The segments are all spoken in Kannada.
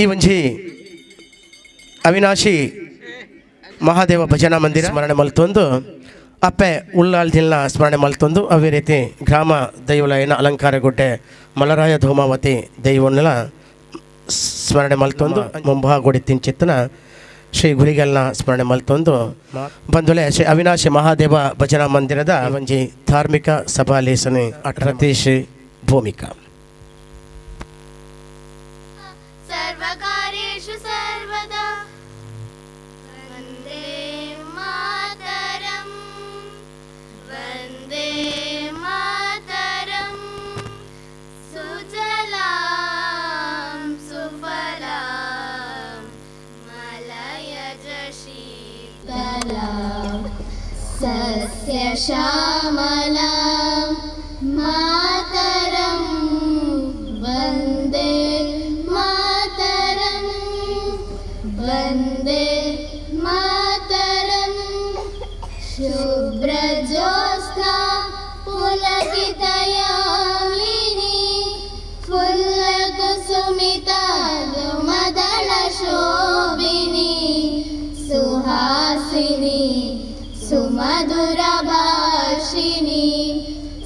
ಈ ಒಂಜಿ ಅವಿನಾಶಿ ಮಹಾದೇವ ಭಜನಾ ಮಂದಿರ ಸ್ಮರಣೆ ಮಲ್ತೊಂದು ಅಪ್ಪೆ ಉಳ್ಳಾಳ್ದಿಲ್ನ ಸ್ಮರಣೆ ಮಲ್ತೊಂದು ಅವೇ ರೀತಿ ಗ್ರಾಮ ದೈವಲಯನ ಅಲಂಕಾರಗೊಡ್ಡೆ ಮಲರಾಯ ಧೂಮಾವತಿ ದೈವನ್ನೆಲ್ಲ ಸ್ಮರಣೆ ಮಲ್ತೊಂದು ಮುಂಭಾಗೊಡಿ ತಿಂಚಿತ್ತನ ಶ್ರೀ ಗುರಿಗಲ್ನ ಸ್ಮರಣೆ ಮಲ್ತೊಂದು ಬಂದುಲೆ ಶ್ರೀ ಅವಿನಾಶಿ ಮಹಾದೇವ ಭಜನಾ ಮಂದಿರದ ಒಂಜಿ ಧಾರ್ಮಿಕ ಸಭಾಲೇಸನೆ ರತೀಶ್ ಭೂಮಿಕಾ ಸರ್ವಕಾರ್ಯೇಷು ಸರ್ವದಾ ವಂದೇ ಮಾತರಂ ವಂದೇ ಮಾತರಂ ಸುಜಲಾಂ ಸುಫಲಾಂ ಮಲಯಜ ಶೀತಲಾಂ ಸಸ್ಯ ಶ್ಯಾಮಲಾಂ ಮಾತರಂ ವಂದೇ ವಂದೇ ಮಾತರಂ ಶುಭ್ರಜ್ಯೋತ್ಸ್ನಾ ಪುಲಕಿತಯಾಮಿನಿ ಫುಲ್ಲಕುಸುಮಿತಾಲುಮದಳ ಶೋಭಿನಿ ಸುಹಾಸಿನಿ ಸುಮಧುರ ಭಾಷಿಣಿ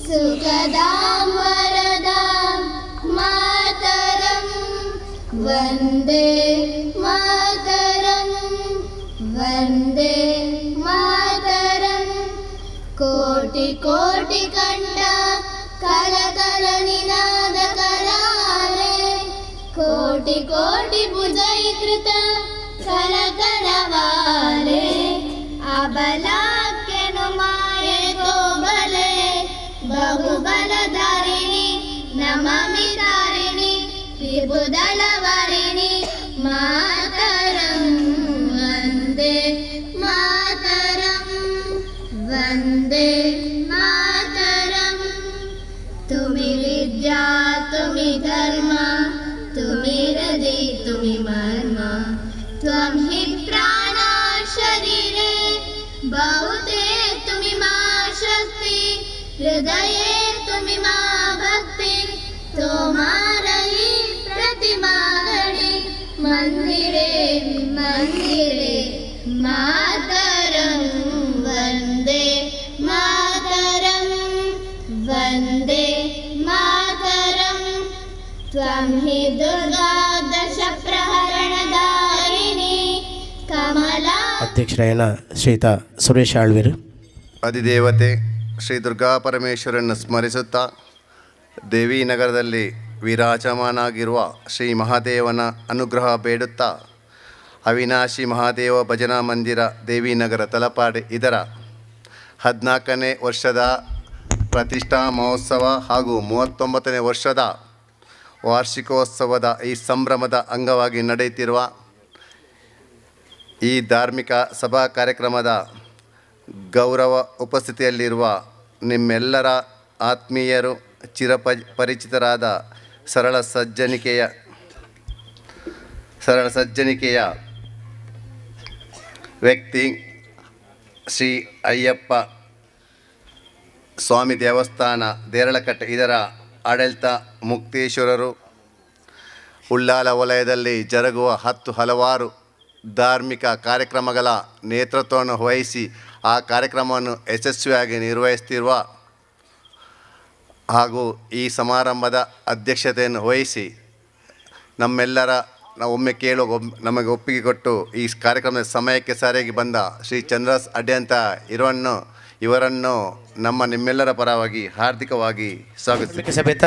ಸುಖದಾಂ ವರದಾಂ ಮಾತರಂ ವಂದೇ ಮಾತರಂ ವಂದೇ ಮಾತರಂ ಕೋಟಿ ಕೋಟಿ ಕಂಠ ಕಲಕಲ ನಿನಾದ ಕರಾಲೆ ಕೋಟಿ ಕೋಟಿ ಭುಜೈಕೃತ ಕಲಕಲವಾಲೆ ಅಬಲಾಕ್ಯನು ಮಾಯೆ ಗೋಬಲೆ ಬಹುಬಲಧಾರಿಣಿ ನಮಾಮಿ ತಾರಿಣಿ ತ್ರಿಭುದಳವರಿಣಿ ಮಾತರಂ ವಂದೇ ಮಾತರಂ ವಂದೇ ಮಾತರಂ ತುಮಿ ವಿದ್ಯಾ ತುಮಿ ಧರ್ಮ ತುಮಿ ಹೃದಿ ತುಮಿ ಮರ್ಮ ತ್ವಂ ಹಿ ಪ್ರಾಣ ಶರೀರೆ ಬಹುತೇ ತುಮಿ ಮಾ ಶಕ್ತಿ ಹೃದಯೇ ತುಮಿ ಮಾ ಭಕ್ತಿ ತೋಮಾರಹಿ प्रतिमा गणे मंदिरे मंदिरे मातरं वंदे मातरं वंदे मातरं त्वं हि दुर्गा दश प्रहरणदारिणी कमला ಅಧ್ಯಕ್ಷರಾಯನ ಶ್ರೀಯುತ ಸುರೇಶ್ ಆಳ್ವೀರು ಅಧಿದೇವತೆ ಶ್ರೀ ದುರ್ಗಾ ಪರಮೇಶ್ವರನ್ನು ಸ್ಮರಿಸುತ್ತಾ ದೇವಿ ನಗರದಲ್ಲಿ ವಿರಾಜಮಾನಾಗಿರುವ ಶ್ರೀ ಮಹಾದೇವನ ಅನುಗ್ರಹ ಬೇಡುತ್ತಾ ಅವಿನಾಶಿ ಮಹಾದೇವ ಭಜನಾ ಮಂದಿರ ದೇವಿನಗರ ತಲಪಾಡಿ ಇದರ 14ನೇ ವರ್ಷದ ಪ್ರತಿಷ್ಠಾ ಮಹೋತ್ಸವ ಹಾಗೂ 39ನೇ ವರ್ಷದ ವಾರ್ಷಿಕೋತ್ಸವದ ಈ ಸಂಭ್ರಮದ ಅಂಗವಾಗಿ ನಡೆಯುತ್ತಿರುವ ಈ ಧಾರ್ಮಿಕ ಸಭಾ ಕಾರ್ಯಕ್ರಮದ ಗೌರವ ಉಪಸ್ಥಿತಿಯಲ್ಲಿರುವ ನಿಮ್ಮೆಲ್ಲರ ಆತ್ಮೀಯರು ಪರಿಚಿತರಾದ ಸರಳ ಸಜ್ಜನಿಕೆಯ ವ್ಯಕ್ತಿ ಶ್ರೀ ಅಯ್ಯಪ್ಪ ಸ್ವಾಮಿ ದೇವಸ್ಥಾನ ದೇರಳಕಟ್ಟೆ ಇದರ ಆಡಳಿತ ಮುಕ್ತೇಶ್ವರರು ಉಳ್ಳಾಲ ವಲಯದಲ್ಲಿ ಜರುಗುವ ಹಲವಾರು ಧಾರ್ಮಿಕ ಕಾರ್ಯಕ್ರಮಗಳ ನೇತೃತ್ವವನ್ನು ವಹಿಸಿ ಆ ಕಾರ್ಯಕ್ರಮವನ್ನು ಯಶಸ್ವಿಯಾಗಿ ನಿರ್ವಹಿಸುತ್ತಿರುವ ಹಾಗೂ ಈ ಸಮಾರಂಭದ ಅಧ್ಯಕ್ಷತೆಯನ್ನು ವಹಿಸಿ ನಮ್ಮೆಲ್ಲರ ಒಮ್ಮೆ ನಮಗೆ ಒಪ್ಪಿಗೆ ಕೊಟ್ಟು ಈ ಕಾರ್ಯಕ್ರಮದ ಸಮಯಕ್ಕೆ ಸರಿಯಾಗಿ ಬಂದ ಶ್ರೀ ಚಂದ್ರಸ್ ಅಡ್ಯಂತ ಇವರನ್ನು ನಿಮ್ಮೆಲ್ಲರ ಪರವಾಗಿ ಹಾರ್ದಿಕವಾಗಿ ಸ್ವಾಗತಿಸಿ ಸಭೆತ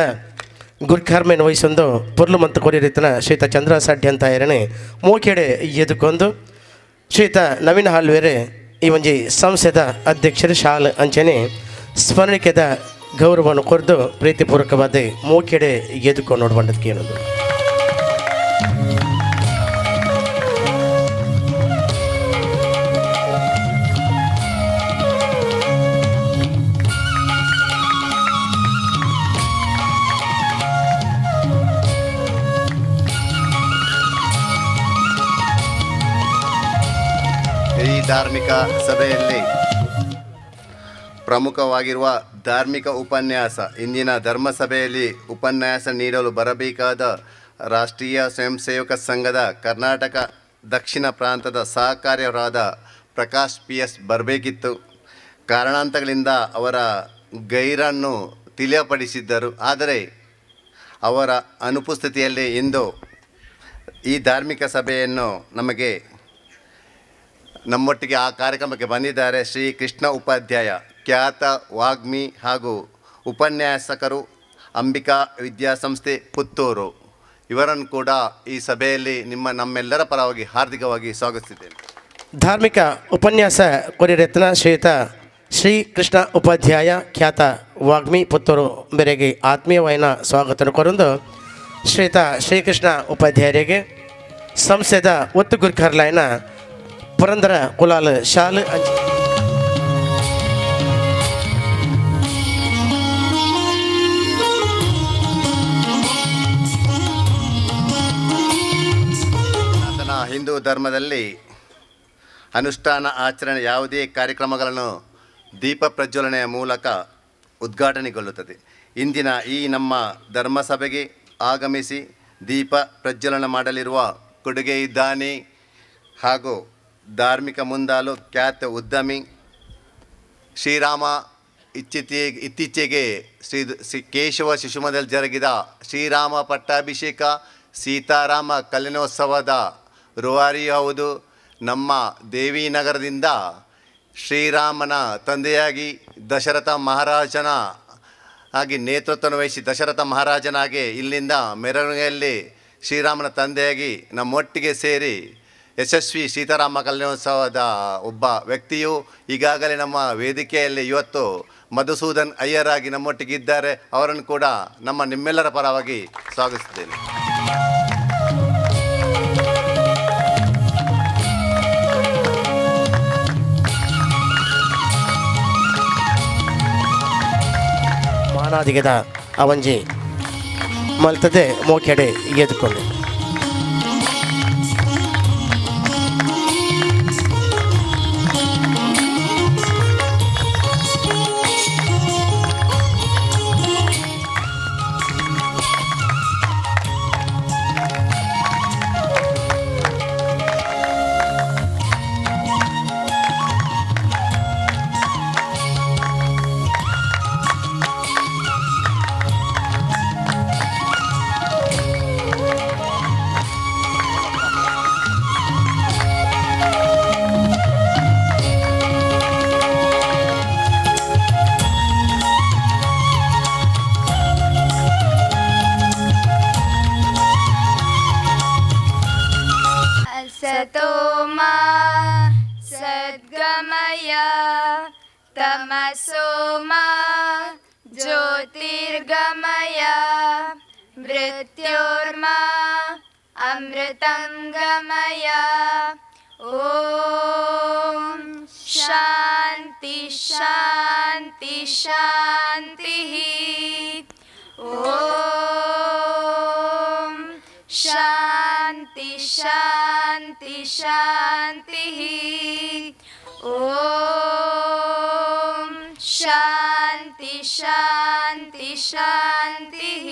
ಗುರ್ಖಾರ್ಮೆನ್ ವಹಿಸೊಂದು ಪೊರ್ಲು ಮಂತು ಕೊರಿಯರಿತನ ಶ್ರೀಯುತ ಚಂದ್ರಸ್ ಅಡ್ಯಂತ ಎರನೆ ಮೋಕೆಡೆ ಎದುಕೊಂದು ಶ್ರೀಯುತ ನವೀನ್ ಹಾಲ್ವೇರೆ ಈ ಒಂಜಿ ಸಂಸ್ಥೆದ ಅಧ್ಯಕ್ಷರು ಶಾಲ್ ಅಂಚನೆ ಸ್ಮರಣಿಕೆದ ಗೌರವವನ್ನು ಕೊರೆದು ಪ್ರೀತಿಪೂರ್ವಕವಾದ ಮೋಕೆಡೆ ಎದುಕೊಂಡು ನೋಡುವಂಥದ್ದು ಏನದು ಈ ಧಾರ್ಮಿಕ ಸಭೆಯಲ್ಲಿ ಪ್ರಮುಖವಾಗಿರುವ ಧಾರ್ಮಿಕ ಉಪನ್ಯಾಸ ಇಂದಿನ ಧರ್ಮಸಭೆಯಲ್ಲಿ ಉಪನ್ಯಾಸ ನೀಡಲು ಬರಬೇಕಾದ ರಾಷ್ಟ್ರೀಯ ಸ್ವಯಂ ಸೇವಕ ಸಂಘದ ಕರ್ನಾಟಕ ದಕ್ಷಿಣ ಪ್ರಾಂತದ ಸಹಕಾರ್ಯರಾದ ಪ್ರಕಾಶ್ PS ಬರಬೇಕಿತ್ತು. ಕಾರಣಾಂತರಗಳಿಂದ ಅವರ ಗೈರನ್ನು ತಿಳಿಯಪಡಿಸಿದ್ದರು. ಆದರೆ ಅವರ ಅನುಪಸ್ಥಿತಿಯಲ್ಲಿ ಇಂದು ಈ ಧಾರ್ಮಿಕ ಸಭೆಯನ್ನು ನಮ್ಮೊಟ್ಟಿಗೆ ಆ ಕಾರ್ಯಕ್ರಮಕ್ಕೆ ಬಂದಿದ್ದಾರೆ ಶ್ರೀ ಕೃಷ್ಣ ಉಪಾಧ್ಯಾಯ, ಖ್ಯಾತ ವಾಗ್ಮಿ ಹಾಗೂ ಉಪನ್ಯಾಸಕರು, ಅಂಬಿಕಾ ವಿದ್ಯಾಸಂಸ್ಥೆ ಪುತ್ತೂರು. ಇವರನ್ನು ಕೂಡ ಈ ಸಭೆಯಲ್ಲಿ ನಮ್ಮೆಲ್ಲರ ಪರವಾಗಿ ಹಾರ್ದಿಕವಾಗಿ ಸ್ವಾಗತಿಸಿದ್ದೇನೆ. ಧಾರ್ಮಿಕ ಉಪನ್ಯಾಸ ಕೊರಿರತ್ನ ಶ್ರೀಯುತ ಶ್ರೀ ಕೃಷ್ಣ ಉಪಾಧ್ಯಾಯ, ಖ್ಯಾತ ವಾಗ್ಮಿ ಪುತ್ತೂರು ಮೇರೆಗೆ ಆತ್ಮೀಯವಾದ ಸ್ವಾಗತ ಕೊರಂದು ಶ್ರೀಯುತ ಶ್ರೀಕೃಷ್ಣ ಉಪಾಧ್ಯಾಯರಿಗೆ ಸಂಸ್ಥೆದ ಒತ್ತು ಗುರ್ಕರ್ಲಾಯನ ಪುರಂದರ ಕುಲಾಲ್ ಶಾಲೆ ಹಿಂದೂ ಧರ್ಮದಲ್ಲಿ ಅನುಷ್ಠಾನ ಆಚರಣೆ ಯಾವುದೇ ಕಾರ್ಯಕ್ರಮಗಳನ್ನು ದೀಪ ಪ್ರಜ್ವಲನೆಯ ಮೂಲಕ ಉದ್ಘಾಟನೆಗೊಳ್ಳುತ್ತದೆ. ಇಂದಿನ ಈ ನಮ್ಮ ಧರ್ಮಸಭೆಗೆ ಆಗಮಿಸಿ ದೀಪ ಪ್ರಜ್ವಲನ ಮಾಡಲಿರುವ ಕೊಡುಗೆ ದಾನಿ ಹಾಗೂ ಧಾರ್ಮಿಕ ಮುಂದಾಳು, ಖ್ಯಾತ ಉದ್ಯಮಿ ಶ್ರೀರಾಮ ಇತ್ತೀಚೆಗೆ ಶ್ರೀ ಕೇಶವ ಶಿಶುಮದಲ್ಲಿ ಜರುಗಿದ ಶ್ರೀರಾಮ ಪಟ್ಟಾಭಿಷೇಕ, ಸೀತಾರಾಮ ಕಲ್ಯಾಣೋತ್ಸವದ ರೂವಾರಿ ಹೌದು. ನಮ್ಮ ದೇವಿನಗರದಿಂದ ಶ್ರೀರಾಮನ ತಂದೆಯಾಗಿ ದಶರಥ ಮಹಾರಾಜನ ಆಗಿ ನೇತೃತ್ವವನ್ನು ವಹಿಸಿ ದಶರಥ ಮಹಾರಾಜನಾಗಿ ಇಲ್ಲಿಂದ ಮೆರವಣಿಗೆಯಲ್ಲಿ ಶ್ರೀರಾಮನ ತಂದೆಯಾಗಿ ನಮ್ಮೊಟ್ಟಿಗೆ ಸೇರಿ ಯಶಸ್ವಿ ಸೀತಾರಾಮ ಕಲ್ಯಾಣೋತ್ಸವದ ಒಬ್ಬ ವ್ಯಕ್ತಿಯು ಈಗಾಗಲೇ ನಮ್ಮ ವೇದಿಕೆಯಲ್ಲಿ ಇವತ್ತು ಮಧುಸೂದನ್ ಅಯ್ಯರಾಗಿ ನಮ್ಮೊಟ್ಟಿಗಿದ್ದಾರೆ. ಅವರನ್ನು ಕೂಡ ನಿಮ್ಮೆಲ್ಲರ ಪರವಾಗಿ ಸ್ವಾಗತಿಸಿದ್ದೇನೆ. ಮಾನಾದಿಗದ ಅವಂಜಿ ಮಲ್ತದೆ ಮೋಕೆಡೆ ಎದ್ಕೊಂಡು सतोमा सद्गमय तमसोमा ज्योतिर्गमय मृत्योर्मा अमृतं गमय. ॐ शान्ति शान्ति शान्तिः. ॐ शान्ति शान्ति शान्तिः. ॐ शान्ति शान्ति शान्तिः.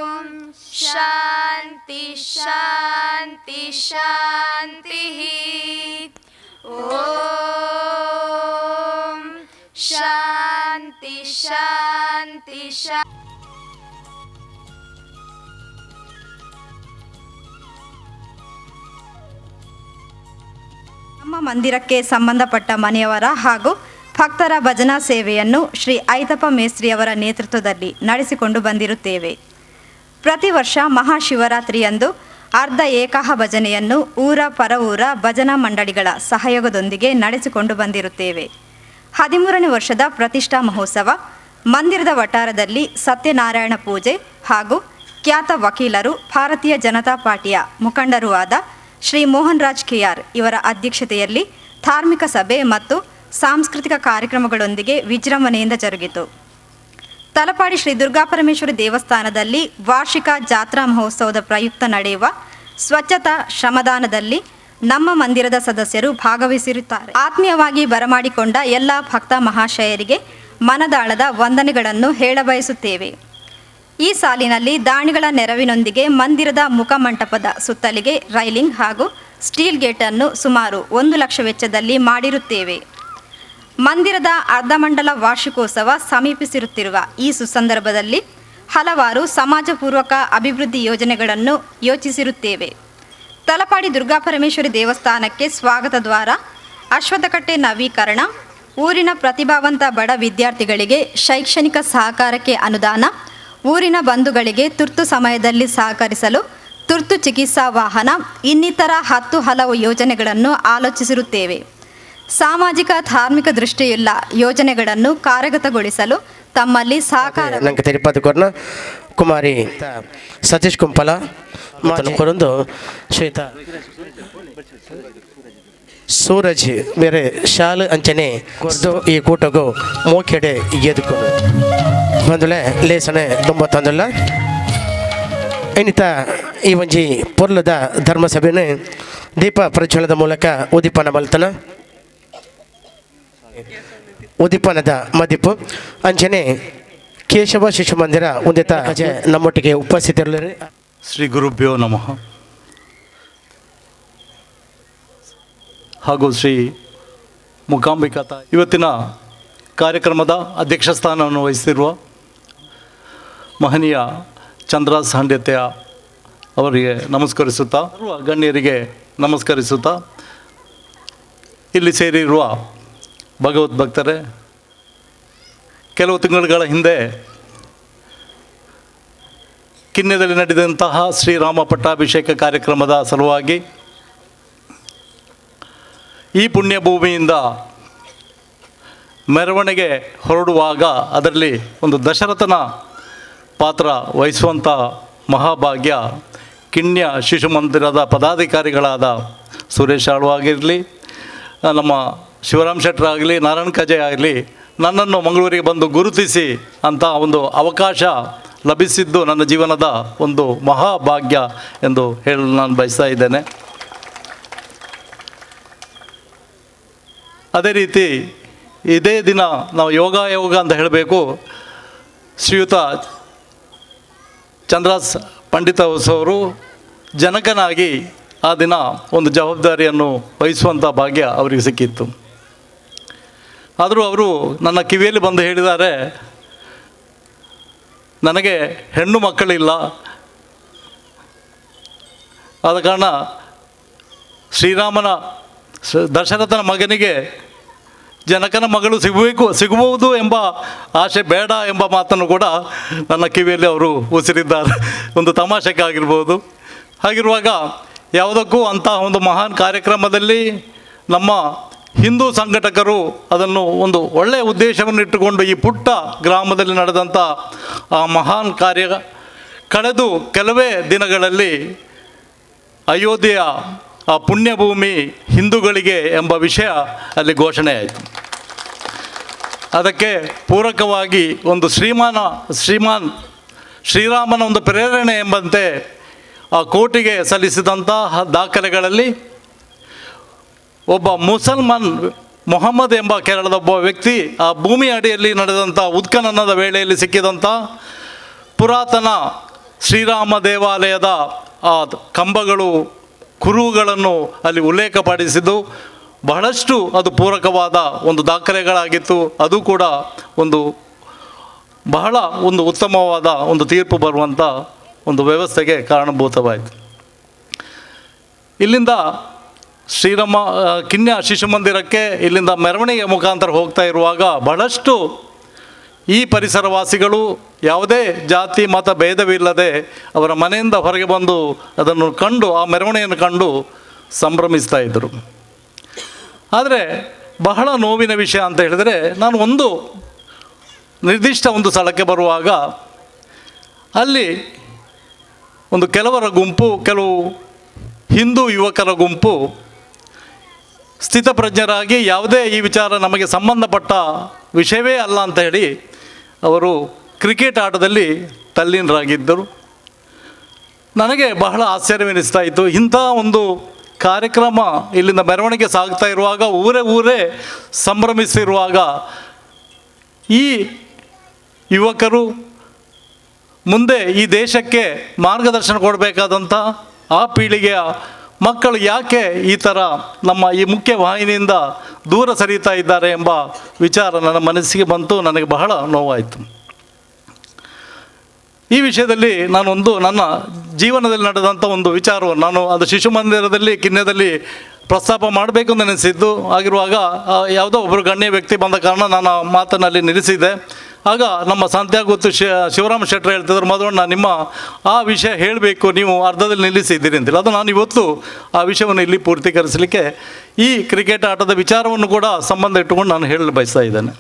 ॐ शान्ति शान्ति शान्तिः. ॐ शान्ति शान्ति शान्ति. ನಮ್ಮ ಮಂದಿರಕ್ಕೆ ಸಂಬಂಧಪಟ್ಟ ಮನೆಯವರ ಹಾಗೂ ಭಕ್ತರ ಭಜನಾ ಸೇವೆಯನ್ನು ಶ್ರೀ ಐತಪ್ಪ ಮೇಸ್ತ್ರಿಯವರ ನೇತೃತ್ವದಲ್ಲಿ ನಡೆಸಿಕೊಂಡು ಬಂದಿರುತ್ತೇವೆ. ಪ್ರತಿ ವರ್ಷ ಮಹಾಶಿವರಾತ್ರಿಯಂದು ಅರ್ಧ ಏಕಾಹ ಭಜನೆಯನ್ನು ಊರ ಪರವೂರ ಭಜನಾ ಮಂಡಳಿಗಳ ಸಹಯೋಗದೊಂದಿಗೆ ನಡೆಸಿಕೊಂಡು ಬಂದಿರುತ್ತೇವೆ. 13ನೇ ವರ್ಷದ ಪ್ರತಿಷ್ಠಾ ಮಹೋತ್ಸವ ಮಂದಿರದ ವಠಾರದಲ್ಲಿ ಸತ್ಯನಾರಾಯಣ ಪೂಜೆ ಹಾಗೂ ಖ್ಯಾತ ವಕೀಲರು, ಭಾರತೀಯ ಜನತಾ ಪಾರ್ಟಿಯ ಮುಖಂಡರೂ ಆದ ಶ್ರೀ ಮೋಹನ್ ರಾಜ್ ಕೆಆರ್ ಇವರ ಅಧ್ಯಕ್ಷತೆಯಲ್ಲಿ ಧಾರ್ಮಿಕ ಸಭೆ ಮತ್ತು ಸಾಂಸ್ಕೃತಿಕ ಕಾರ್ಯಕ್ರಮಗಳೊಂದಿಗೆ ವಿಜೃಂಭಣೆಯಿಂದ ಜರುಗಿತು. ತಲಪಾಡಿ ಶ್ರೀ ದುರ್ಗಾಪರಮೇಶ್ವರಿ ದೇವಸ್ಥಾನದಲ್ಲಿ ವಾರ್ಷಿಕ ಜಾತ್ರಾ ಮಹೋತ್ಸವದ ಪ್ರಯುಕ್ತ ನಡೆಯುವ ಸ್ವಚ್ಛತಾ ಶ್ರಮದಾನದಲ್ಲಿ ನಮ್ಮ ಮಂದಿರದ ಸದಸ್ಯರು ಭಾಗವಹಿಸಿರುತ್ತಾರೆ. ಆತ್ಮೀಯವಾಗಿ ಬರಮಾಡಿಕೊಂಡ ಎಲ್ಲ ಭಕ್ತ ಮಹಾಶಯರಿಗೆ ಮನದಾಳದ ವಂದನೆಗಳನ್ನು ಹೇಳಬಯಸುತ್ತೇವೆ. ಈ ಸಾಲಿನಲ್ಲಿ ದಾನಿಗಳ ನೆರವಿನೊಂದಿಗೆ ಮಂದಿರದ ಮುಖಮಂಟಪದ ಸುತ್ತಲಿಗೆ ರೈಲಿಂಗ್ ಹಾಗೂ ಸ್ಟೀಲ್ ಗೇಟನ್ನು ಸುಮಾರು 1 ಲಕ್ಷ ವೆಚ್ಚದಲ್ಲಿ ಮಾಡಿರುತ್ತೇವೆ. ಮಂದಿರದ ಅರ್ಧಮಂಡಲ ವಾರ್ಷಿಕೋತ್ಸವ ಸಮೀಪಿಸಿರುತ್ತಿರುವ ಈ ಸುಸಂದರ್ಭದಲ್ಲಿ ಹಲವಾರು ಸಮಾಜಪೂರ್ವಕ ಅಭಿವೃದ್ಧಿ ಯೋಜನೆಗಳನ್ನು ಯೋಚಿಸಿರುತ್ತೇವೆ. ತಲಪಾಡಿ ದುರ್ಗಾಪರಮೇಶ್ವರಿ ದೇವಸ್ಥಾನಕ್ಕೆ ಸ್ವಾಗತ ದ್ವಾರ, ಅಶ್ವತ್ಥಕಟ್ಟೆ ನವೀಕರಣ, ಊರಿನ ಪ್ರತಿಭಾವಂತ ಬಡ ವಿದ್ಯಾರ್ಥಿಗಳಿಗೆ ಶೈಕ್ಷಣಿಕ ಸಹಕಾರಕ್ಕೆ ಅನುದಾನ, ಊರಿನ ಬಂಧುಗಳಿಗೆ ತುರ್ತು ಸಮಯದಲ್ಲಿ ಸಹಕರಿಸಲು ತುರ್ತು ಚಿಕಿತ್ಸಾ ವಾಹನ, ಇನ್ನಿತರ 10 ಹಲವು ಯೋಜನೆಗಳನ್ನು ಆಲೋಚಿಸಿರುತ್ತೇವೆ. ಸಾಮಾಜಿಕ ಧಾರ್ಮಿಕ ದೃಷ್ಟಿಯುಳ್ಳ ಯೋಜನೆಗಳನ್ನು ಕಾರ್ಯಗತಗೊಳಿಸಲು ತಮ್ಮಲ್ಲಿ ಸಹಕಾರ ನಂಗೆ ತಿರುಪತಿ ಕೊರ್ನ ಕುಮಾರಿ ಸತೀಶ್ ಕುಂಪಲ ಮಾತನ್ನು ಕೊರೊಂದು ಶ್ವೇತ ಸೂರಜ್ ಬೇರೆ ಶಾಲೆ ಅಂಚನೆ ಕೊರ್ದು ಈ ಕೂಟಗೂ ಮೋಕೆಡೆ ಎದುಕೊಂಡು ಬಂದುಲೆ ಲೇಸನೆ ತುಂಬ ತಂದುಲ್ಲ ಇನ್ನಿತ ಈ ಒಂಜಿ ಪೊರ್ಲದ ಧರ್ಮಸಭೆಯನ್ನು ದೀಪ ಪ್ರಜ್ವಲದ ಮೂಲಕ ಉದ್ದೀಪನ ಮಲ್ತನ ಉದ್ದೀಪನದ ಮದಿಪು ಅಂಚನೆ ಕೇಶವ ಶಿಶು ಮಂದಿರ ಉಂದಿತ ನಮ್ಮೊಟ್ಟಿಗೆ ಉಪಸ್ಥಿತರಿದ್ದಾರೆ. ಶ್ರೀ ಗುರುಭ್ಯೋ ನಮಃ. ಹಾಗೂ ಶ್ರೀ ಮೂಕಾಂಬಿಕಾ ತಾಯಿ ಇವತ್ತಿನ ಕಾರ್ಯಕ್ರಮದ ಅಧ್ಯಕ್ಷ ಸ್ಥಾನವನ್ನು ವಹಿಸಿರುವ ಮಹನೀಯ ಚಂದ್ರಾಸ್ ಹಂಡ್ಯತೆಯ ಅವರಿಗೆ ನಮಸ್ಕರಿಸುತ್ತಾ, ಗಣ್ಯರಿಗೆ ನಮಸ್ಕರಿಸುತ್ತಾ, ಇಲ್ಲಿ ಸೇರಿರುವ ಭಗವದ್ಭಕ್ತರೇ, ಕೆಲವು ತಿಂಗಳುಗಳ ಹಿಂದೆ ಕಿನ್ಯದಲ್ಲಿ ನಡೆದಂತಹ ಶ್ರೀರಾಮ ಪಟ್ಟಾಭಿಷೇಕ ಕಾರ್ಯಕ್ರಮದ ಸಲುವಾಗಿ ಈ ಪುಣ್ಯಭೂಮಿಯಿಂದ ಮೆರವಣಿಗೆ ಹೊರಡುವಾಗ ಅದರಲ್ಲಿ ಒಂದು ದಶರಥನ ಪಾತ್ರ ವಹಿಸುವಂಥ ಮಹಾಭಾಗ್ಯ ಕಿನ್ಯ ಶಿಶು ಮಂದಿರದ ಪದಾಧಿಕಾರಿಗಳಾದ ಸುರೇಶ್ ಆಳ್ವ ಆಗಿರಲಿ, ನಮ್ಮ ಶಿವರಾಮ್ ಶೆಟ್ಟರ್ ಆಗಲಿ, ನಾರಾಯಣ್ ಕಜೆ ಆಗಲಿ, ನನ್ನನ್ನು ಮಂಗಳೂರಿಗೆ ಬಂದು ಗುರುತಿಸಿ ಅಂತ ಒಂದು ಅವಕಾಶ ಲಭಿಸಿದ್ದು ನನ್ನ ಜೀವನದ ಒಂದು ಮಹಾಭಾಗ್ಯ ಎಂದು ಹೇಳಲು ನಾನು ಬಯಸ್ತಾ ಇದ್ದೇನೆ. ಅದೇ ರೀತಿ ಇದೇ ದಿನ ನಾವು ಯೋಗ ಅಂತ ಹೇಳಬೇಕು. ಶ್ರೀಯುತ ಚಂದ್ರಾಸ್ ಪಂಡಿತ ಅವರು ಜನಕನಾಗಿ ಆ ದಿನ ಒಂದು ಜವಾಬ್ದಾರಿಯನ್ನು ವಹಿಸುವಂಥ ಭಾಗ್ಯ ಅವರಿಗೆ ಸಿಕ್ಕಿತ್ತು. ಆದರೂ ಅವರು ನನ್ನ ಕಿವಿಯಲ್ಲಿ ಬಂದು ಹೇಳಿದ್ದಾರೆ, ನನಗೆ ಹೆಣ್ಣು ಮಕ್ಕಳಿಲ್ಲ, ಆದ ಕಾರಣ ದಶರಥನ ಮಗನಿಗೆ ಜನಕನ ಮಗಳು ಸಿಗಬಹುದು ಎಂಬ ಆಸೆ ಬೇಡ ಎಂಬ ಮಾತನ್ನು ಕೂಡ ನನ್ನ ಕಿವಿಯಲ್ಲಿ ಅವರು ಉಸಿರಿದ್ದಾರೆ. ಒಂದು ತಮಾಷೆಗಾಗಿರ್ಬೋದು. ಹಾಗಿರುವಾಗ ಯಾವುದಕ್ಕೂ ಅಂತಹ ಒಂದು ಮಹಾನ್ ಕಾರ್ಯಕ್ರಮದಲ್ಲಿ ನಮ್ಮ ಹಿಂದೂ ಸಂಘಟಕರು ಅದನ್ನು ಒಂದು ಒಳ್ಳೆಯ ಉದ್ದೇಶವನ್ನು ಇಟ್ಟುಕೊಂಡು ಈ ಪುಟ್ಟ ಗ್ರಾಮದಲ್ಲಿ ನಡೆದಂಥ ಆ ಮಹಾನ್ ಕಾರ್ಯ ಕಳೆದು ಕೆಲವೇ ದಿನಗಳಲ್ಲಿ ಅಯೋಧ್ಯೆಯ ಆ ಪುಣ್ಯಭೂಮಿ ಹಿಂದೂಗಳಿಗೆ ಎಂಬ ವಿಷಯ ಅಲ್ಲಿ ಘೋಷಣೆ ಆಯಿತು. ಅದಕ್ಕೆ ಪೂರಕವಾಗಿ ಒಂದು ಶ್ರೀರಾಮನ ಒಂದು ಪ್ರೇರಣೆ ಎಂಬಂತೆ ಆ ಕೋರ್ಟಿಗೆ ಸಲ್ಲಿಸಿದಂತಹ ದಾಖಲೆಗಳಲ್ಲಿ ಒಬ್ಬ ಮುಸಲ್ಮಾನ್ ಮೊಹಮ್ಮದ್ ಎಂಬ ಕೇರಳದ ಒಬ್ಬ ವ್ಯಕ್ತಿ ಆ ಭೂಮಿ ಅಡಿಯಲ್ಲಿ ನಡೆದಂಥ ಉತ್ಖನನದ ವೇಳೆಯಲ್ಲಿ ಸಿಕ್ಕಿದಂಥ ಪುರಾತನ ಶ್ರೀರಾಮ ದೇವಾಲಯದ ಆ ಕಂಬಗಳು, ಕುರುಹುಗಳನ್ನು ಅಲ್ಲಿ ಉಲ್ಲೇಖಪಡಿಸಿದ್ದು ಬಹಳಷ್ಟು ಅದು ಪೂರಕವಾದ ಒಂದು ದಾಖಲೆಗಳಾಗಿತ್ತು. ಅದು ಕೂಡ ಬಹಳ ಉತ್ತಮವಾದ ಒಂದು ತೀರ್ಪು ಬರುವಂಥ ಒಂದು ವ್ಯವಸ್ಥೆಗೆ ಕಾರಣಭೂತವಾಯಿತು. ಇಲ್ಲಿಂದ ಕಿನ್ಯ ಶಿಶು ಮಂದಿರಕ್ಕೆ ಇಲ್ಲಿಂದ ಮೆರವಣಿಗೆ ಮುಖಾಂತರ ಹೋಗ್ತಾ ಇರುವಾಗ ಬಹಳಷ್ಟು ಈ ಪರಿಸರವಾಸಿಗಳು ಯಾವುದೇ ಜಾತಿ ಮತ ಭೇದವಿಲ್ಲದೆ ಅವರ ಮನೆಯಿಂದ ಹೊರಗೆ ಬಂದು ಅದನ್ನು ಕಂಡು, ಆ ಮೆರವಣಿಗೆಯನ್ನು ಕಂಡು ಸಂಭ್ರಮಿಸ್ತಾ ಇದ್ದರು. ಆದರೆ ಬಹಳ ನೋವಿನ ವಿಷಯ ಅಂತ ಹೇಳಿದರೆ, ನಾನು ನಿರ್ದಿಷ್ಟ ಒಂದು ಸ್ಥಳಕ್ಕೆ ಬರುವಾಗ ಅಲ್ಲಿ ಕೆಲವರ ಗುಂಪು, ಕೆಲವು ಹಿಂದೂ ಯುವಕರ ಗುಂಪು ಸ್ಥಿತಪ್ರಜ್ಞರಾಗಿ ಯಾವುದೇ ಈ ವಿಚಾರ ನಮಗೆ ಸಂಬಂಧಪಟ್ಟ ವಿಷಯವೇ ಅಲ್ಲ ಅಂತ ಹೇಳಿ ಅವರು ಕ್ರಿಕೆಟ್ ಆಟದಲ್ಲಿ ತಲ್ಲೀನರಾಗಿದ್ದರು. ನನಗೆ ಬಹಳ ಆಶ್ಚರ್ಯವೆನಿಸ್ತಾ ಇತ್ತು. ಇಂಥ ಒಂದು ಕಾರ್ಯಕ್ರಮ ಇಲ್ಲಿಂದ ಮೆರವಣಿಗೆ ಸಾಗ್ತಾ ಇರುವಾಗ, ಊರೇ ಸಂಭ್ರಮಿಸಿರುವಾಗ ಈ ಯುವಕರು ಮುಂದೆ ಈ ದೇಶಕ್ಕೆ ಮಾರ್ಗದರ್ಶನ ಕೊಡಬೇಕಾದಂಥ ಆ ಪೀಳಿಗೆಯ ಮಕ್ಕಳು ಯಾಕೆ ಈ ಥರ ನಮ್ಮ ಈ ಮುಖ್ಯ ವಾಹಿನಿಯಿಂದ ದೂರ ಸರಿತಾ ಇದ್ದಾರೆ ಎಂಬ ವಿಚಾರ ನನ್ನ ಮನಸ್ಸಿಗೆ ಬಂತು. ನನಗೆ ಬಹಳ ನೋವಾಯಿತು. ಈ ವಿಷಯದಲ್ಲಿ ನಾನೊಂದು ನನ್ನ ಜೀವನದಲ್ಲಿ ನಡೆದಂಥ ಒಂದು ವಿಚಾರವನ್ನು ನಾನು ಅದು ಶಿಶು ಮಂದಿರದಲ್ಲಿ ಕಿನ್ಯದಲ್ಲಿ ಪ್ರಸ್ತಾಪ ಮಾಡಬೇಕು ಅಂತ ನೆನೆಸಿದ್ದು. ಆಗಿರುವಾಗ ಯಾವುದೋ ಒಬ್ಬರು ಗಣ್ಯ ವ್ಯಕ್ತಿ ಬಂದ ಕಾರಣ ನಾನು ಆ ಮಾತನ್ನಲ್ಲಿ ನಿಲ್ಲಿಸಿದ್ದೆ. ಆಗ ನಮ್ಮ ಸಂತ್ಯಾಗುತ್ತು ಶಿವರಾಮ ಶೆಟ್ಟರು ಹೇಳ್ತಿದ್ರು, ಮಧುವಣ್ಣ ನಿಮ್ಮ ಆ ವಿಷಯ ಹೇಳಬೇಕು, ನೀವು ಅರ್ಧದಲ್ಲಿ ನಿಲ್ಲಿಸಿದ್ದೀರಿ ಅಂತೇಳಿ. ಅದು ನಾನು ಇವತ್ತು ಆ ವಿಷಯವನ್ನು ಇಲ್ಲಿ ಪೂರ್ತೀಕರಿಸಲಿಕ್ಕೆ ಈ ಕ್ರಿಕೆಟ್ ಆಟದ ವಿಚಾರವನ್ನು ಕೂಡ ಸಂಬಂಧ ಇಟ್ಟುಕೊಂಡು ನಾನು ಹೇಳಲು ಬಯಸ್ತಾ ಇದ್ದೇನೆ.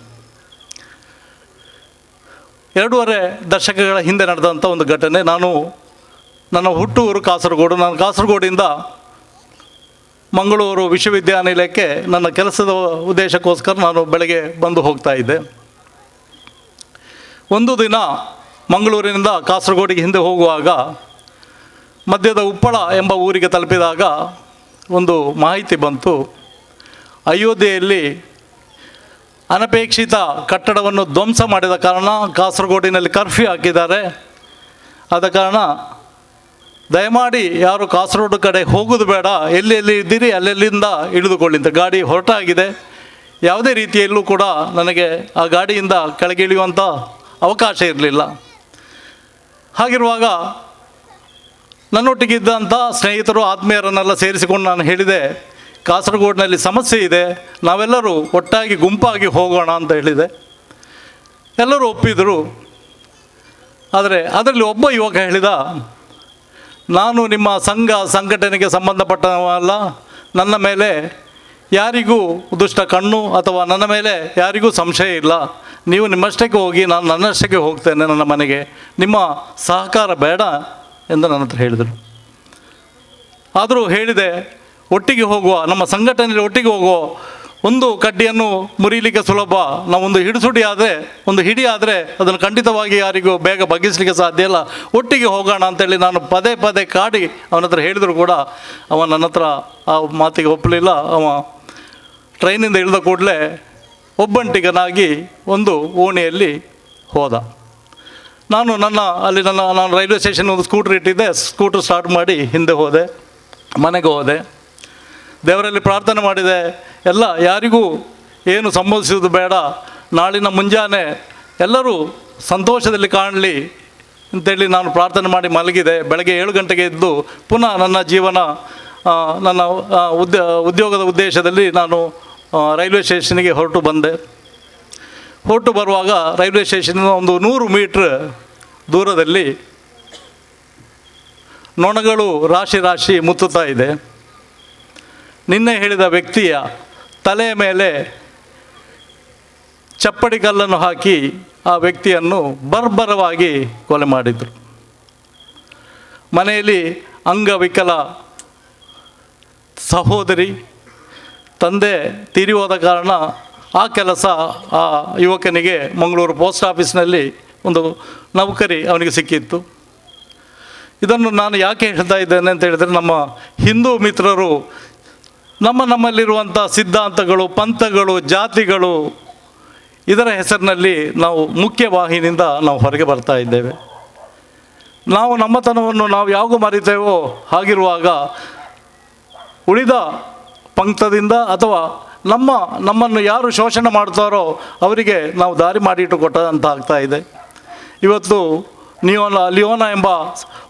2.5 ದಶಕಗಳ ಹಿಂದೆ ನಡೆದಂಥ ಒಂದು ಘಟನೆ. ನನ್ನ ಹುಟ್ಟೂರು ಕಾಸರಗೋಡು. ನಾನು ಕಾಸರಗೋಡಿಂದ ಮಂಗಳೂರು ವಿಶ್ವವಿದ್ಯಾನಿಲಯಕ್ಕೆ ನನ್ನ ಕೆಲಸದ ಉದ್ದೇಶಕ್ಕೋಸ್ಕರ ನಾನು ಬೆಳಗ್ಗೆ ಬಂದು ಹೋಗ್ತಾ ಇದ್ದೆ. ಒಂದು ದಿನ ಮಂಗಳೂರಿನಿಂದ ಕಾಸರಗೋಡಿಗೆ ಹಿಂದೆ ಹೋಗುವಾಗ ಮಧ್ಯದ ಉಪ್ಪಳ ಎಂಬ ಊರಿಗೆ ತಲುಪಿದಾಗ ಒಂದು ಮಾಹಿತಿ ಬಂತು. ಅಯೋಧ್ಯೆಯಲ್ಲಿ ಅನಪೇಕ್ಷಿತ ಕಟ್ಟಡವನ್ನು ಧ್ವಂಸ ಮಾಡಿದ ಕಾರಣ ಕಾಸರಗೋಡಿನಲ್ಲಿ ಕರ್ಫ್ಯೂ ಹಾಕಿದ್ದಾರೆ. ಆದ ಕಾರಣ ದಯಮಾಡಿ ಯಾರು ಕಾಸರಗೋಡು ಕಡೆ ಹೋಗೋದು ಬೇಡ, ಎಲ್ಲೆಲ್ಲಿ ಇದ್ದೀರಿ ಅಲ್ಲೆಲ್ಲಿಂದ ಇಳಿದುಕೊಳ್ಳಿ ಅಂತ. ಗಾಡಿ ಹೊರಟಾಗಿದೆ. ಯಾವುದೇ ರೀತಿಯಲ್ಲೂ ಕೂಡ ನನಗೆ ಆ ಗಾಡಿಯಿಂದ ಕೆಳಗೆ ಇಳಿಯುವಂಥ ಅವಕಾಶ ಇರಲಿಲ್ಲ. ಹಾಗಿರುವಾಗ ನನ್ನೊಟ್ಟಿಗಿದ್ದಂಥ ಸ್ನೇಹಿತರು ಆತ್ಮೀಯರನ್ನೆಲ್ಲ ಸೇರಿಸಿಕೊಂಡು ನಾನು ಹೇಳಿದೆ, ಕಾಸರಗೋಡಿನಲ್ಲಿ ಸಮಸ್ಯೆ ಇದೆ, ನಾವೆಲ್ಲರೂ ಒಟ್ಟಾಗಿ ಗುಂಪಾಗಿ ಹೋಗೋಣ ಅಂತ ಹೇಳಿದೆ. ಎಲ್ಲರೂ ಒಪ್ಪಿದರು. ಆದರೆ ಅದರಲ್ಲಿ ಒಬ್ಬ ಯುವಕ ಹೇಳಿದ, ನಾನು ನಿಮ್ಮ ಸಂಘಟನೆಗೆ ಸಂಬಂಧಪಟ್ಟವಲ್ಲ, ನನ್ನ ಮೇಲೆ ಯಾರಿಗೂ ದುಷ್ಟ ಕಣ್ಣು ಅಥವಾ ನನ್ನ ಮೇಲೆ ಯಾರಿಗೂ ಸಂಶಯ ಇಲ್ಲ, ನೀವು ನಿಮ್ಮಷ್ಟಕ್ಕೆ ಹೋಗಿ, ನಾನು ನನ್ನಷ್ಟಕ್ಕೆ ಹೋಗ್ತೇನೆ ನನ್ನ ಮನೆಗೆ, ನಿಮ್ಮ ಸಹಕಾರ ಬೇಡ ಎಂದು ನನ್ನ ಹತ್ರ ಹೇಳಿದರು. ಆದರೂ ಹೇಳಿದೆ, ಒಟ್ಟಿಗೆ ಹೋಗುವ, ನಮ್ಮ ಸಂಘಟನೆಯಲ್ಲಿ ಒಟ್ಟಿಗೆ ಹೋಗುವ. ಒಂದು ಕಡ್ಡಿಯನ್ನು ಮುರಿಲಿಕ್ಕೆ ಸುಲಭ, ನಾವೊಂದು ಹಿಡಿಸುಡಿ ಆದರೆ, ಒಂದು ಹಿಡಿ ಆದರೆ ಅದನ್ನು ಖಂಡಿತವಾಗಿ ಯಾರಿಗೂ ಬೇಗ ಬಗ್ಗಿಸಲಿಕ್ಕೆ ಸಾಧ್ಯ ಇಲ್ಲ, ಒಟ್ಟಿಗೆ ಹೋಗೋಣ ಅಂತೇಳಿ ನಾನು ಪದೇ ಪದೇ ಕಾಡಿ ಅವನ ಹತ್ರ ಹೇಳಿದರೂ ಕೂಡ ಅವ ನನ್ನ ಹತ್ರ ಆ ಮಾತಿಗೆ ಒಪ್ಪಲಿಲ್ಲ. ಅವ ಟ್ರೈನಿಂದ ಇಳಿದ ಕೂಡಲೇ ಒಬ್ಬಂಟಿಗನಾಗಿ ಒಂದು ಓಣಿಯಲ್ಲಿ ಹೋದ. ನಾನು ರೈಲ್ವೆ ಸ್ಟೇಷನ್ ಒಂದು ಸ್ಕೂಟ್ರ್ ಇಟ್ಟಿದ್ದೆ. ಸ್ಕೂಟ್ರ್ ಸ್ಟಾರ್ಟ್ ಮಾಡಿ ಹಿಂದೆ ಹೋದೆ, ಮನೆಗೆ ಹೋದೆ. ದೇವರಲ್ಲಿ ಪ್ರಾರ್ಥನೆ ಮಾಡಿದೆ, ಎಲ್ಲ ಯಾರಿಗೂ ಏನು ಸಂಭವಿಸುವುದು ಬೇಡ, ನಾಳಿನ ಮುಂಜಾನೆ ಎಲ್ಲರೂ ಸಂತೋಷದಲ್ಲಿ ಕಾಣಲಿ ಅಂತೇಳಿ ನಾನು ಪ್ರಾರ್ಥನೆ ಮಾಡಿ ಮಲಗಿದೆ. ಬೆಳಗ್ಗೆ 7 ಗಂಟೆಗೆ ಎದ್ದು ಪುನಃ ನನ್ನ ಜೀವನ ನನ್ನ ಉದ್ಯೋಗದ ಉದ್ದೇಶದಲ್ಲಿ ನಾನು ರೈಲ್ವೆ ಸ್ಟೇಷನ್ಗೆ ಹೊರಟು ಬಂದೆ. ಹೊರಟು ಬರುವಾಗ ರೈಲ್ವೆ ಸ್ಟೇಷನ್ನ ಒಂದು 100 ಮೀಟ್ರ್ ದೂರದಲ್ಲಿ ನೊಣಗಳು ರಾಶಿ ರಾಶಿ ಮುತ್ತುತ್ತಾ ಇದೆ. ನಿನ್ನೆ ಹೇಳಿದ ವ್ಯಕ್ತಿಯ ತಲೆಯ ಮೇಲೆ ಚಪ್ಪಡಿ ಕಲ್ಲನ್ನು ಹಾಕಿ ಆ ವ್ಯಕ್ತಿಯನ್ನು ಬರ್ಬರವಾಗಿ ಕೊಲೆ ಮಾಡಿದರು. ಮನೆಯಲ್ಲಿ ಅಂಗವಿಕಲ ಸಹೋದರಿ, ತಂದೆ ತೀರಿ ಹೋದ ಕಾರಣ ಆ ಕೆಲಸ ಆ ಯುವಕನಿಗೆ ಮಂಗಳೂರು ಪೋಸ್ಟ್ ಆಫೀಸ್ನಲ್ಲಿ ಒಂದು ನೌಕರಿ ಅವನಿಗೆ ಸಿಕ್ಕಿತ್ತು. ಇದನ್ನು ನಾನು ಯಾಕೆ ಹೇಳ್ತಾ ಇದ್ದೇನೆ ಅಂತ ಹೇಳಿದರೆ, ನಮ್ಮ ಹಿಂದೂ ಮಿತ್ರರು ನಮ್ಮಲ್ಲಿರುವಂಥ ಸಿದ್ಧಾಂತಗಳು, ಪಂಥಗಳು, ಜಾತಿಗಳು, ಇದರ ಹೆಸರಿನಲ್ಲಿ ನಾವು ಮುಖ್ಯ ವಾಹಿನಿಯಿಂದ ನಾವು ಹೊರಗೆ ಬರ್ತಾ ಇದ್ದೇವೆ. ನಾವು ನಮ್ಮತನವನ್ನು ನಾವು ಯಾವಾಗ ಮರಿತೇವೋ ಹಾಗಿರುವಾಗ ಉಳಿದ ಪಂಥದಿಂದ ಅಥವಾ ನಮ್ಮನ್ನು ಯಾರು ಶೋಷಣೆ ಮಾಡ್ತಾರೋ ಅವರಿಗೆ ನಾವು ದಾರಿ ಮಾಡಿಟ್ಟು ಕೊಟ್ಟಂತ ಆಗ್ತಾ ಇದೆ. ಇವತ್ತು ಲಿಯೋನಾ ಎಂಬ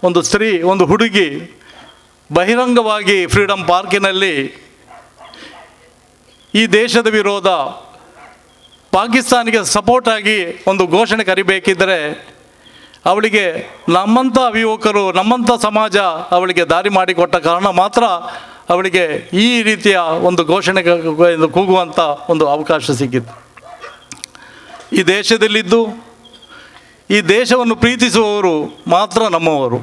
ಒಂದು ಸ್ತ್ರೀ, ಒಂದು ಹುಡುಗಿ ಬಹಿರಂಗವಾಗಿ ಫ್ರೀಡಮ್ ಪಾರ್ಕಿನಲ್ಲಿ ಈ ದೇಶದ ವಿರೋಧ ಪಾಕಿಸ್ತಾನಿಗೆ ಸಪೋರ್ಟಾಗಿ ಒಂದು ಘೋಷಣೆ ಕರಿಬೇಕಿದ್ದರೆ ಅವಳಿಗೆ ನಮ್ಮಂಥ ಯುವಕರು, ನಮ್ಮಂಥ ಸಮಾಜ ಅವಳಿಗೆ ದಾರಿ ಮಾಡಿಕೊಟ್ಟ ಕಾರಣ ಮಾತ್ರ ಅವಳಿಗೆ ಈ ರೀತಿಯ ಒಂದು ಘೋಷಣೆ ಕೂಗುವಂಥ ಒಂದು ಅವಕಾಶ ಸಿಕ್ಕಿತ್ತು. ಈ ದೇಶದಲ್ಲಿದ್ದು ಈ ದೇಶವನ್ನು ಪ್ರೀತಿಸುವವರು ಮಾತ್ರ ನಮ್ಮವರು.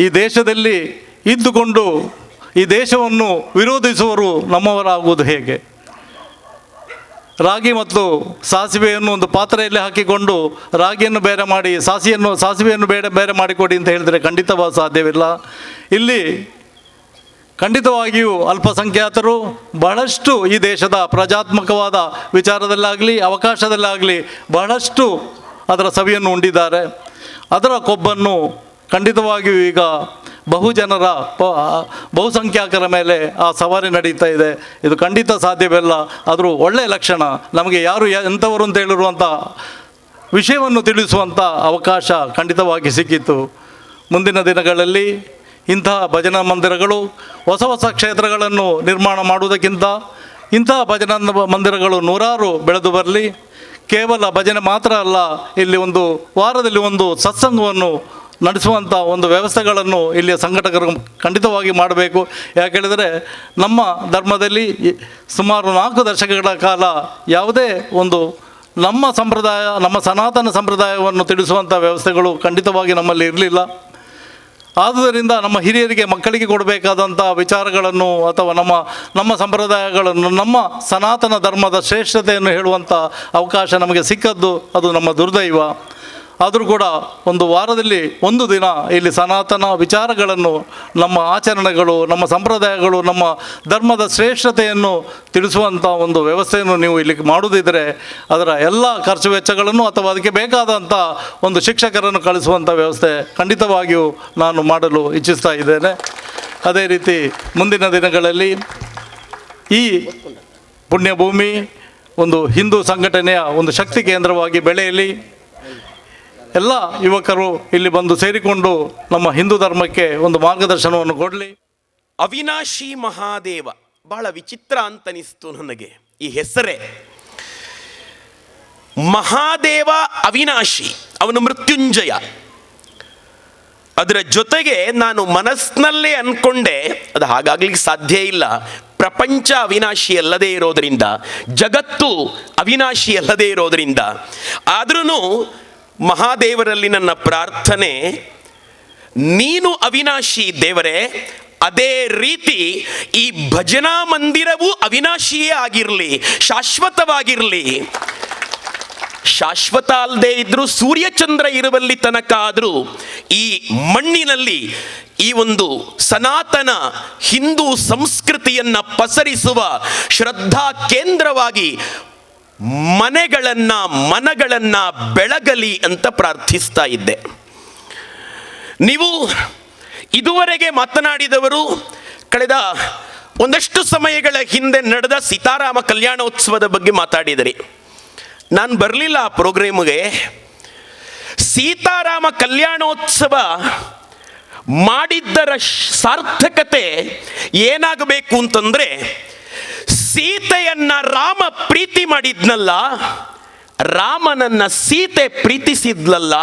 ಈ ದೇಶದಲ್ಲಿ ಇದ್ದುಕೊಂಡು ಈ ದೇಶವನ್ನು ವಿರೋಧಿಸುವವರು ನಮ್ಮವರಾಗುವುದು ಹೇಗೆ? ರಾಗಿ ಮತ್ತು ಸಾಸಿವೆಯನ್ನು ಒಂದು ಪಾತ್ರೆಯಲ್ಲಿ ಹಾಕಿಕೊಂಡು ರಾಗಿಯನ್ನು ಬೇರೆ ಮಾಡಿ ಸಾಸಿವೆಯನ್ನು ಬೇರೆ ಮಾಡಿಕೊಡಿ ಅಂತ ಹೇಳಿದರೆ ಖಂಡಿತವಾದ ಸಾಧ್ಯವಿಲ್ಲ. ಇಲ್ಲಿ ಖಂಡಿತವಾಗಿಯೂ ಅಲ್ಪಸಂಖ್ಯಾತರು ಬಹಳಷ್ಟು ಈ ದೇಶದ ಪ್ರಜಾತ್ಮಕವಾದ ವಿಚಾರದಲ್ಲಾಗಲಿ ಅವಕಾಶದಲ್ಲಾಗಲಿ ಬಹಳಷ್ಟು ಅದರ ಸವಿಯನ್ನು ಉಂಡಿದ್ದಾರೆ. ಅದರ ಕೊಬ್ಬನ್ನು ಖಂಡಿತವಾಗಿಯೂ ಈಗ ಬಹುಜನರ ಬಹುಸಂಖ್ಯಾತರ ಮೇಲೆ ಆ ಸವಾರಿ ನಡೀತಾ ಇದೆ. ಇದು ಖಂಡಿತ ಸಾಧ್ಯವಿಲ್ಲ. ಆದರೂ ಒಳ್ಳೆಯ ಲಕ್ಷಣ. ನಮಗೆ ಯಾರು ಎಂಥವರು ಅಂತ ಹೇಳಿರುವಂಥ ವಿಷಯವನ್ನು ತಿಳಿಸುವಂಥ ಅವಕಾಶ ಖಂಡಿತವಾಗಿ ಸಿಕ್ಕಿತ್ತು. ಮುಂದಿನ ದಿನಗಳಲ್ಲಿ ಇಂತಹ ಭಜನಾ ಮಂದಿರಗಳು ಹೊಸ ಹೊಸ ಕ್ಷೇತ್ರಗಳನ್ನು ನಿರ್ಮಾಣ ಮಾಡುವುದಕ್ಕಿಂತ ಇಂತಹ ಭಜನಾ ಮಂದಿರಗಳು ನೂರಾರು ಬೆಳೆದು ಬರಲಿ. ಕೇವಲ ಭಜನೆ ಮಾತ್ರ ಅಲ್ಲ, ಇಲ್ಲಿ ಒಂದು ವಾರದಲ್ಲಿ ಒಂದು ಸತ್ಸಂಗವನ್ನು ನಡೆಸುವಂಥ ಒಂದು ವ್ಯವಸ್ಥೆಗಳನ್ನು ಇಲ್ಲಿಯ ಸಂಘಟಕರು ಖಂಡಿತವಾಗಿ ಮಾಡಬೇಕು. ಯಾಕೆ ಹೇಳಿದರೆ ನಮ್ಮ ಧರ್ಮದಲ್ಲಿ ಸುಮಾರು 4 ದಶಕಗಳ ಕಾಲ ಯಾವುದೇ ಒಂದು ನಮ್ಮ ಸಂಪ್ರದಾಯ, ನಮ್ಮ ಸನಾತನ ಸಂಪ್ರದಾಯವನ್ನು ತಿಳಿಸುವಂಥ ವ್ಯವಸ್ಥೆಗಳು ಖಂಡಿತವಾಗಿ ನಮ್ಮಲ್ಲಿ ಇರಲಿಲ್ಲ. ಆದುದರಿಂದ ನಮ್ಮ ಹಿರಿಯರಿಗೆ ಮಕ್ಕಳಿಗೆ ಕೊಡಬೇಕಾದಂಥ ವಿಚಾರಗಳನ್ನು ಅಥವಾ ನಮ್ಮ ಸಂಪ್ರದಾಯಗಳನ್ನು, ನಮ್ಮ ಸನಾತನ ಧರ್ಮದ ಶ್ರೇಷ್ಠತೆಯನ್ನು ಹೇಳುವಂಥ ಅವಕಾಶ ನಮಗೆ ಸಿಕ್ಕದ್ದು ಅದು ನಮ್ಮ ದುರ್ದೈವ. ಆದರೂ ಕೂಡ ಒಂದು ವಾರದಲ್ಲಿ ಒಂದು ದಿನ ಇಲ್ಲಿ ಸನಾತನ ವಿಚಾರಗಳನ್ನು, ನಮ್ಮ ಆಚರಣೆಗಳು, ನಮ್ಮ ಸಂಪ್ರದಾಯಗಳು, ನಮ್ಮ ಧರ್ಮದ ಶ್ರೇಷ್ಠತೆಯನ್ನು ತಿಳಿಸುವಂಥ ಒಂದು ವ್ಯವಸ್ಥೆಯನ್ನು ನೀವು ಇಲ್ಲಿ ಮಾಡುವುದಿದ್ದರೆ ಅದರ ಎಲ್ಲ ಖರ್ಚು ವೆಚ್ಚಗಳನ್ನು ಅಥವಾ ಅದಕ್ಕೆ ಬೇಕಾದಂಥ ಒಂದು ಶಿಕ್ಷಕರನ್ನು ಕಳಿಸುವಂಥ ವ್ಯವಸ್ಥೆ ಖಂಡಿತವಾಗಿಯೂ ನಾನು ಮಾಡಲು ಇಚ್ಛಿಸ್ತಾ ಇದ್ದೇನೆ. ಅದೇ ರೀತಿ ಮುಂದಿನ ದಿನಗಳಲ್ಲಿ ಈ ಪುಣ್ಯಭೂಮಿ ಒಂದು ಹಿಂದೂ ಸಂಘಟನೆಯ ಒಂದು ಶಕ್ತಿ ಕೇಂದ್ರವಾಗಿ ಬೆಳೆಯಲಿ. ಎಲ್ಲ ಯುವಕರು ಇಲ್ಲಿ ಬಂದು ಸೇರಿಕೊಂಡು ನಮ್ಮ ಹಿಂದೂ ಧರ್ಮಕ್ಕೆ ಒಂದು ಮಾರ್ಗದರ್ಶನವನ್ನು ಕೊಡಲಿ. ಅವಿನಾಶಿ ಮಹಾದೇವ ಬಹಳ ವಿಚಿತ್ರ ಅಂತನಿಸ್ತು ನನಗೆ ಈ ಹೆಸರೇ. ಮಹಾದೇವ ಅವಿನಾಶಿ, ಅವನು ಮೃತ್ಯುಂಜಯ. ಅದರ ಜೊತೆಗೆ ನಾನು ಮನಸ್ಸಿನಲ್ಲೇ ಅನ್ಕೊಂಡೆ ಅದು ಹಾಗಾಗ್ಲಿಕ್ಕೆ ಸಾಧ್ಯ ಇಲ್ಲ. ಪ್ರಪಂಚ ಅವಿನಾಶಿ ಅಲ್ಲದೇ ಇರೋದರಿಂದ, ಜಗತ್ತು ಅವಿನಾಶಿ ಅಲ್ಲದೇ ಇರೋದರಿಂದ, ಆದ್ರೂ ಮಹಾದೇವರಲ್ಲಿ ನನ್ನ ಪ್ರಾರ್ಥನೆ, ನೀನು ಅವಿನಾಶಿ ದೇವರೇ, ಅದೇ ರೀತಿ ಈ ಭಜನಾ ಮಂದಿರವು ಅವಿನಾಶಿಯೇ ಆಗಿರಲಿ, ಶಾಶ್ವತವಾಗಿರಲಿ. ಶಾಶ್ವತ ಅಲ್ಲದೆ ಇದ್ರೂ ಸೂರ್ಯಚಂದ್ರ ಇರುವಲ್ಲಿ ತನಕ ಆದರೂ ಈ ಮಣ್ಣಿನಲ್ಲಿ ಈ ಒಂದು ಸನಾತನ ಹಿಂದೂ ಸಂಸ್ಕೃತಿಯನ್ನು ಪಸರಿಸುವ ಶ್ರದ್ಧಾ ಕೇಂದ್ರವಾಗಿ ಮನಗಳನ್ನು ಬೆಳಗಲಿ ಅಂತ ಪ್ರಾರ್ಥಿಸ್ತಾ ಇದ್ದೆ. ನೀವು ಇದುವರೆಗೆ ಮಾತನಾಡಿದವರು ಕಳೆದ ಒಂದಷ್ಟು ಸಮಯಗಳ ಹಿಂದೆ ನಡೆದ ಸೀತಾರಾಮ ಕಲ್ಯಾಣೋತ್ಸವದ ಬಗ್ಗೆ ಮಾತಾಡಿದಿರಿ. ನಾನು ಬರಲಿಲ್ಲ ಆ ಪ್ರೋಗ್ರಾಮ್ಗೆ. ಸೀತಾರಾಮ ಕಲ್ಯಾಣೋತ್ಸವ ಮಾಡಿದ್ದರ ಸಾರ್ಥಕತೆ ಏನಾಗಬೇಕು ಅಂತಂದ್ರೆ, ಸೀತೆಯನ್ನ ರಾಮ ಪ್ರೀತಿ ಮಾಡಿದ್ನಲ್ಲ, ರಾಮನನ್ನ ಸೀತೆ ಪ್ರೀತಿಸಿದ್ಲಲ್ಲ,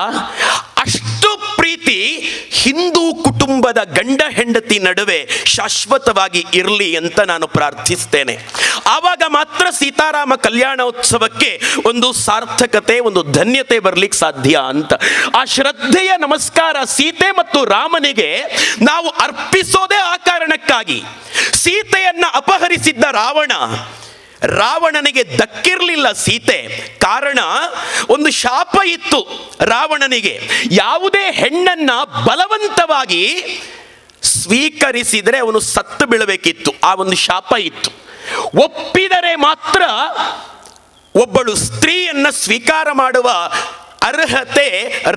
ಅಷ್ಟು ಪ್ರೀತಿ ಹಿಂದೂ ಕುಟುಂಬದ ಗಂಡ ಹೆಂಡತಿ ನಡುವೆ ಶಾಶ್ವತವಾಗಿ ಇರಲಿ ಅಂತ ನಾನು ಪ್ರಾರ್ಥಿಸ್ತೇನೆ. ಆವಾಗ ಮಾತ್ರ ಸೀತಾರಾಮ ಕಲ್ಯಾಣೋತ್ಸವಕ್ಕೆ ಒಂದು ಸಾರ್ಥಕತೆ, ಒಂದು ಧನ್ಯತೆ ಬರಲಿಕ್ಕೆ ಸಾಧ್ಯ ಅಂತ. ಆ ಶ್ರದ್ಧೆಯ ನಮಸ್ಕಾರ ಸೀತೆ ಮತ್ತು ರಾಮನಿಗೆ ನಾವು ಅರ್ಪಿಸೋದೇ ಆ ಕಾರಣಕ್ಕಾಗಿ. ಸೀತೆಯನ್ನ ಅಪಹರಿಸಿದ್ದ ರಾವಣನಿಗೆ ದಕ್ಕಿರಲಿಲ್ಲ ಸೀತೆ. ಕಾರಣ, ಒಂದು ಶಾಪ ಇತ್ತು ರಾವಣನಿಗೆ. ಯಾವುದೇ ಹೆಣ್ಣನ್ನ ಬಲವಂತವಾಗಿ ಸ್ವೀಕರಿಸಿದರೆ ಅವನು ಸತ್ತು ಬೀಳಬೇಕಿತ್ತು, ಆ ಒಂದು ಶಾಪ ಇತ್ತು. ಒಪ್ಪಿದರೆ ಮಾತ್ರ ಒಬ್ಬಳು ಸ್ತ್ರೀಯನ್ನ ಸ್ವೀಕಾರ ಮಾಡುವ ಅರ್ಹತೆ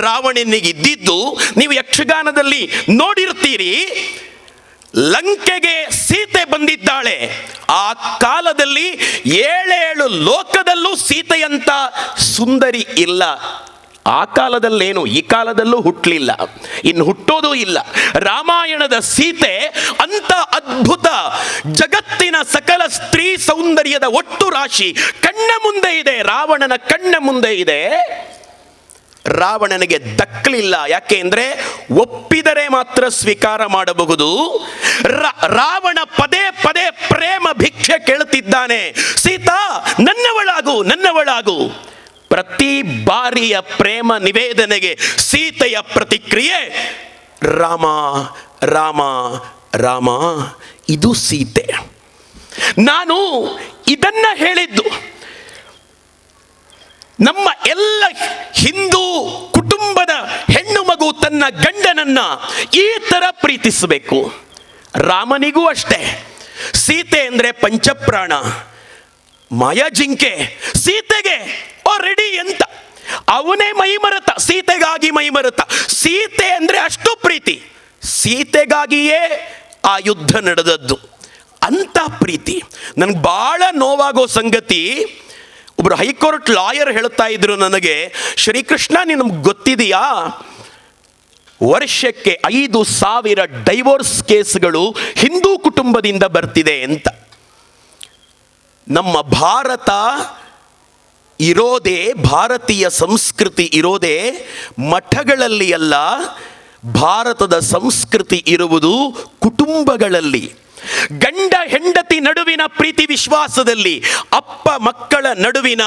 ರಾವಣನಿಗಿದ್ದಿದ್ದು ನೀವು ಯಕ್ಷಗಾನದಲ್ಲಿ ನೋಡಿರ್ತೀರಿ. ಲಂಕೆಗೆ ಸೀತೆ ಬಂದಿದ್ದಾಳೆ. ಆ ಕಾಲದಲ್ಲಿ 7 ಲೋಕದಲ್ಲೂ ಸೀತೆಯಂತ ಸುಂದರಿ ಇಲ್ಲ. ಆ ಕಾಲದಲ್ಲೇನು, ಈ ಕಾಲದಲ್ಲೂ ಹುಟ್ಟಲಿಲ್ಲ, ಇನ್ನು ಹುಟ್ಟೋದೂ ಇಲ್ಲ. ರಾಮಾಯಣದ ಸೀತೆ ಅಂತ ಅದ್ಭುತ, ಜಗತ್ತಿನ ಸಕಲ ಸ್ತ್ರೀ ಸೌಂದರ್ಯದ ಒಟ್ಟು ರಾಶಿ ಕಣ್ಣ ಮುಂದೆ ಇದೆ, ರಾವಣನ ಕಣ್ಣ ಮುಂದೆ ಇದೆ. ರಾವಣನಿಗೆ ದಕ್ಕಲಿಲ್ಲ. ಯಾಕೆ ಅಂದ್ರೆ ಒಪ್ಪಿದರೆ ಮಾತ್ರ ಸ್ವೀಕಾರ ಮಾಡಬಹುದು. ರಾವಣ ಪದೇ ಪದೇ ಪ್ರೇಮ ಭಿಕ್ಷೆ ಕೇಳುತ್ತಿದ್ದಾನೆ, ಸೀತಾ ನನ್ನವಳಾಗು. ಪ್ರತಿ ಬಾರಿಯ ಪ್ರೇಮ ನಿವೇದನೆಗೆ ಸೀತೆಯ ಪ್ರತಿಕ್ರಿಯೆ ರಾಮ ರಾಮ ರಾಮ. ಇದು ಸೀತೆ. ನಾನು ಇದನ್ನ ಹೇಳಿದ್ದು ನಮ್ಮ ಎಲ್ಲ ಹಿಂದೂ ಕುಟುಂಬದ ಹೆಣ್ಣು ಮಗು ತನ್ನ ಗಂಡನನ್ನ ಈ ತರ ಪ್ರೀತಿಸಬೇಕು. ರಾಮನಿಗೂ ಅಷ್ಟೇ. ಸೀತೆ ಅಂದ್ರೆ ಪಂಚಪ್ರಾಣ, ಮಾಯಾ ಜಿಂಕೆ. ಸೀತೆಗೆ ರೆಡಿ ಅಂತ ಅವನೇ ಮೈಮರೆತ, ಸೀತೆಗಾಗಿ ಮೈಮರೆತ. ಸೀತೆ ಅಂದರೆ ಅಷ್ಟು ಪ್ರೀತಿ, ಸೀತೆಗಾಗಿಯೇ ಆ ಯುದ್ಧ ನಡೆದದ್ದು. ಅಂಥ ಪ್ರೀತಿ. ನನಗೆ ಭಾಳ ನೋವಾಗೋ ಸಂಗತಿ, ಒಬ್ಬರು ಹೈಕೋರ್ಟ್ ಲಾಯರ್ ಹೇಳ್ತಾ ಇದ್ರು ನನಗೆ, ಶ್ರೀಕೃಷ್ಣ ನಿನಗೆ ಗೊತ್ತಿದೆಯಾ, ವರ್ಷಕ್ಕೆ 5,000 ಡೈವೋರ್ಸ್ ಕೇಸ್ಗಳು ಹಿಂದೂ ಕುಟುಂಬದಿಂದ ಬರ್ತಿದೆ ಅಂತ. ನಮ್ಮ ಭಾರತ ಇರೋದೇ, ಭಾರತೀಯ ಸಂಸ್ಕೃತಿ ಇರೋದೇ ಮಠಗಳಲ್ಲಿ ಅಲ್ಲ, ಭಾರತದ ಸಂಸ್ಕೃತಿ ಇರುವುದು ಕುಟುಂಬಗಳಲ್ಲಿ. ಗಂಡ ಹೆಂಡತಿ ನಡುವಿನ ಪ್ರೀತಿ ವಿಶ್ವಾಸದಲ್ಲಿ, ಅಪ್ಪ ಮಕ್ಕಳ ನಡುವಿನ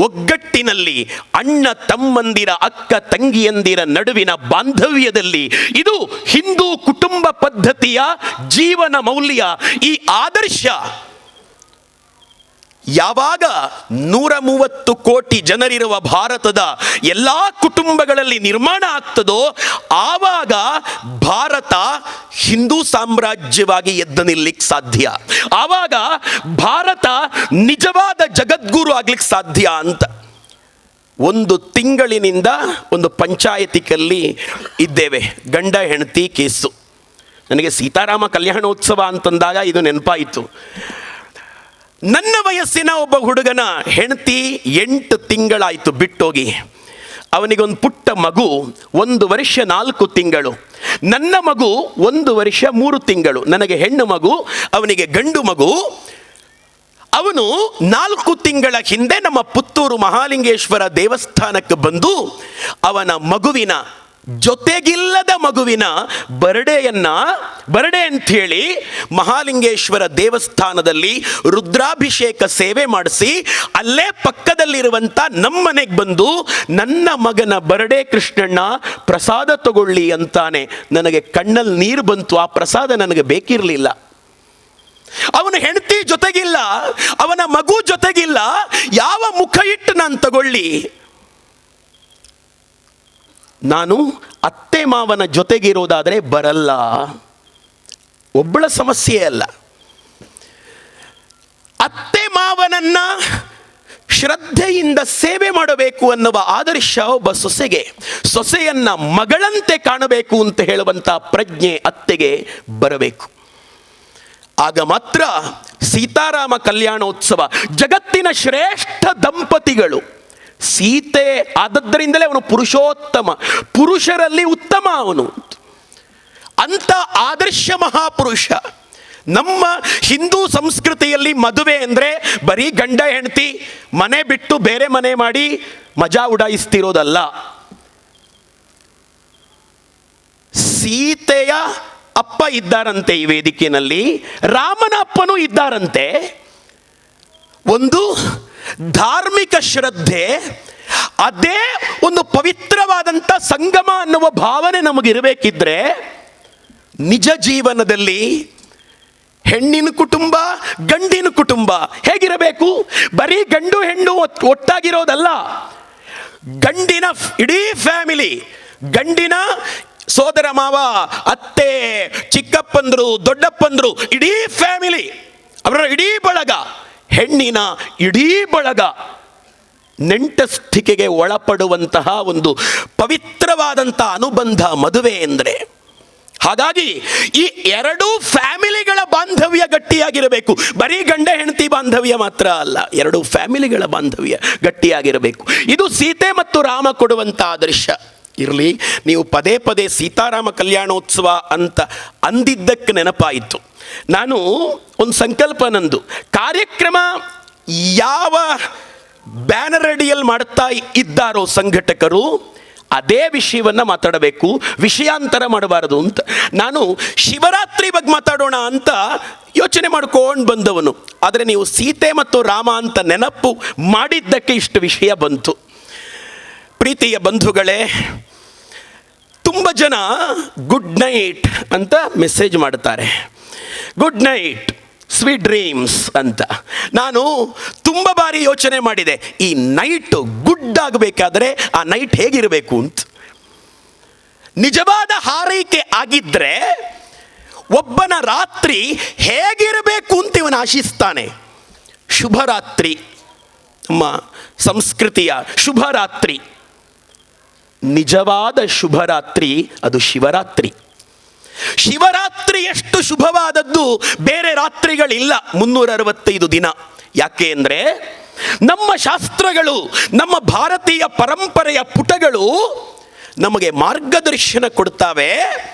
ಒಗ್ಗಟ್ಟಿನಲ್ಲಿ, ಅಣ್ಣ ತಮ್ಮಂದಿರ ಅಕ್ಕ ತಂಗಿಯಂದಿರ ನಡುವಿನ ಬಾಂಧವ್ಯದಲ್ಲಿ. ಇದು ಹಿಂದೂ ಕುಟುಂಬ ಪದ್ಧತಿಯ ಜೀವನ ಮೌಲ್ಯ. ಈ ಆದರ್ಶ ಯಾವಾಗ 130 ಕೋಟಿ ಜನರಿರುವ ಭಾರತದ ಎಲ್ಲ ಕುಟುಂಬಗಳಲ್ಲಿ ನಿರ್ಮಾಣ ಆಗ್ತದೋ ಆವಾಗ ಭಾರತ ಹಿಂದೂ ಸಾಮ್ರಾಜ್ಯವಾಗಿ ಎದ್ದು ನಿಲ್ಲಕ್ಕೆ ಸಾಧ್ಯ. ಆವಾಗ ಭಾರತ ನಿಜವಾದ ಜಗದ್ಗುರು ಆಗ್ಲಿಕ್ಕೆ ಸಾಧ್ಯ ಅಂತ. 1 ತಿಂಗಳಿನಿಂದ ಒಂದು ಪಂಚಾಯತಿಕಲ್ಲಿ ಇದ್ದೇವೆ, ಗಂಡ ಹೆಂಡತಿ ಕೇಸು. ನನಗೆ ಸೀತಾರಾಮ ಕಲ್ಯಾಣೋತ್ಸವ ಅಂತಂದಾಗ ಇದು ನೆನಪಾಯಿತು. ನನ್ನ ವಯಸ್ಸಿನ ಒಬ್ಬ ಹುಡುಗನ ಹೆಂಡತಿ 8 ತಿಂಗಳಾಯಿತು ಬಿಟ್ಟೋಗಿ. ಅವನಿಗೊಂದು ಪುಟ್ಟ ಮಗು 1 ವರ್ಷ 4 ತಿಂಗಳು. ನನ್ನ ಮಗು 1 ವರ್ಷ 3 ತಿಂಗಳು. ನನಗೆ ಹೆಣ್ಣು ಮಗು, ಅವನಿಗೆ ಗಂಡು ಮಗು. ಅವನು 4 ತಿಂಗಳ ಹಿಂದೆ ನಮ್ಮ ಪುತ್ತೂರು ಮಹಾಲಿಂಗೇಶ್ವರ ದೇವಸ್ಥಾನಕ್ಕೆ ಬಂದು ಅವನ ಮಗುವಿನ ಜೊತೆಗಿಲ್ಲದ ಮಗುವಿನ ಬರ್ಡೇ ಅಂಥೇಳಿ ಮಹಾಲಿಂಗೇಶ್ವರ ದೇವಸ್ಥಾನದಲ್ಲಿ ರುದ್ರಾಭಿಷೇಕ ಸೇವೆ ಮಾಡಿಸಿ ಅಲ್ಲೇ ಪಕ್ಕದಲ್ಲಿರುವಂಥ ನಮ್ಮನೆಗೆ ಬಂದು ನನ್ನ ಮಗನ ಬರ್ಡೇ ಕೃಷ್ಣಣ್ಣ ಪ್ರಸಾದ ತಗೊಳ್ಳಿ ಅಂತಾನೆ. ನನಗೆ ಕಣ್ಣಲ್ಲಿ ನೀರು ಬಂತು. ಆ ಪ್ರಸಾದ ನನಗೆ ಬೇಕಿರಲಿಲ್ಲ. ಅವನ ಹೆಂಡತಿ ಜೊತೆಗಿಲ್ಲ, ಅವನ ಮಗು ಜೊತೆಗಿಲ್ಲ, ಯಾವ ಮುಖ ಇಟ್ಟು ನಾನು ತಗೊಳ್ಳಿ? ನಾನು ಅತ್ತೆ ಮಾವನ ಜೊತೆಗಿರೋದಾದರೆ ಬರಲ್ಲ. ಒಬ್ಬಳ ಸಮಸ್ಯೆ ಅಲ್ಲ. ಅತ್ತೆ ಮಾವನನ್ನ ಶ್ರದ್ಧೆಯಿಂದ ಸೇವೆ ಮಾಡಬೇಕು ಅನ್ನುವ ಆದರ್ಶ ಒಬ್ಬ ಸೊಸೆಗೆ, ಸೊಸೆಯನ್ನ ಮಗಳಂತೆ ಕಾಣಬೇಕು ಅಂತ ಹೇಳುವಂಥ ಪ್ರಜ್ಞೆ ಅತ್ತೆಗೆ ಬರಬೇಕು. ಆಗ ಮಾತ್ರ ಸೀತಾರಾಮ ಕಲ್ಯಾಣೋತ್ಸವ. ಜಗತ್ತಿನ ಶ್ರೇಷ್ಠ ದಂಪತಿಗಳು ಸೀತೆ ಆದದ್ದರಿಂದಲೇ ಅವನು ಪುರುಷೋತ್ತಮ, ಪುರುಷರಲ್ಲಿ ಉತ್ತಮ ಅವನು. ಅಂಥ ಆದರ್ಶ ಮಹಾಪುರುಷ. ನಮ್ಮ ಹಿಂದೂ ಸಂಸ್ಕೃತಿಯಲ್ಲಿ ಮದುವೆ ಅಂದರೆ ಬರೀ ಗಂಡ ಹೆಂಡತಿ ಮನೆ ಬಿಟ್ಟು ಬೇರೆ ಮನೆ ಮಾಡಿ ಮಜಾ ಉಡಾಯಿಸ್ತಿರೋದಲ್ಲ. ಸೀತೆಯ ಅಪ್ಪ ಇದ್ದಾರಂತೆ ಈ ವೇದಿಕೆಯಲ್ಲಿ, ರಾಮನ ಅಪ್ಪನೂ ಇದ್ದಾರಂತೆ. ಒಂದು ಧಾರ್ಮಿಕ ಶ್ರದ್ಧೆ, ಅದೇ ಒಂದು ಪವಿತ್ರವಾದಂಥ ಸಂಗಮ ಅನ್ನುವ ಭಾವನೆ ನಮಗಿರಬೇಕಿದ್ರೆ ನಿಜ ಜೀವನದಲ್ಲಿ ಹೆಣ್ಣಿನ ಕುಟುಂಬ ಗಂಡಿನ ಕುಟುಂಬ ಹೇಗಿರಬೇಕು? ಬರೀ ಗಂಡು ಹೆಣ್ಣು ಒಟ್ಟಾಗಿರೋದಲ್ಲ. ಗಂಡಿನ ಇಡೀ ಫ್ಯಾಮಿಲಿ, ಗಂಡಿನ ಸೋದರ ಮಾವ, ಅತ್ತೆ, ಚಿಕ್ಕಪ್ಪಂದ್ರು, ದೊಡ್ಡಪ್ಪಂದ್ರು, ಇಡೀ ಫ್ಯಾಮಿಲಿ, ಅವರ ಇಡೀ ಬಳಗ. ಹೆಣ್ಣಿನ ಇಡೀ ಬಳಗ ನೆಂಟಸ್ಥಿಕೆಗೆ ಒಳಪಡುವಂತಹ ಒಂದು ಪವಿತ್ರವಾದಂಥ ಅನುಬಂಧ ಮದುವೆ ಎಂದರೆ. ಹಾಗಾಗಿ ಈ 2 ಫ್ಯಾಮಿಲಿಗಳ ಬಾಂಧವ್ಯ ಗಟ್ಟಿಯಾಗಿರಬೇಕು. ಬರೀ ಗಂಡ ಹೆಂಡತಿ ಬಾಂಧವ್ಯ ಮಾತ್ರ ಅಲ್ಲ, 2 ಫ್ಯಾಮಿಲಿಗಳ ಬಾಂಧವ್ಯ ಗಟ್ಟಿಯಾಗಿರಬೇಕು. ಇದು ಸೀತೆ ಮತ್ತು ರಾಮ ಕೊಡುವಂಥ ಆದರ್ಶ. ಇರಲಿ, ನೀವು ಪದೇ ಪದೇ ಸೀತಾರಾಮ ಕಲ್ಯಾಣೋತ್ಸವ ಅಂತ ಅಂದಿದ್ದಕ್ಕೆ ನೆನಪಾಯಿತು. ನಾನು ಒಂದು ಸಂಕಲ್ಪ, ನಂದು ಕಾರ್ಯಕ್ರಮ ಯಾವ ಬ್ಯಾನರ್ ಅಡಿಯಲ್ಲಿ ಮಾಡ್ತಾ ಇದ್ದಾರೋ ಸಂಘಟಕರು ಅದೇ ವಿಷಯವನ್ನು ಮಾತಾಡಬೇಕು, ವಿಷಯಾಂತರ ಮಾಡಬಾರದು ಅಂತ. ನಾನು ಶಿವರಾತ್ರಿ ಬಗ್ಗೆ ಮಾತಾಡೋಣ ಅಂತ ಯೋಚನೆ ಮಾಡ್ಕೊಂಡು ಬಂದವನು. ಆದರೆ ನೀವು ಸೀತೆ ಮತ್ತು ರಾಮ ಅಂತ ನೆನಪು ಮಾಡಿದ್ದಕ್ಕೆ ಇಷ್ಟು ವಿಷಯ ಬಂತು. ಪ್ರೀತಿಯ ಬಂಧುಗಳೇ, ತುಂಬ ಜನ ಗುಡ್ ನೈಟ್ ಅಂತ ಮೆಸೇಜ್ ಮಾಡ್ತಾರೆ. ಗುಡ್ ನೈಟ್, ಸ್ವೀಟ್ ಡ್ರೀಮ್ಸ್ ಅಂತ. ನಾನು ತುಂಬ ಬಾರಿ ಯೋಚನೆ ಮಾಡಿದೆ, ಈ ನೈಟ್ ಗುಡ್ ಆಗಬೇಕಾದ್ರೆ ಆ ನೈಟ್ ಹೇಗಿರಬೇಕು ಅಂತ. ನಿಜವಾದ ಹಾರೈಕೆ ಆಗಿದ್ರೆ ಒಬ್ಬನ ರಾತ್ರಿ ಹೇಗಿರಬೇಕು ಅಂತ ಇವನು ಆಶಿಸ್ತಾನೆ. ಶುಭರಾತ್ರಿ, ನಮ್ಮ ಸಂಸ್ಕೃತಿಯ ಶುಭರಾತ್ರಿ. ನಿಜವಾದ ಶುಭರಾತ್ರಿ ಅದು ಶಿವರಾತ್ರಿ. ಶಿವರಾತ್ರಿಯಷ್ಟು ಶುಭವಾದದ್ದು ಬೇರೆ ರಾತ್ರಿಗಳಿಲ್ಲ 365 ದಿನ. ಯಾಕೆ ಅಂದರೆ ನಮ್ಮ ಶಾಸ್ತ್ರಗಳು, ನಮ್ಮ ಭಾರತೀಯ ಪರಂಪರೆಯ ಪುಟಗಳು ನಮಗೆ ಮಾರ್ಗದರ್ಶನ ಕೊಡ್ತಾವೆ.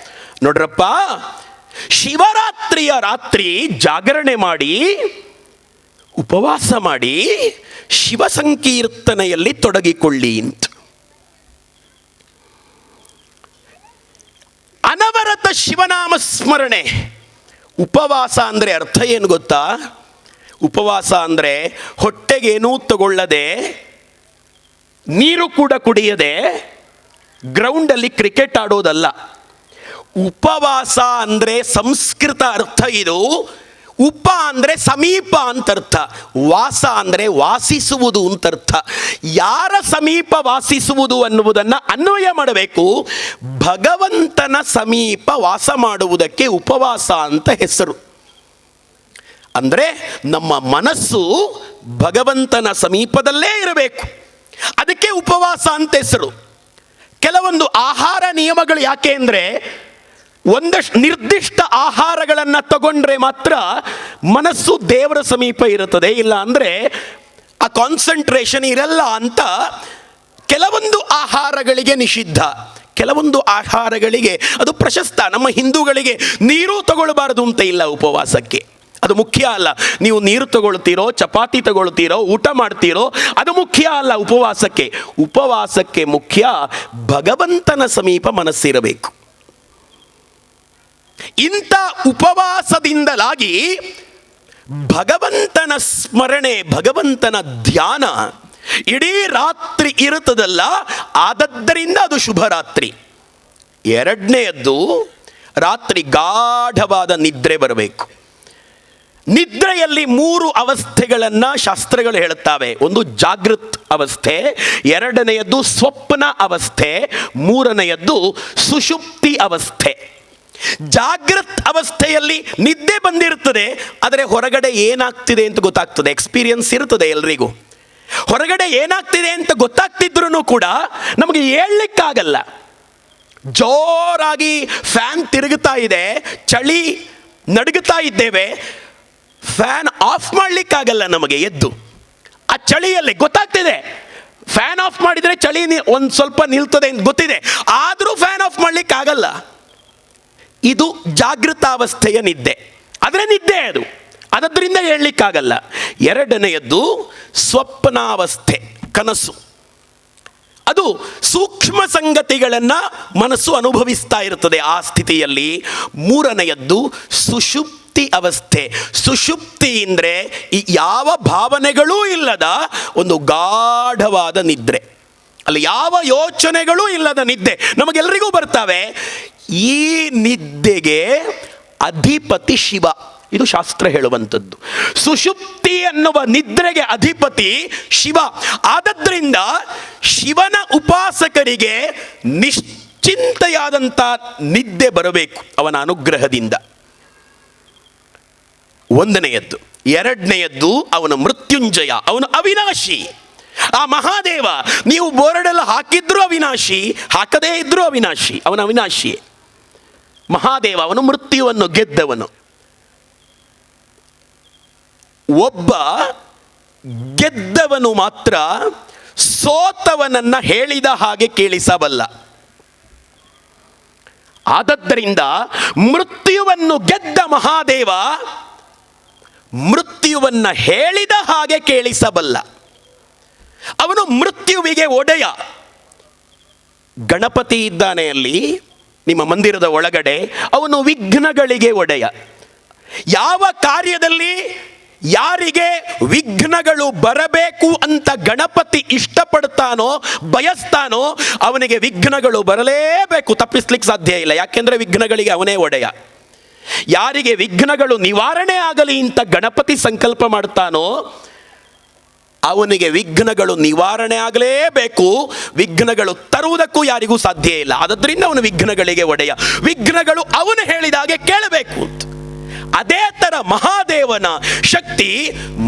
ನೋಡ್ರಪ್ಪ, ಶಿವರಾತ್ರಿಯ ರಾತ್ರಿ ಜಾಗರಣೆ ಮಾಡಿ, ಉಪವಾಸ ಮಾಡಿ, ಶಿವ ಸಂಕೀರ್ತನೆಯಲ್ಲಿ ತೊಡಗಿಕೊಳ್ಳಿ ಅಂತ. ಅನವರತ ಶಿವನಾಮ ಸ್ಮರಣೆ. ಉಪವಾಸ ಅಂದರೆ ಅರ್ಥ ಏನು ಗೊತ್ತಾ? ಉಪವಾಸ ಅಂದರೆ ಹೊಟ್ಟೆಗೇನೂ ತಗೊಳ್ಳದೆ, ನೀರು ಕೂಡ ಕುಡಿಯದೆ ಗ್ರೌಂಡಲ್ಲಿ ಕ್ರಿಕೆಟ್ ಆಡೋದಲ್ಲ. ಉಪವಾಸ ಅಂದರೆ ಸಂಸ್ಕೃತ ಅರ್ಥ ಇದು. ಉಪ ಅಂದರೆ ಸಮೀಪ ಅಂತರ್ಥ, ವಾಸ ಅಂದರೆ ವಾಸಿಸುವುದು ಅಂತರ್ಥ. ಯಾರ ಸಮೀಪ ವಾಸಿಸುವುದು ಅನ್ನುವುದನ್ನು ಅನ್ವಯ ಮಾಡಬೇಕು. ಭಗವಂತನ ಸಮೀಪ ವಾಸ ಮಾಡುವುದಕ್ಕೆ ಉಪವಾಸ ಅಂತ ಹೆಸರು. ಅಂದರೆ ನಮ್ಮ ಮನಸ್ಸು ಭಗವಂತನ ಸಮೀಪದಲ್ಲೇ ಇರಬೇಕು, ಅದಕ್ಕೆ ಉಪವಾಸ ಅಂತ ಹೆಸರು. ಕೆಲವೊಂದು ಆಹಾರ ನಿಯಮಗಳು ಯಾಕೆ ಅಂದರೆ, ಒಂದಷ್ಟು ನಿರ್ದಿಷ್ಟ ಆಹಾರಗಳನ್ನು ತಗೊಂಡ್ರೆ ಮಾತ್ರ ಮನಸ್ಸು ದೇವರ ಸಮೀಪ ಇರುತ್ತದೆ, ಇಲ್ಲ ಅಂದರೆ ಆ ಕಾನ್ಸಂಟ್ರೇಷನ್ ಇರಲ್ಲ ಅಂತ ಕೆಲವೊಂದು ಆಹಾರಗಳಿಗೆ ನಿಷಿದ್ಧ, ಕೆಲವೊಂದು ಆಹಾರಗಳಿಗೆ ಅದು ಪ್ರಶಸ್ತ. ನಮ್ಮ ಹಿಂದೂಗಳಿಗೆ ನೀರು ತಗೊಳ್ಬಾರ್ದು ಅಂತ ಇಲ್ಲ ಉಪವಾಸಕ್ಕೆ, ಅದು ಮುಖ್ಯ ಅಲ್ಲ. ನೀವು ನೀರು ತಗೊಳ್ತೀರೋ, ಚಪಾತಿ ತಗೊಳ್ತೀರೋ, ಊಟ ಮಾಡ್ತೀರೋ, ಅದು ಮುಖ್ಯ ಅಲ್ಲ ಉಪವಾಸಕ್ಕೆ. ಉಪವಾಸಕ್ಕೆ ಮುಖ್ಯ ಭಗವಂತನ ಸಮೀಪ ಮನಸ್ಸಿರಬೇಕು. ಇಂಥ ಉಪವಾಸದಿಂದಲಾಗಿ ಭಗವಂತನ ಸ್ಮರಣೆ, ಭಗವಂತನ ಧ್ಯಾನ ಇಡೀ ರಾತ್ರಿ ಇರುತ್ತದಲ್ಲ, ಆದದ್ದರಿಂದ ಅದು ಶುಭರಾತ್ರಿ. ಎರಡನೆಯದ್ದು, ರಾತ್ರಿ ಗಾಢವಾದ ನಿದ್ರೆ ಬರಬೇಕು. ನಿದ್ರೆಯಲ್ಲಿ 3 ಅವಸ್ಥೆಗಳನ್ನು ಶಾಸ್ತ್ರಗಳು ಹೇಳುತ್ತವೆ. ಒಂದು ಜಾಗೃತ್ ಅವಸ್ಥೆ, ಎರಡನೆಯದ್ದು ಸ್ವಪ್ನ ಅವಸ್ಥೆ, ಮೂರನೆಯದ್ದು ಸುಷುಪ್ತಿ ಅವಸ್ಥೆ. ಜಾಗೃತ್ ಅವಸ್ಥೆಯಲ್ಲಿ ನಿದ್ದೆ ಬಂದಿರ್ತದೆ, ಆದರೆ ಹೊರಗಡೆ ಏನಾಗ್ತಿದೆ ಅಂತ ಗೊತ್ತಾಗ್ತದೆ. ಎಕ್ಸ್ಪೀರಿಯನ್ಸ್ ಇರ್ತದೆ ಎಲ್ರಿಗೂ. ಹೊರಗಡೆ ಏನಾಗ್ತಿದೆ ಅಂತ ಗೊತ್ತಾಗ್ತಿದ್ರೂ ಕೂಡ ನಮಗೆ ಹೇಳಲಿಕ್ಕಾಗಲ್ಲ. ಜೋರಾಗಿ ಫ್ಯಾನ್ ತಿರುಗುತ್ತಾ ಇದೆ, ಚಳಿ ನಡುಗುತ್ತಾ ಇದ್ದೇವೆ, ಫ್ಯಾನ್ ಆಫ್ ಮಾಡಲಿಕ್ಕಾಗಲ್ಲ ನಮಗೆ. ಎದ್ದು ಆ ಚಳಿಯಲ್ಲಿ ಗೊತ್ತಾಗ್ತಿದೆ, ಫ್ಯಾನ್ ಆಫ್ ಮಾಡಿದರೆ ಚಳಿ ಒಂದು ಸ್ವಲ್ಪ ನಿಲ್ತದೆ ಅಂತ ಗೊತ್ತಿದೆ, ಆದರೂ ಫ್ಯಾನ್ ಆಫ್ ಮಾಡಲಿಕ್ಕಾಗಲ್ಲ. ಇದು ಜಾಗೃತಾವಸ್ಥೆಯ ನಿದ್ದೆ, ಅದರ ನಿದ್ದೆ ಅದು, ಅದರಿಂದ ಹೇಳಲಿಕ್ಕಾಗಲ್ಲ. ಎರಡನೆಯದ್ದು ಸ್ವಪ್ನಾವಸ್ಥೆ, ಕನಸು. ಅದು ಸೂಕ್ಷ್ಮ ಸಂಗತಿಗಳನ್ನು ಮನಸ್ಸು ಅನುಭವಿಸ್ತಾ ಇರ್ತದೆ ಆ ಸ್ಥಿತಿಯಲ್ಲಿ. ಮೂರನೆಯದ್ದು ಸುಷುಪ್ತಿ ಅವಸ್ಥೆ. ಸುಷುಪ್ತಿ ಅಂದರೆ ಯಾವ ಭಾವನೆಗಳೂ ಇಲ್ಲದ ಒಂದು ಗಾಢವಾದ ನಿದ್ರೆ, ಅಲ್ಲಿ ಯಾವ ಯೋಚನೆಗಳೂ ಇಲ್ಲದ ನಿದ್ದೆ ನಮಗೆಲ್ಲರಿಗೂ ಬರ್ತಾವೆ. ಈ ನಿದ್ದೆಗೆ ಅಧಿಪತಿ ಶಿವ, ಇದು ಶಾಸ್ತ್ರ ಹೇಳುವಂಥದ್ದು. ಸುಷುಪ್ತಿ ಅನ್ನುವ ನಿದ್ರೆಗೆ ಅಧಿಪತಿ ಶಿವ. ಆದದ್ರಿಂದ ಶಿವನ ಉಪಾಸಕರಿಗೆ ನಿಶ್ಚಿಂತೆಯಾದಂಥ ನಿದ್ದೆ ಬರಬೇಕು ಅವನ ಅನುಗ್ರಹದಿಂದ. ಒಂದನೆಯದ್ದು. ಎರಡನೆಯದ್ದು, ಅವನ ಮೃತ್ಯುಂಜಯ, ಅವನು ಅವಿನಾಶಿ. ಆ ಮಹಾದೇವ ನೀವು ಬೋರ್ಡೆಲ್ಲ ಹಾಕಿದ್ರೂ ಅವಿನಾಶಿ, ಹಾಕದೇ ಇದ್ರೂ ಅವಿನಾಶಿ, ಅವನ ಅವಿನಾಶಿ ಮಹಾದೇವ. ಅವನು ಮೃತ್ಯುವನ್ನು ಗೆದ್ದವನು. ಒಬ್ಬ ಗೆದ್ದವನು ಮಾತ್ರ ಸೋತವನನ್ನ ಹೇಳಿದ ಹಾಗೆ ಕೇಳಿಸಬಲ್ಲ. ಆದದ್ದರಿಂದ ಮೃತ್ಯುವನ್ನು ಗೆದ್ದ ಮಹಾದೇವ ಮೃತ್ಯುವನ್ನ ಹೇಳಿದ ಹಾಗೆ ಕೇಳಿಸಬಲ್ಲ. ಅವನು ಮೃತ್ಯುವಿಗೆ ಒಡೆಯ. ಗಣಪತಿ ಇದ್ದಾನೆ ಅಲ್ಲಿ ನಿಮ್ಮ ಮಂದಿರದ ಒಳಗಡೆ, ಅವನು ವಿಘ್ನಗಳಿಗೆ ಒಡೆಯ. ಯಾವ ಕಾರ್ಯದಲ್ಲಿ ಯಾರಿಗೆ ವಿಘ್ನಗಳು ಬರಬೇಕು ಅಂತ ಗಣಪತಿ ಇಷ್ಟಪಡ್ತಾನೋ, ಬಯಸ್ತಾನೋ, ಅವನಿಗೆ ವಿಘ್ನಗಳು ಬರಲೇಬೇಕು, ತಪ್ಪಿಸ್ಲಿಕ್ಕೆ ಸಾಧ್ಯ ಇಲ್ಲ. ಯಾಕೆಂದರೆ ವಿಘ್ನಗಳಿಗೆ ಅವನೇ ಒಡೆಯ. ಯಾರಿಗೆ ವಿಘ್ನಗಳು ನಿವಾರಣೆ ಆಗಲಿ ಅಂತ ಗಣಪತಿ ಸಂಕಲ್ಪ ಮಾಡ್ತಾನೋ ಅವನಿಗೆ ವಿಘ್ನಗಳು ನಿವಾರಣೆ ಆಗಲೇಬೇಕು. ವಿಘ್ನಗಳು ತರುವುದಕ್ಕೂ ಯಾರಿಗೂ ಸಾಧ್ಯ ಇಲ್ಲ. ಆದ್ದರಿಂದ ಅವನು ವಿಘ್ನಗಳಿಗೆ ಒಡೆಯ. ವಿಘ್ನಗಳು ಅವನು ಹೇಳಿದಾಗೆ ಕೇಳಬೇಕು ಅಂತ. ಅದೇ ತರ ಮಹಾದೇವನ ಶಕ್ತಿ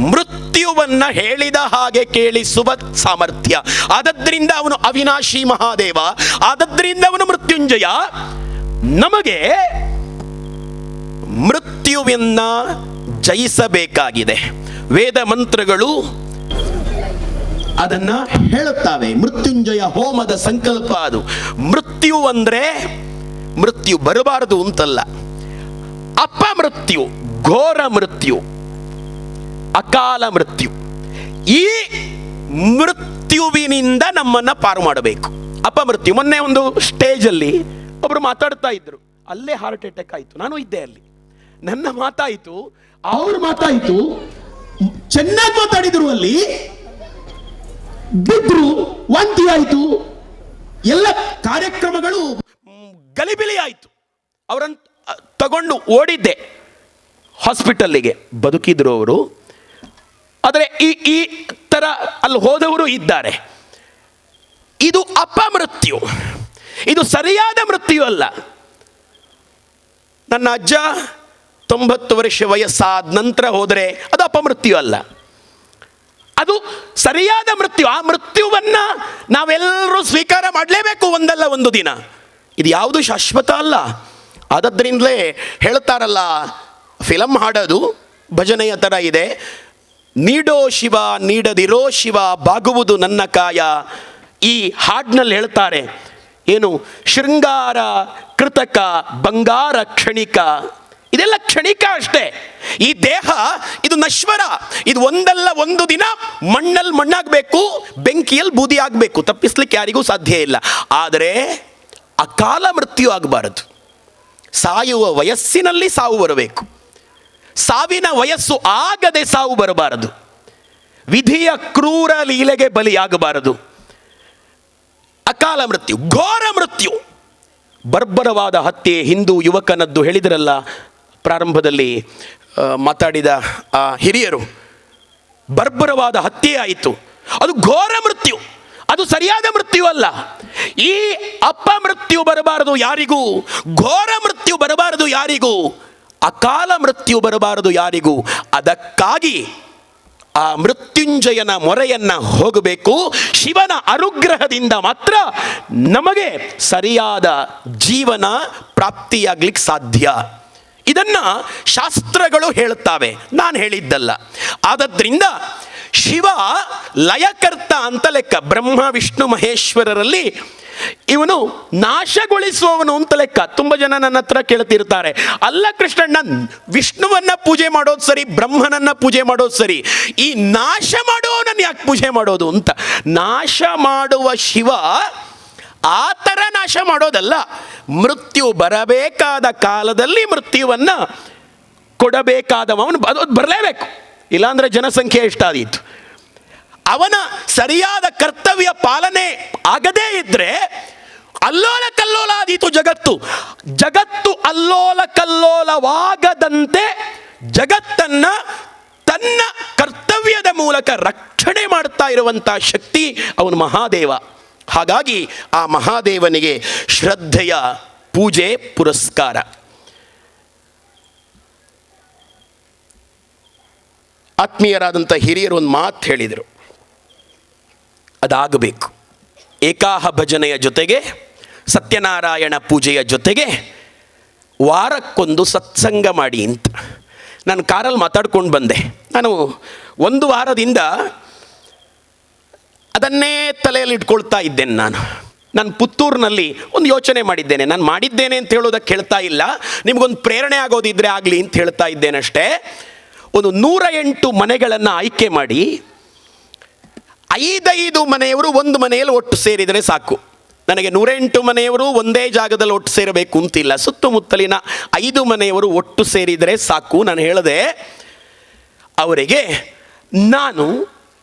ಮೃತ್ಯುವನ್ನ ಹೇಳಿದ ಹಾಗೆ ಕೇಳಿಸುವ ಸಾಮರ್ಥ್ಯ. ಆದದ್ರಿಂದ ಅವನು ಅವಿನಾಶಿ ಮಹಾದೇವ, ಆದದ್ರಿಂದ ಅವನು ಮೃತ್ಯುಂಜಯ. ನಮಗೆ ಮೃತ್ಯುವನ್ನ ಜಯಿಸಬೇಕಾಗಿದೆ. ವೇದ ಮಂತ್ರಗಳು ಅದನ್ನ ಹೇಳುತ್ತವೆ. ಮೃತ್ಯುಂಜಯ ಹೋಮದ ಸಂಕಲ್ಪ ಅದು. ಮೃತ್ಯು ಅಂದ್ರೆ ಮೃತ್ಯು ಬರಬಾರದು ಅಂತಲ್ಲ. ಅಪಮೃತ್ಯು, ಘೋರ ಮೃತ್ಯು, ಅಕಾಲ ಮೃತ್ಯು, ಈ ಮೃತ್ಯುವಿನಿಂದ ನಮ್ಮನ್ನ ಪಾರು ಮಾಡಬೇಕು. ಅಪಮೃತ್ಯು. ಮೊನ್ನೆ ಒಂದು ಸ್ಟೇಜ್ ಅಲ್ಲಿ ಒಬ್ರು ಮಾತಾಡ್ತಾ ಇದ್ರು, ಅಲ್ಲೇ ಹಾರ್ಟ್ ಅಟ್ಯಾಕ್ ಆಯ್ತು. ನಾನು ಇದ್ದೆ ಅಲ್ಲಿ, ನನ್ನ ಮಾತಾಯಿತು, ಅವ್ರ ಮಾತಾಯಿತು, ಚೆನ್ನಾಗಿ ಮಾತಾಡಿದ್ರು, ಅಲ್ಲಿ ಬಿದ್ರು, ವಾಂತಿ ಆಯಿತು, ಎಲ್ಲ ಕಾರ್ಯಕ್ರಮಗಳು ಗಲಿಬಿಲಿ ಆಯಿತು. ಅವರನ್ನು ತಗೊಂಡು ಓಡಿದ್ದೆ ಹಾಸ್ಪಿಟಲ್ಲಿಗೆ. ಬದುಕಿದ್ರು ಅವರು. ಆದರೆ ಈ ತರ ಅಲ್ಲಿ ಹೋದವರು ಇದ್ದಾರೆ. ಇದು ಅಪಮೃತ್ಯು, ಇದು ಸರಿಯಾದ ಮೃತ್ಯು ಅಲ್ಲ. ನನ್ನ ಅಜ್ಜ 90 ವರ್ಷ ವಯಸ್ಸಾದ ನಂತರ ಹೋದರೆ ಅದು ಅಪಮೃತ್ಯು ಅಲ್ಲ, ಅದು ಸರಿಯಾದ ಮೃತ್ಯು. ಆ ಮೃತ್ಯುವನ್ನ ನಾವೆಲ್ಲರೂ ಸ್ವೀಕಾರ ಮಾಡಲೇಬೇಕು ಒಂದಲ್ಲ ಒಂದು ದಿನ. ಇದು ಯಾವುದು ಶಾಶ್ವತ ಅಲ್ಲ. ಆದದ್ರಿಂದಲೇ ಹೇಳ್ತಾರಲ್ಲ, ಫಿಲಮ್ ಹಾಡೋದು ಭಜನೆಯ ಥರ ಇದೆ. ನೀಡೋ ಶಿವ ನೀಡದಿರೋ ಶಿವ ಬಾಗುವುದು ನನ್ನ ಕಾಯ. ಈ ಹಾಡಿನಲ್ಲಿ ಹೇಳ್ತಾರೆ ಏನು, ಶೃಂಗಾರ ಕೃತಕ ಬಂಗಾರ ಕ್ಷಣಿಕ. ಇದೆಲ್ಲ ಕ್ಷಣಿಕ ಅಷ್ಟೇ. ಈ ದೇಹ ಇದು ನಶ್ವರ. ಇದು ಒಂದಲ್ಲ ಒಂದು ದಿನ ಮಣ್ಣಲ್ಲಿ ಮಣ್ಣಾಗಬೇಕು, ಬೆಂಕಿಯಲ್ಲಿ ಬೂದಿ ಆಗಬೇಕು. ತಪ್ಪಿಸ್ಲಿಕ್ಕೆ ಯಾರಿಗೂ ಸಾಧ್ಯ ಇಲ್ಲ. ಆದರೆ ಅಕಾಲ ಮೃತ್ಯು ಆಗಬಾರದು. ಸಾಯುವ ವಯಸ್ಸಿನಲ್ಲಿ ಸಾವು ಬರಬೇಕು. ಸಾವಿನ ವಯಸ್ಸು ಆಗದೆ ಸಾವು ಬರಬಾರದು. ವಿಧಿಯ ಕ್ರೂರ ಲೀಲೆಗೆ ಬಲಿಯಾಗಬಾರದು. ಅಕಾಲ ಮೃತ್ಯು, ಘೋರ ಮೃತ್ಯು, ಬರ್ಬರವಾದ ಹತ್ಯೆ. ಹಿಂದೂ ಯುವಕನದ್ದು ಹೇಳಿದ್ರಲ್ಲ ಪ್ರಾರಂಭದಲ್ಲಿ ಮಾತಾಡಿದ ಆ ಹಿರಿಯರು, ಬರ್ಬರವಾದ ಹತ್ಯೆ ಆಯಿತು. ಅದು ಘೋರ ಮೃತ್ಯು, ಅದು ಸರಿಯಾದ ಮೃತ್ಯು ಅಲ್ಲ. ಈ ಅಪಮೃತ್ಯು ಬರಬಾರದು ಯಾರಿಗೂ, ಘೋರ ಮೃತ್ಯು ಬರಬಾರದು ಯಾರಿಗೂ, ಅಕಾಲ ಮೃತ್ಯು ಬರಬಾರದು ಯಾರಿಗೂ. ಅದಕ್ಕಾಗಿ ಆ ಮೃತ್ಯುಂಜಯನ ಮೊರೆಯನ್ನ ಹೋಗಬೇಕು. ಶಿವನ ಅನುಗ್ರಹದಿಂದ ಮಾತ್ರ ನಮಗೆ ಸರಿಯಾದ ಜೀವನ ಪ್ರಾಪ್ತಿಯಾಗ್ಲಿಕ್ಕೆ ಸಾಧ್ಯ. ಇದನ್ನ ಶಾಸ್ತ್ರಗಳು ಹೇಳುತ್ತವೆ, ನಾನು ಹೇಳಿದ್ದಲ್ಲ. ಆದದ್ರಿಂದ ಶಿವ ಲಯಕರ್ತ ಅಂತ ಲೆಕ್ಕ. ಬ್ರಹ್ಮ ವಿಷ್ಣು ಮಹೇಶ್ವರರಲ್ಲಿ ಇವನು ನಾಶಗೊಳಿಸುವವನು ಅಂತ ಲೆಕ್ಕ. ತುಂಬ ಜನ ನನ್ನ ಹತ್ರ ಕೇಳ್ತಿರ್ತಾರೆ, ಅಲ್ಲ ಕೃಷ್ಣಣ್ಣ, ವಿಷ್ಣುವನ್ನ ಪೂಜೆ ಮಾಡೋದು ಸರಿ, ಬ್ರಹ್ಮನನ್ನ ಪೂಜೆ ಮಾಡೋದು ಸರಿ, ಈ ನಾಶ ಮಾಡುವವನನ್ನು ಯಾಕೆ ಪೂಜೆ ಮಾಡೋದು ಅಂತ. ನಾಶ ಮಾಡುವ ಶಿವ ಆ ಥರ ನಾಶ ಮಾಡೋದಲ್ಲ. ಮೃತ್ಯು ಬರಬೇಕಾದ ಕಾಲದಲ್ಲಿ ಮೃತ್ಯುವನ್ನ ಕೊಡಬೇಕಾದವನು ಅದು ಬರಲೇಬೇಕು. ಇಲ್ಲಾಂದ್ರೆ ಜನಸಂಖ್ಯೆ ಎಷ್ಟಾದೀತು. ಅವನ ಸರಿಯಾದ ಕರ್ತವ್ಯ ಪಾಲನೆ ಆಗದೇ ಇದ್ರೆ ಅಲ್ಲೋಲ ಕಲ್ಲೋಲ ಆದೀತು ಜಗತ್ತು. ಜಗತ್ತು ಅಲ್ಲೋಲ ಕಲ್ಲೋಲವಾಗದಂತೆ ಜಗತ್ತನ್ನ ತನ್ನ ಕರ್ತವ್ಯದ ಮೂಲಕ ರಕ್ಷಣೆ ಮಾಡ್ತಾ ಇರುವಂಥ ಶಕ್ತಿ ಅವನು ಮಹಾದೇವ. ಹಾಗಾಗಿ ಆ ಮಹಾದೇವನಿಗೆ ಶ್ರದ್ಧೆಯ ಪೂಜೆ ಪುರಸ್ಕಾರ. ಆತ್ಮೀಯರಾದಂಥ ಹಿರಿಯರು ಒಂದು ಮಾತು ಹೇಳಿದರು, ಅದಾಗಬೇಕು. ಏಕಾಹ ಭಜನೆಯ ಜೊತೆಗೆ ಸತ್ಯನಾರಾಯಣ ಪೂಜೆಯ ಜೊತೆಗೆ ವಾರಕ್ಕೊಂದು ಸತ್ಸಂಗ ಮಾಡಿ ಅಂತ. ನಾನು ಕಾರಲ್ಲಿ ಮಾತಾಡ್ಕೊಂಡು ಬಂದೆ. ನಾನು ಒಂದು ವಾರದಿಂದ ಅದನ್ನೇ ತಲೆಯಲ್ಲಿ ಇಟ್ಕೊಳ್ತಾ ಇದ್ದೇನೆ. ನಾನು ಪುತ್ತೂರಿನಲ್ಲಿ ಒಂದು ಯೋಚನೆ ಮಾಡಿದ್ದೇನೆ. ನಾನು ಮಾಡಿದ್ದೇನೆ ಅಂತ ಹೇಳೋದಕ್ಕೆ ಹೇಳ್ತಾ ಇಲ್ಲ, ನಿಮಗೊಂದು ಪ್ರೇರಣೆ ಆಗೋದಿದ್ರೆ ಆಗಲಿ ಅಂತ ಹೇಳ್ತಾ ಇದ್ದೇನೆ ಅಷ್ಟೇ. ಒಂದು 108 ಮನೆಗಳನ್ನು ಆಯ್ಕೆ ಮಾಡಿ 5 ಮನೆಯವರು ಒಂದು ಮನೆಯಲ್ಲಿ ಒಟ್ಟು ಸೇರಿದರೆ ಸಾಕು. ನನಗೆ 108 ಮನೆಯವರು ಒಂದೇ ಜಾಗದಲ್ಲಿ ಒಟ್ಟು ಸೇರಬೇಕು ಅಂತಿಲ್ಲ. ಸುತ್ತಮುತ್ತಲಿನ 5 ಮನೆಯವರು ಒಟ್ಟು ಸೇರಿದರೆ ಸಾಕು. ನಾನು ಹೇಳಿದೆ ಅವರಿಗೆ, ನಾನು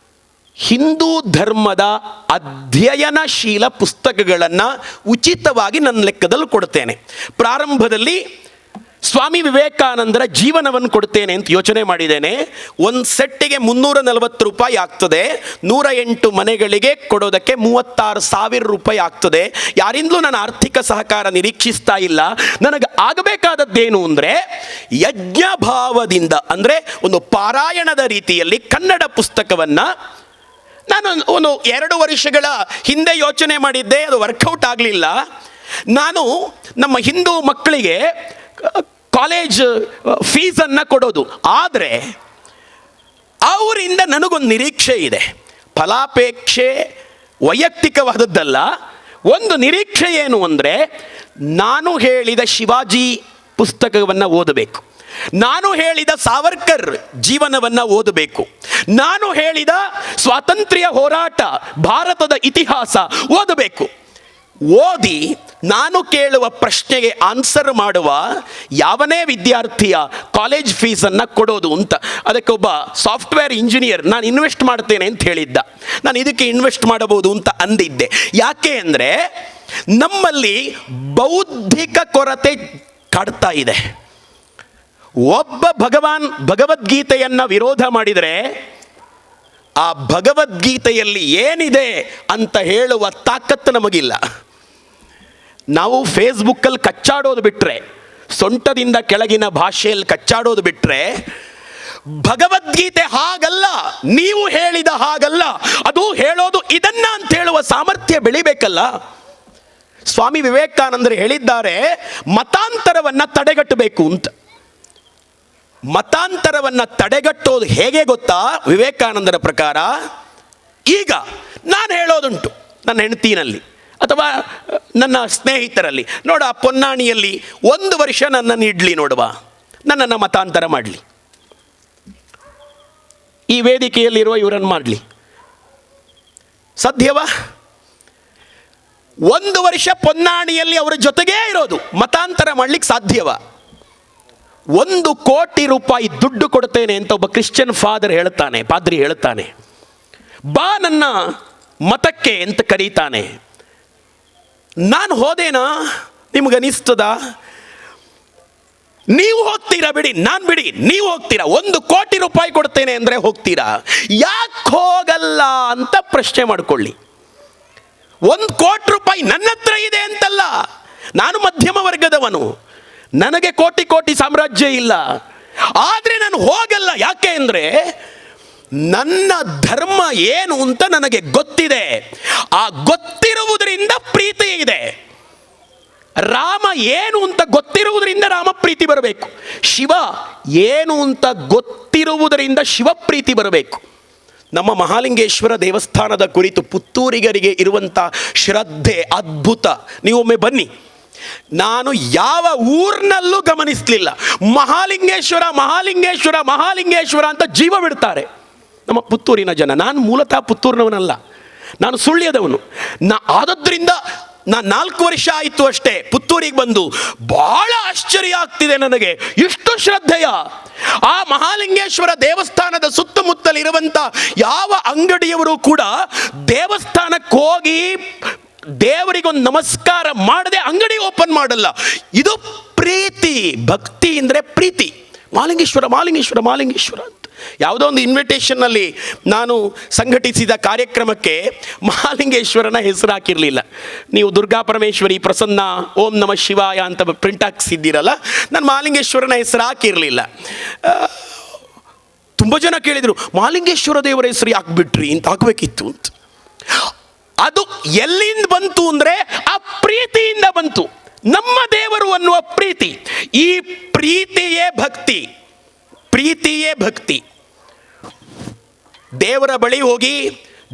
ಹಿಂದೂ ಧರ್ಮದ ಅಧ್ಯಯನಶೀಲ ಪುಸ್ತಕಗಳನ್ನು ಉಚಿತವಾಗಿ ನನ್ನ ಲೆಕ್ಕದಲ್ಲಿ ಕೊಡ್ತೇನೆ. ಪ್ರಾರಂಭದಲ್ಲಿ ಸ್ವಾಮಿ ವಿವೇಕಾನಂದರ ಜೀವನವನ್ನು ಕೊಡ್ತೇನೆ ಅಂತ ಯೋಚನೆ ಮಾಡಿದ್ದೇನೆ. ಒಂದು ಸೆಟ್ಟಿಗೆ 340 ರೂಪಾಯಿ ಆಗ್ತದೆ. 108 ಮನೆಗಳಿಗೆ ಕೊಡೋದಕ್ಕೆ 36,000 ರೂಪಾಯಿ ಆಗ್ತದೆ. ಯಾರಿಂದಲೂ ನಾನು ಆರ್ಥಿಕ ಸಹಕಾರ ನಿರೀಕ್ಷಿಸ್ತಾ ಇಲ್ಲ. ನನಗೆ ಆಗಬೇಕಾದದ್ದೇನು ಅಂದರೆ ಯಜ್ಞಭಾವದಿಂದ, ಅಂದರೆ ಒಂದು ಪಾರಾಯಣದ ರೀತಿಯಲ್ಲಿ ಕನ್ನಡ ಪುಸ್ತಕವನ್ನು ನಾನು ಒಂದು 2 ವರ್ಷಗಳ ಹಿಂದೆ ಯೋಚನೆ ಮಾಡಿದ್ದೆ, ಅದು ವರ್ಕೌಟ್ ಆಗಲಿಲ್ಲ. ನಾನು ನಮ್ಮ ಹಿಂದೂ ಮಕ್ಕಳಿಗೆ ಕಾಲೇಜ್ ಫೀಸನ್ನು ಕೊಡೋದು. ಆದರೆ ಅವರಿಂದ ನನಗೊಂದು ನಿರೀಕ್ಷೆ ಇದೆ. ಫಲಾಪೇಕ್ಷೆ ವೈಯಕ್ತಿಕವಾದದ್ದಲ್ಲ. ಒಂದು ನಿರೀಕ್ಷೆ ಏನು ಅಂದರೆ, ನಾನು ಹೇಳಿದ ಶಿವಾಜಿ ಪುಸ್ತಕವನ್ನು ಓದಬೇಕು, ನಾನು ಹೇಳಿದ ಸಾವರ್ಕರ್ ಜೀವನವನ್ನು ಓದಬೇಕು, ನಾನು ಹೇಳಿದ ಸ್ವಾತಂತ್ರ್ಯ ಹೋರಾಟ ಭಾರತದ ಇತಿಹಾಸ ಓದಬೇಕು. ಓದಿ ನಾನು ಕೇಳುವ ಪ್ರಶ್ನೆಗೆ ಆನ್ಸರ್ ಮಾಡುವ ಯಾವನೇ ವಿದ್ಯಾರ್ಥಿಯ ಕಾಲೇಜ್ ಫೀಸನ್ನು ಕೊಡೋದು ಅಂತ. ಅದಕ್ಕೆ ಒಬ್ಬ ಸಾಫ್ಟ್ವೇರ್ ಇಂಜಿನಿಯರ್ ನಾನು ಇನ್ವೆಸ್ಟ್ ಮಾಡ್ತೇನೆ ಅಂತ ಹೇಳಿದ್ದ. ನಾನು ಇದಕ್ಕೆ ಇನ್ವೆಸ್ಟ್ ಮಾಡಬಹುದು ಅಂತ ಅಂದಿದ್ದೆ. ಯಾಕೆ ಅಂದರೆ ನಮ್ಮಲ್ಲಿ ಬೌದ್ಧಿಕ ಕೊರತೆ ಕಾಡ್ತಾ ಇದೆ. ಒಬ್ಬ ಭಗವದ್ಗೀತೆಯನ್ನು ವಿರೋಧ ಮಾಡಿದರೆ ಆ ಭಗವದ್ಗೀತೆಯಲ್ಲಿ ಏನಿದೆ ಅಂತ ಹೇಳುವ ತಾಕತ್ತು ನಮಗಿಲ್ಲ. ನಾವು ಫೇಸ್ಬುಕ್ಕಲ್ಲಿ ಕಚ್ಚಾಡೋದು ಬಿಟ್ಟರೆ, ಸೊಂಟದಿಂದ ಕೆಳಗಿನ ಭಾಷೆಯಲ್ಲಿ ಕಚ್ಚಾಡೋದು ಬಿಟ್ಟರೆ, ಭಗವದ್ಗೀತೆ ಹಾಗಲ್ಲ, ನೀವು ಹೇಳಿದ ಹಾಗಲ್ಲ, ಅದು ಹೇಳೋದು ಇದನ್ನ ಅಂತ ಹೇಳುವ ಸಾಮರ್ಥ್ಯ ಬೆಳಿಬೇಕಲ್ಲ. ಸ್ವಾಮಿ ವಿವೇಕಾನಂದರು ಹೇಳಿದ್ದಾರೆ, ಮತಾಂತರವನ್ನು ತಡೆಗಟ್ಟಬೇಕು ಅಂತ. ಮತಾಂತರವನ್ನು ತಡೆಗಟ್ಟೋದು ಹೇಗೆ ಗೊತ್ತಾ? ವಿವೇಕಾನಂದರ ಪ್ರಕಾರ, ಈಗ ನಾನು ಹೇಳೋದುಂಟು ನನ್ನ ಹೆಂಡತಿನಲ್ಲಿ ಅಥವಾ ನನ್ನ ಸ್ನೇಹಿತರಲ್ಲಿ, ನೋಡ ಪೊನ್ನಾಣಿಯಲ್ಲಿ 1 ವರ್ಷ ನನ್ನನ್ನು ಇಡ್ಲಿ ನೋಡುವ, ನನ್ನನ್ನು ಮತಾಂತರ ಮಾಡಲಿ, ಈ ವೇದಿಕೆಯಲ್ಲಿರುವ ಇವರನ್ನು ಮಾಡಲಿ, ಸಾಧ್ಯವಾ? 1 ವರ್ಷ ಪೊನ್ನಾಣಿಯಲ್ಲಿ ಅವರ ಜೊತೆಗೇ ಇರೋದು, ಮತಾಂತರ ಮಾಡಲಿಕ್ಕೆ ಸಾಧ್ಯವಾ? 1 ಕೋಟಿ ರೂಪಾಯಿ ದುಡ್ಡು ಕೊಡ್ತೇನೆ ಅಂತ ಒಬ್ಬ ಕ್ರಿಶ್ಚಿಯನ್ ಪಾದ್ರಿ ಹೇಳ್ತಾನೆ. ಬಾ ನನ್ನ ಮತಕ್ಕೆ ಅಂತ ಕರೀತಾನೆ. ನಾನು ಹೋದೇನಾ? ನಿಮಗನಿಸ್ತದ? ನೀವು ಹೋಗ್ತೀರಾ? ಬಿಡಿ, ನಾನು ಬಿಡಿ, ನೀವು ಹೋಗ್ತೀರಾ? 1 ಕೋಟಿ ರೂಪಾಯಿ ಕೊಡ್ತೇನೆ ಅಂದರೆ ಹೋಗ್ತೀರಾ? ಯಾಕೆ ಹೋಗಲ್ಲ ಅಂತ ಪ್ರಶ್ನೆ ಮಾಡಿಕೊಳ್ಳಿ. 1 ಕೋಟಿ ರೂಪಾಯಿ ನನ್ನ ಹತ್ರ ಇದೆ ಅಂತಲ್ಲ, ನಾನು ಮಧ್ಯಮ ವರ್ಗದವನು, ನನಗೆ ಕೋಟಿ ಕೋಟಿ ಸಾಮ್ರಾಜ್ಯ ಇಲ್ಲ, ಆದರೆ ನಾನು ಹೋಗಲ್ಲ. ಯಾಕೆ ಅಂದರೆ ನನ್ನ ಧರ್ಮ ಏನು ಅಂತ ನನಗೆ ಗೊತ್ತಿದೆ. ಆ ಗೊತ್ತಿರುವುದರಿಂದ ಪ್ರೀತಿ ಇದೆ. ರಾಮ ಏನು ಅಂತ ಗೊತ್ತಿರುವುದರಿಂದ ರಾಮ ಪ್ರೀತಿ ಬರಬೇಕು. ಶಿವ ಏನು ಅಂತ ಗೊತ್ತಿರುವುದರಿಂದ ಶಿವ ಪ್ರೀತಿ ಬರಬೇಕು. ನಮ್ಮ ಮಹಾಲಿಂಗೇಶ್ವರ ದೇವಸ್ಥಾನದ ಕುರಿತು ಪುತ್ತೂರಿಗರಿಗೆ ಇರುವಂಥ ಶ್ರದ್ಧೆ ಅದ್ಭುತ. ನೀವೊಮ್ಮೆ ಬನ್ನಿ. ನಾನು ಯಾವ ಊರಿನಲ್ಲೂ ಗಮನಿಸಲಿಲ್ಲ, ಮಹಾಲಿಂಗೇಶ್ವರ ಮಹಾಲಿಂಗೇಶ್ವರ ಮಹಾಲಿಂಗೇಶ್ವರ ಅಂತ ಜೀವ ಬಿಡ್ತಾರೆ ನಮ್ಮ ಪುತ್ತೂರಿನ ಜನ. ನಾನು ಮೂಲತಃ ಪುತ್ತೂರಿನವನಲ್ಲ, ನಾನು ಸುಳ್ಯದವನು. ಆದದ್ರಿಂದ ನಾನು 4 ವರ್ಷ ಆಯಿತು ಅಷ್ಟೇ ಪುತ್ತೂರಿಗೆ ಬಂದು. ಬಹಳ ಆಶ್ಚರ್ಯ ಆಗ್ತಿದೆ ನನಗೆ, ಇಷ್ಟು ಶ್ರದ್ಧೆಯ ಆ ಮಹಾಲಿಂಗೇಶ್ವರ ದೇವಸ್ಥಾನದ ಸುತ್ತಮುತ್ತಲಿರುವಂಥ ಯಾವ ಅಂಗಡಿಯವರು ಕೂಡ ದೇವಸ್ಥಾನಕ್ಕೆ ಹೋಗಿ ದೇವರಿಗೊಂದು ನಮಸ್ಕಾರ ಮಾಡದೆ ಅಂಗಡಿ ಓಪನ್ ಮಾಡಲ್ಲ. ಇದು ಪ್ರೀತಿ. ಭಕ್ತಿ ಅಂದರೆ ಪ್ರೀತಿ. ಮಹಾಲಿಂಗೇಶ್ವರ ಮಹಾಲಿಂಗೇಶ್ವರ ಮಹಾಲಿಂಗೇಶ್ವರ ಅಂತ ಯಾವುದೋ ಒಂದು ಇನ್ವಿಟೇಷನ್ನಲ್ಲಿ ನಾನು ಸಂಘಟಿಸಿದ ಕಾರ್ಯಕ್ರಮಕ್ಕೆ ಮಹಾಲಿಂಗೇಶ್ವರನ ಹೆಸರು ಹಾಕಿರಲಿಲ್ಲ. ನೀವು ದುರ್ಗಾ ಪರಮೇಶ್ವರಿ ಪ್ರಸನ್ನ ಓಂ ನಮ ಶಿವಾಯ ಅಂತ ಪ್ರಿಂಟ್ ಹಾಕ್ಸಿದ್ದೀರಲ್ಲ, ನಾನು ಮಹಾಲಿಂಗೇಶ್ವರನ ಹೆಸರು ಹಾಕಿರಲಿಲ್ಲ. ತುಂಬ ಜನ ಕೇಳಿದರು, ಮಹಾಲಿಂಗೇಶ್ವರ ದೇವರ ಹೆಸರು ಯಾಕೆ ಬಿಟ್ರಿ ಅಂತ ಹಾಕಬೇಕಿತ್ತು ಅಂತ. ಅದು ಎಲ್ಲಿಂದ ಬಂತು ಅಂದರೆ ಆ ಪ್ರೀತಿಯಿಂದ ಬಂತು. ನಮ್ಮ ದೇವರು ಅನ್ನುವ ಪ್ರೀತಿ. ಈ ಪ್ರೀತಿಯೇ ಭಕ್ತಿ. ಪ್ರೀತಿಯೇ ಭಕ್ತಿ. ದೇವರ ಬಳಿ ಹೋಗಿ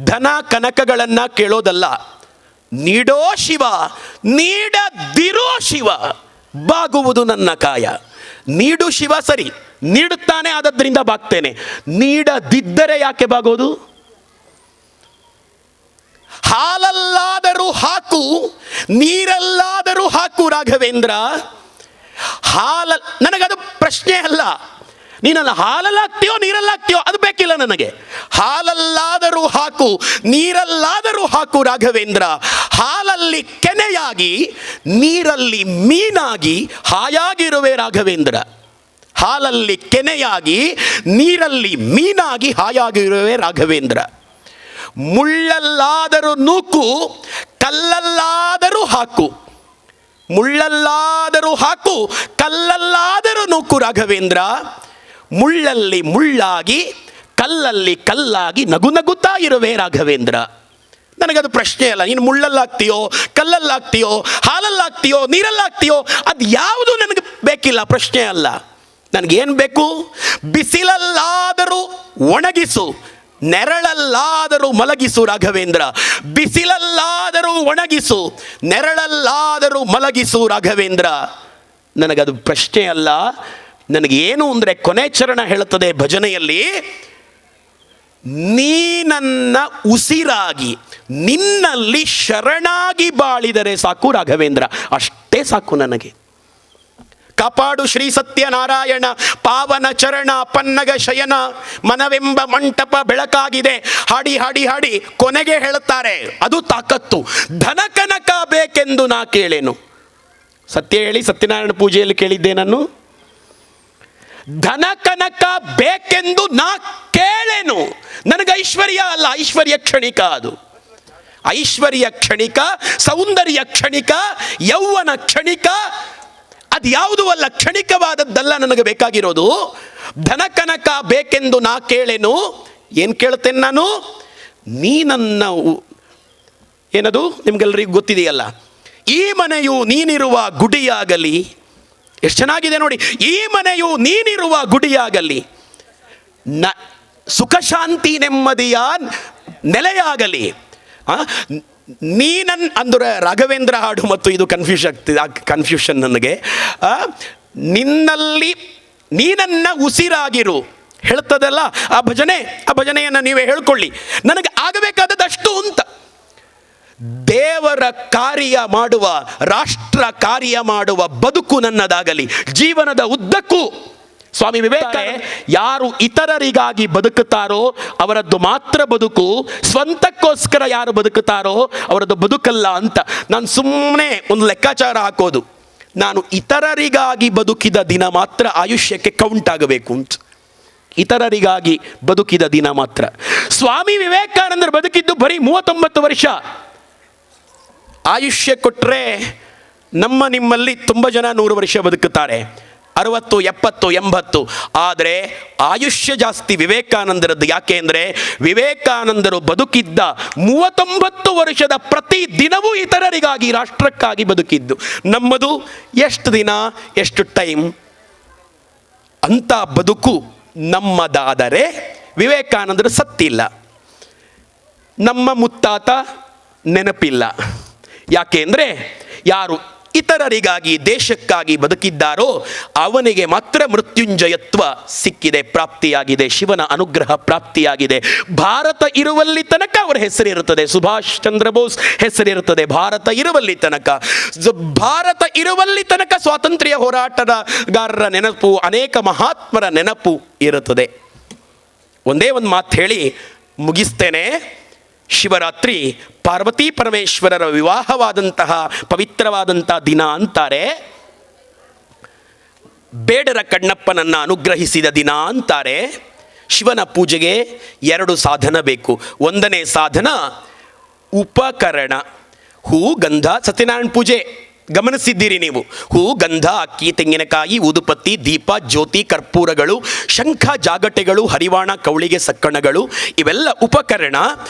ಧನ ಕನಕಗಳನ್ನು ಕೇಳೋದಲ್ಲ. ನೀಡೋ ಶಿವ ನೀಡದಿರೋ ಶಿವ ಬಾಗುವುದು ನನ್ನ ಕಾಯ. ನೀಡು ಶಿವ ಸರಿ, ನೀಡುತ್ತಾನೆ, ಆದದ್ರಿಂದ ಬಾಗ್ತೇನೆ. ನೀಡದಿದ್ದರೆ ಯಾಕೆ ಬಾಗೋದು? ಹಾಲಲ್ಲಾದರೂ ಹಾಕು, ನೀರಲ್ಲಾದರೂ ಹಾಕು ರಾಘವೇಂದ್ರ. ನನಗದು ಪ್ರಶ್ನೆ ಅಲ್ಲ. ನೀನಲ್ಲ ಹಾಲಲ್ಲಾಗ್ತೀಯೋ ನೀರಲ್ಲಾಗ್ತೀಯೋ ಅದು ಬೇಕಿಲ್ಲ ನನಗೆ. ಹಾಲಲ್ಲಾದರೂ ಹಾಕು, ನೀರಲ್ಲಾದರೂ ಹಾಕು ರಾಘವೇಂದ್ರ. ಹಾಲಲ್ಲಿ ಕೆನೆಯಾಗಿ, ನೀರಲ್ಲಿ ಮೀನಾಗಿ ಹಾಯಾಗಿರುವೆ ರಾಘವೇಂದ್ರ. ಹಾಲಲ್ಲಿ ಕೆನೆಯಾಗಿ, ನೀರಲ್ಲಿ ಮೀನಾಗಿ ಹಾಯಾಗಿರುವೆ ರಾಘವೇಂದ್ರ. ಮುಳ್ಳಲ್ಲಾದರೂ ನೂಕು, ಕಲ್ಲಲ್ಲಾದರೂ ಹಾಕು. ಮುಳ್ಳಲ್ಲಾದರೂ ಹಾಕು, ಕಲ್ಲಲ್ಲಾದರೂ ನೂಕು ರಾಘವೇಂದ್ರ. ಮುಳ್ಳಲ್ಲಿ ಮುಳ್ಳಾಗಿ, ಕಲ್ಲಲ್ಲಿ ಕಲ್ಲಾಗಿ ನಗು ನಗುತ್ತಾ ಇರುವೆ ರಾಘವೇಂದ್ರ. ನನಗದು ಪ್ರಶ್ನೆ ಅಲ್ಲ. ನೀನು ಮುಳ್ಳಲ್ಲಾಗ್ತೀಯೋ, ಕಲ್ಲಲ್ಲಾಗ್ತೀಯೋ, ಹಾಲಲ್ಲಾಗ್ತೀಯೋ, ನೀರಲ್ಲಾಗ್ತೀಯೋ, ಅದು ಯಾವುದು ನನಗೆ ಬೇಕಿಲ್ಲ, ಪ್ರಶ್ನೆ ಅಲ್ಲ. ನನಗೇನು ಬೇಕು? ಬಿಸಿಲಲ್ಲಾದರೂ ಒಣಗಿಸು, ನೆರಳಲ್ಲಾದರೂ ಮಲಗಿಸು ರಾಘವೇಂದ್ರ. ಬಿಸಿಲಲ್ಲಾದರೂ ಒಣಗಿಸು, ನೆರಳಲ್ಲಾದರೂ ಮಲಗಿಸು ರಾಘವೇಂದ್ರ. ನನಗದು ಪ್ರಶ್ನೆ ಅಲ್ಲ. ನನಗೇನು ಅಂದರೆ ಕೊನೆ ಚರಣ ಹೇಳುತ್ತದೆ ಭಜನೆಯಲ್ಲಿ, ನೀನನ್ನ ಉಸಿರಾಗಿ ನಿನ್ನಲ್ಲಿ ಶರಣಾಗಿ ಬಾಳಿದರೆ ಸಾಕು ರಾಘವೇಂದ್ರ. ಅಷ್ಟೇ ಸಾಕು ನನಗೆ. ಕಾಪಾಡು ಶ್ರೀ ಸತ್ಯನಾರಾಯಣ ಪಾವನ ಚರಣ ಪನ್ನಗ ಶಯನ, ಮನವೆಂಬ ಮಂಟಪ ಬೆಳಕಾಗಿದೆ. ಹಾಡಿ ಹಾಡಿ ಹಾಡಿ ಕೊನೆಗೆ ಹೇಳುತ್ತಾರೆ, ಅದು ತಾಕತ್ತು. ಧನ ಕನಕ ಬೇಕೆಂದು ನಾ ಕೇಳೇನು. ಸತ್ಯ ಹೇಳಿ, ಸತ್ಯನಾರಾಯಣ ಪೂಜೆಯಲ್ಲಿ ಕೇಳಿದ್ದೆ ನಾನು. ಧನ ಕನಕ ಬೇಕೆಂದು ನಾ ಕೇಳೇನು. ನನಗೆ ಐಶ್ವರ್ಯ ಅಲ್ಲ, ಐಶ್ವರ್ಯ ಕ್ಷಣಿಕ. ಅದು ಐಶ್ವರ್ಯ ಕ್ಷಣಿಕ, ಸೌಂದರ್ಯ ಕ್ಷಣಿಕ, ಯೌವನ ಕ್ಷಣಿಕ, ಅದು ಯಾವುದೂ ಅಲ್ಲ, ಕ್ಷಣಿಕವಾದದ್ದಲ್ಲ ನನಗೆ ಬೇಕಾಗಿರೋದು. ಧನ ಕನಕ ಬೇಕೆಂದು ನಾ ಕೇಳೇನು. ಏನು ಕೇಳ್ತೇನೆ ನಾನು? ನೀನನ್ನ, ಏನದು ನಿಮ್ಗೆಲ್ರಿಗೂ ಗೊತ್ತಿದೆಯಲ್ಲ, ಈ ಮನೆಯು ನೀನಿರುವ ಗುಡಿಯಾಗಲಿ. ಎಷ್ಟು ಚೆನ್ನಾಗಿದೆ ನೋಡಿ. ಈ ಮನೆಯು ನೀನಿರುವ ಗುಡಿಯಾಗಲಿ, ಸುಖ ಶಾಂತಿ ನೆಮ್ಮದಿಯ ನೆಲೆಯಾಗಲಿ. ನೀನನ್ ಅಂದರೆ ರಾಘವೇಂದ್ರ ಹಾಡು, ಮತ್ತು ಇದು ಕನ್ಫ್ಯೂಷನ್ ನನಗೆ. ನಿನ್ನಲ್ಲಿ ನೀನನ್ನ ಉಸಿರಾಗಿರು ಹೇಳ್ತದಲ್ಲ ಆ ಭಜನೆಯನ್ನು ನೀವೇ ಹೇಳ್ಕೊಳ್ಳಿ. ನನಗೆ ಆಗಬೇಕಾದದಷ್ಟು ಅಂತ. ದೇವರ ಕಾರ್ಯ ಮಾಡುವ, ರಾಷ್ಟ್ರ ಕಾರ್ಯ ಮಾಡುವ ಬದುಕು ನನ್ನದಾಗಲಿ. ಜೀವನದ ಉದ್ದಕ್ಕೂ ಸ್ವಾಮಿ ವಿವೇಕಾನಂದ, ಯಾರು ಇತರರಿಗಾಗಿ ಬದುಕುತ್ತಾರೋ ಅವರದ್ದು ಮಾತ್ರ ಬದುಕು, ಸ್ವಂತಕ್ಕೋಸ್ಕರ ಯಾರು ಬದುಕುತ್ತಾರೋ ಅವರದ್ದು ಬದುಕಲ್ಲ ಅಂತ. ನಾನು ಸುಮ್ಮನೆ ಒಂದು ಲೆಕ್ಕಾಚಾರ ಹಾಕೋದು, ನಾನು ಇತರರಿಗಾಗಿ ಬದುಕಿದ ದಿನ ಮಾತ್ರ ಆಯುಷ್ಯಕ್ಕೆ ಕೌಂಟ್ ಆಗಬೇಕು ಅಂತ. ಇತರರಿಗಾಗಿ ಬದುಕಿದ ದಿನ ಮಾತ್ರ. ಸ್ವಾಮಿ ವಿವೇಕಾನಂದರು ಬದುಕಿದ್ದು ಬರೀ 39 ವರ್ಷ. ಆಯುಷ್ಯ ಕೊಟ್ಟರೆ ನಮ್ಮ ನಿಮ್ಮಲ್ಲಿ ತುಂಬ ಜನ 100 ವರ್ಷ ಬದುಕುತ್ತಾರೆ, 60, 70, 80. ಆದರೆ ಆಯುಷ್ಯ ಜಾಸ್ತಿ ವಿವೇಕಾನಂದರದ್ದು. ಯಾಕೆ ಅಂದರೆ ವಿವೇಕಾನಂದರು ಬದುಕಿದ್ದ 39 ವರ್ಷದ ಪ್ರತಿ ದಿನವೂ ಇತರರಿಗಾಗಿ, ರಾಷ್ಟ್ರಕ್ಕಾಗಿ ಬದುಕಿದ್ದು. ನಮ್ಮದು ಎಷ್ಟು ದಿನ, ಎಷ್ಟು ಟೈಮ್ ಅಂತ ಬದುಕು ನಮ್ಮದಾದರೆ ವಿವೇಕಾನಂದರು ಸತ್ತಿಲ್ಲ, ನಮ್ಮ ಮುತ್ತಾತ ನೆನಪಿಲ್ಲ. ಯಾಕೆ ಅಂದರೆ ಯಾರು ಇತರರಿಗಾಗಿ, ದೇಶಕ್ಕಾಗಿ ಬದುಕಿದ್ದಾರೋ ಅವನಿಗೆ ಮಾತ್ರ ಮೃತ್ಯುಂಜಯತ್ವ ಸಿಕ್ಕಿದೆ, ಪ್ರಾಪ್ತಿಯಾಗಿದೆ, ಶಿವನ ಅನುಗ್ರಹ ಪ್ರಾಪ್ತಿಯಾಗಿದೆ. ಭಾರತ ಇರುವಲ್ಲಿ ತನಕ ಅವರ ಹೆಸರಿರುತ್ತದೆ, ಸುಭಾಷ್ ಚಂದ್ರ ಬೋಸ್ ಹೆಸರಿರುತ್ತದೆ. ಭಾರತ ಇರುವಲ್ಲಿ ತನಕ, ಭಾರತ ಇರುವಲ್ಲಿ ತನಕ ಸ್ವಾತಂತ್ರ್ಯ ಹೋರಾಟಗಾರರ ನೆನಪು, ಅನೇಕ ಮಹಾತ್ಮರ ನೆನಪು ಇರುತ್ತದೆ. ಒಂದೇ ಒಂದು ಮಾತು ಹೇಳಿ ಮುಗಿಸ್ತೇನೆ. ಶಿವರಾತ್ರಿ ಪಾರ್ವತಿ ಪರಮೇಶ್ವರರ ವಿವಾಹವಾದಂತಹ ಪವಿತ್ರವಾದಂತಹ ದಿನ ಅಂತಾರೆ. ಬೇಡರ ಕಣ್ಣಪ್ಪನನ್ನು ಅನುಗ್ರಹಿಸಿದ ದಿನ ಅಂತಾರೆ. ಶಿವನ ಪೂಜೆಗೆ 2 ಸಾಧನ ಬೇಕು. ಒಂದನೇ ಸಾಧನ ಉಪಕರಣ, ಹೂ, ಗಂಧ. ಸತ್ಯನಾರಾಯಣ ಪೂಜೆ ಗಮನಿಸಿದ್ದೀರಿ ನೀವು. ಹೂ, ಗಂಧ, ಅಕ್ಕಿ, ತೆಂಗಿನಕಾಯಿ, ಊದುಪತ್ತಿ, ದೀಪ, ಜ್ಯೋತಿ, ಕರ್ಪೂರಗಳು, ಶಂಖ, ಜಾಗಟೆಗಳು, ಹರಿವಾಣ, ಕೌಳಿಗೆ, ಸಕ್ಕಣಗಳು, ಇವೆಲ್ಲ ಉಪಕರಣ.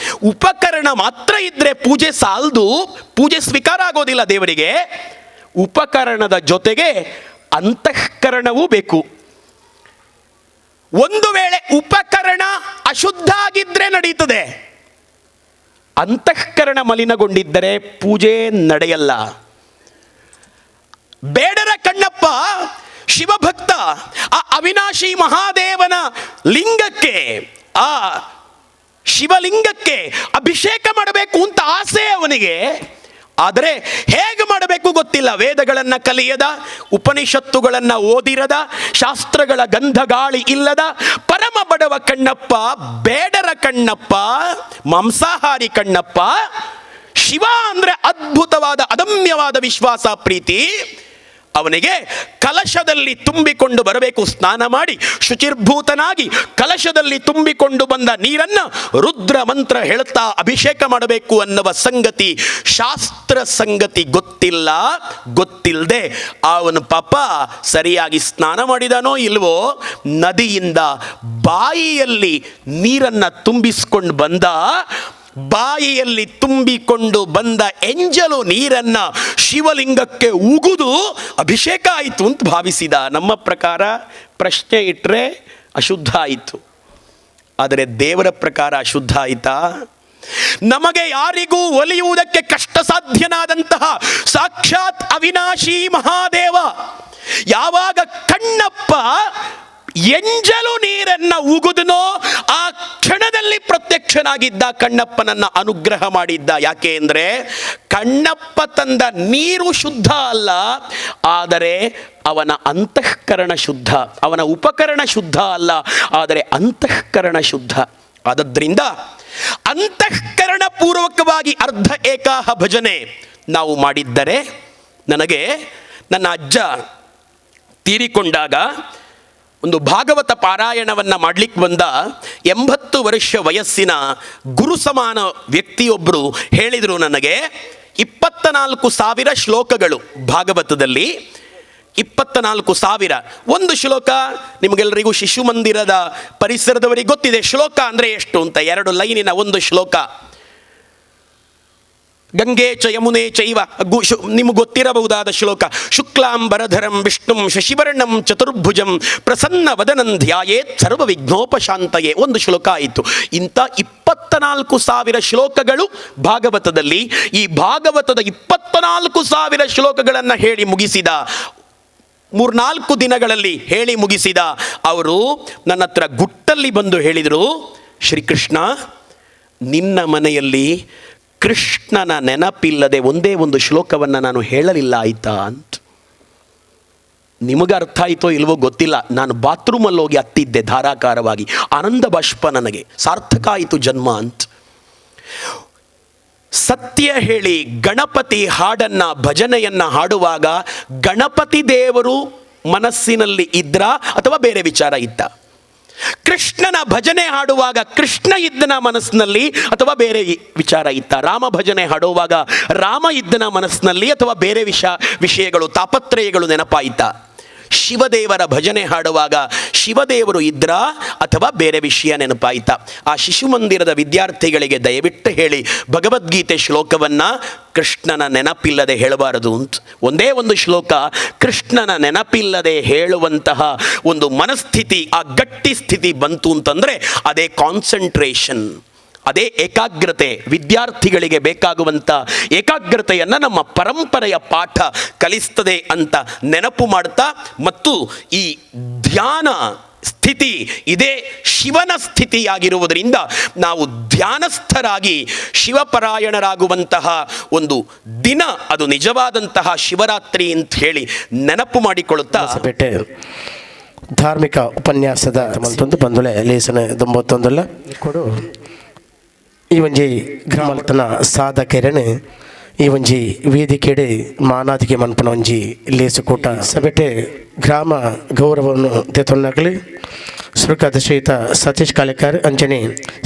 ಉಪಕರಣ ಮಾತ್ರ ಇದ್ದರೆ ಪೂಜೆ ಸಾಲದು, ಪೂಜೆ ಸ್ವೀಕಾರ ಆಗೋದಿಲ್ಲ ದೇವರಿಗೆ. ಉಪಕರಣದ ಜೊತೆಗೆ ಅಂತಃಕರಣವೂ ಬೇಕು. ಒಂದು ವೇಳೆ ಉಪಕರಣ ಅಶುದ್ಧ ಆಗಿದ್ರೆ ನಡೀತದೆ, ಅಂತಃಕರಣ ಮಲಿನಗೊಂಡಿದ್ದರೆ ಪೂಜೆ ನಡೆಯಲ್ಲ. ಬೇಡರ ಕಣ್ಣಪ್ಪ ಶಿವಭಕ್ತ. ಆ ಅವಿನಾಶಿ ಮಹಾದೇವನ ಲಿಂಗಕ್ಕೆ, ಆ ಶಿವಲಿಂಗಕ್ಕೆ ಅಭಿಷೇಕ ಮಾಡಬೇಕು ಅಂತ ಆಸೆ ಅವನಿಗೆ. ಆದರೆ ಹೇಗೆ ಮಾಡಬೇಕು ಗೊತ್ತಿಲ್ಲ. ವೇದಗಳನ್ನು ಕಲಿಯದ, ಉಪನಿಷತ್ತುಗಳನ್ನು ಓದಿರದ, ಶಾಸ್ತ್ರಗಳ ಗಂಧ ಗಾಳಿ ಇಲ್ಲದ ಪರಮ ಬಡವ ಕಣ್ಣಪ್ಪ, ಬೇಡರ ಕಣ್ಣಪ್ಪ, ಮಾಂಸಾಹಾರಿ ಕಣ್ಣಪ್ಪ. ಶಿವ ಅಂದರೆ ಅದ್ಭುತವಾದ ಅದಮ್ಯವಾದ ವಿಶ್ವಾಸ, ಪ್ರೀತಿ. ಅವನಿಗೆ ಕಲಶದಲ್ಲಿ ತುಂಬಿಕೊಂಡು ಬರಬೇಕು. ಸ್ನಾನ ಮಾಡಿ ಶುಚಿರ್ಭೂತನಾಗಿ ಕಲಶದಲ್ಲಿ ತುಂಬಿಕೊಂಡು ಬಂದ ನೀರನ್ನು ರುದ್ರ ಮಂತ್ರ ಹೇಳುತ್ತಾ ಅಭಿಷೇಕ ಮಾಡಬೇಕು ಅನ್ನುವ ಸಂಗತಿ, ಶಾಸ್ತ್ರ ಸಂಗತಿ ಗೊತ್ತಿಲ್ಲದೆ ಅವನ ಪಾಪ ಸರಿಯಾಗಿ ಸ್ನಾನ ಮಾಡಿದಾನೋ ಇಲ್ವೋ, ನದಿಯಿಂದ ಬಾಯಿಯಲ್ಲಿ ನೀರನ್ನು ತುಂಬಿಸ್ಕೊಂಡು ಬಂದ. ಬಾಯಿಯಲ್ಲಿ ತುಂಬಿಕೊಂಡು ಬಂದ ಎಂಜಲು ನೀರನ್ನ ಶಿವಲಿಂಗಕ್ಕೆ ಉಗುದು ಅಭಿಷೇಕ ಆಯಿತು ಅಂತ ಭಾವಿಸಿದ. ನಮ್ಮ ಪ್ರಕಾರ ಪ್ರಶ್ನೆ ಇಟ್ಟರೆ ಅಶುದ್ಧ ಆಯಿತು, ಆದರೆ ದೇವರ ಪ್ರಕಾರ ಅಶುದ್ಧ ಆಯಿತಾ? ನಮಗೆ ಯಾರಿಗೂ ಒಲಿಯುವುದಕ್ಕೆ ಕಷ್ಟ ಸಾಧ್ಯನಾದಂತಹ ಸಾಕ್ಷಾತ್ ಅವಿನಾಶಿ ಮಹಾದೇವ ಯಾವಾಗ ಕಣ್ಣಪ್ಪ ಎಂಜಲು ನೀರನ್ನ ಉಗುದನೋ ಆ ಕ್ಷಣದಲ್ಲಿ ಪ್ರತ್ಯಕ್ಷನಾಗಿದ್ದ, ಕಣ್ಣಪ್ಪನನ್ನ ಅನುಗ್ರಹ ಮಾಡಿದ್ದ. ಯಾಕೆ ಅಂದರೆ ಕಣ್ಣಪ್ಪ ತಂದ ನೀರು ಶುದ್ಧ ಅಲ್ಲ, ಆದರೆ ಅವನ ಅಂತಃಕರಣ ಶುದ್ಧ. ಅವನ ಉಪಕರಣ ಶುದ್ಧ ಅಲ್ಲ, ಆದರೆ ಅಂತಃಕರಣ ಶುದ್ಧ. ಆದದ್ರಿಂದ ಅಂತಃಕರಣ ಪೂರ್ವಕವಾಗಿ ಅರ್ಧ ಏಕಾಹ ಭಜನೆ ನಾವು ಮಾಡಿದ್ದರೆ, ನನಗೆ ನನ್ನ ಅಜ್ಜ ತೀರಿಕೊಂಡಾಗ ಒಂದು ಭಾಗವತ ಪಾರಾಯಣವನ್ನು ಮಾಡಲಿಕ್ಕೆ ಬಂದ 80 ವರ್ಷ ವಯಸ್ಸಿನ ಗುರು ಸಮಾನ ವ್ಯಕ್ತಿಯೊಬ್ಬರು ಹೇಳಿದರು ನನಗೆ, 24,000 ಶ್ಲೋಕಗಳು ಭಾಗವತದಲ್ಲಿ, 24,000. ಒಂದು ಶ್ಲೋಕ ನಿಮಗೆಲ್ಲರಿಗೂ ಶಿಶು ಮಂದಿರದ ಪರಿಸರದವರಿಗೆ ಗೊತ್ತಿದೆ ಶ್ಲೋಕ ಅಂದರೆ ಎಷ್ಟು ಅಂತ. 2 ಲೈನಿನ ಒಂದು ಶ್ಲೋಕ. ಗಂಗೆ ಚ ಯಮುನೆ ಚೈವ, ನಿಮಗೆ ಗೊತ್ತಿರಬಹುದಾದ ಶ್ಲೋಕ. ಶುಕ್ಲಾಂಬರಧರಂ ವಿಷ್ಣುಂ ಶಶಿವರ್ಣಂ ಚತುರ್ಭುಜಂ ಪ್ರಸನ್ನ ವದನಂ ಧ್ಯಾಯೇತ್ ಸರ್ವ ವಿಘ್ನೋಪಶಾಂತಯೇ. ಒಂದು ಶ್ಲೋಕ ಆಯಿತು. ಇಂಥ 24,000 ಶ್ಲೋಕಗಳು ಭಾಗವತದಲ್ಲಿ. ಈ ಭಾಗವತದ 24,000 ಶ್ಲೋಕಗಳನ್ನು ಹೇಳಿ ಮುಗಿಸಿದ, 3-4 ದಿನಗಳಲ್ಲಿ ಹೇಳಿ ಮುಗಿಸಿದ ಅವರು ನನ್ನ ಹತ್ರ ಗುಟ್ಟಲ್ಲಿ ಬಂದು ಹೇಳಿದರು, ಶ್ರೀಕೃಷ್ಣ, ನಿನ್ನ ಮನೆಯಲ್ಲಿ ಕೃಷ್ಣನ ನೆನಪಿಲ್ಲದೆ ಒಂದೇ ಒಂದು ಶ್ಲೋಕವನ್ನು ನಾನು ಹೇಳಲಿಲ್ಲ ಆಯ್ತಾ ಅಂತ. ನಿಮಗೆ ಅರ್ಥ ಆಯಿತೋ ಇಲ್ವೋ ಗೊತ್ತಿಲ್ಲ, ನಾನು ಬಾತ್ರೂಮಲ್ಲಿ ಹೋಗಿ ಅತ್ತಿದ್ದೆ ಧಾರಾಕಾರವಾಗಿ. ಆನಂದ ಬಾಷ್ಪ, ನನಗೆ ಸಾರ್ಥಕ ಆಯಿತು ಜನ್ಮ ಅಂತ. ಸತ್ಯ ಹೇಳಿ ಗಣಪತಿ ಹಾಡನ್ನ ಭಜನೆಯನ್ನ ಹಾಡುವಾಗ ಗಣಪತಿ ದೇವರು ಮನಸ್ಸಿನಲ್ಲಿ ಇದ್ರ ಅಥವಾ ಬೇರೆ ವಿಚಾರ ಇತ್ತ? ಕೃಷ್ಣನ ಭಜನೆ ಹಾಡುವಾಗ ಕೃಷ್ಣ ಇದ್ದನ ಮನಸ್ಸಿನಲ್ಲಿ ಅಥವಾ ಬೇರೆ ವಿಚಾರ ಇತ್ತ? ರಾಮ ಭಜನೆ ಹಾಡುವಾಗ ರಾಮ ಇದ್ದನ ಮನಸ್ಸಿನಲ್ಲಿ ಅಥವಾ ಬೇರೆ ವಿಷಯಗಳು ತಾಪತ್ರಯಗಳು ನೆನಪಾಯಿತಾ? ಶಿವದೇವರ ಭಜನೆ ಹಾಡುವಾಗ ಶಿವದೇವರು ಇದ್ರ ಅಥವಾ ಬೇರೆ ವಿಷಯ ನೆನಪಾಯಿತಾ? ಆ ಶಿಶು ಮಂದಿರದ ವಿದ್ಯಾರ್ಥಿಗಳಿಗೆ ದಯವಿಟ್ಟು ಹೇಳಿ, ಭಗವದ್ಗೀತೆ ಶ್ಲೋಕವನ್ನು ಕೃಷ್ಣನ ನೆನಪಿಲ್ಲದೆ ಹೇಳಬಾರದು ಅಂತ. ಒಂದೇ ಒಂದು ಶ್ಲೋಕ ಕೃಷ್ಣನ ನೆನಪಿಲ್ಲದೆ ಹೇಳುವಂತಹ ಒಂದು ಮನಸ್ಥಿತಿ, ಆ ಗಟ್ಟಿ ಸ್ಥಿತಿ ಬಂತು ಅಂತಂದರೆ ಅದೇ ಕಾನ್ಸಂಟ್ರೇಷನ್, ಅದೇ ಏಕಾಗ್ರತೆ. ವಿದ್ಯಾರ್ಥಿಗಳಿಗೆ ಬೇಕಾಗುವಂಥ ಏಕಾಗ್ರತೆಯನ್ನು ನಮ್ಮ ಪರಂಪರೆಯ ಪಾಠ ಕಲಿಸ್ತದೆ ಅಂತ ನೆನಪು ಮಾಡ್ತಾ, ಮತ್ತು ಈ ಧ್ಯಾನ ಸ್ಥಿತಿ ಇದೇ ಶಿವನ ಸ್ಥಿತಿಯಾಗಿರುವುದರಿಂದ ನಾವು ಧ್ಯಾನಸ್ಥರಾಗಿ ಶಿವಪರಾಯಣರಾಗುವಂತಹ ಒಂದು ದಿನ ಅದು ನಿಜವಾದಂತಹ ಶಿವರಾತ್ರಿ ಅಂತ ಹೇಳಿ ನೆನಪು ಮಾಡಿಕೊಳ್ಳುತ್ತಾ ಧಾರ್ಮಿಕ ಉಪನ್ಯಾಸದ ಮತ್ತೊಂದು ಬಂದುಳೆ ಲೇಸನ 91 ಕೊಡು ಈ ಒಂಜಿ ಗ್ರಾಮತನ ಸಾಧಕೆರನು ಈ ಒಂಜಿ ವೇದಿಕೆಡೆ ಮಾನಾದಿಗೆ ಮನ್ಪನ ಒಂಜಿ ಲೇಸುಕೂಟ ಸಭೆಟೆ ಗ್ರಾಮ ಗೌರವವನ್ನು ತೆತ್ತೊನ್ನಗಲಿ ಸುರುಕಾದ ಶ್ರೀಯುತ ಸತೀಶ್ ಕಾಲೇಕರ್ ಅಂಜನೆ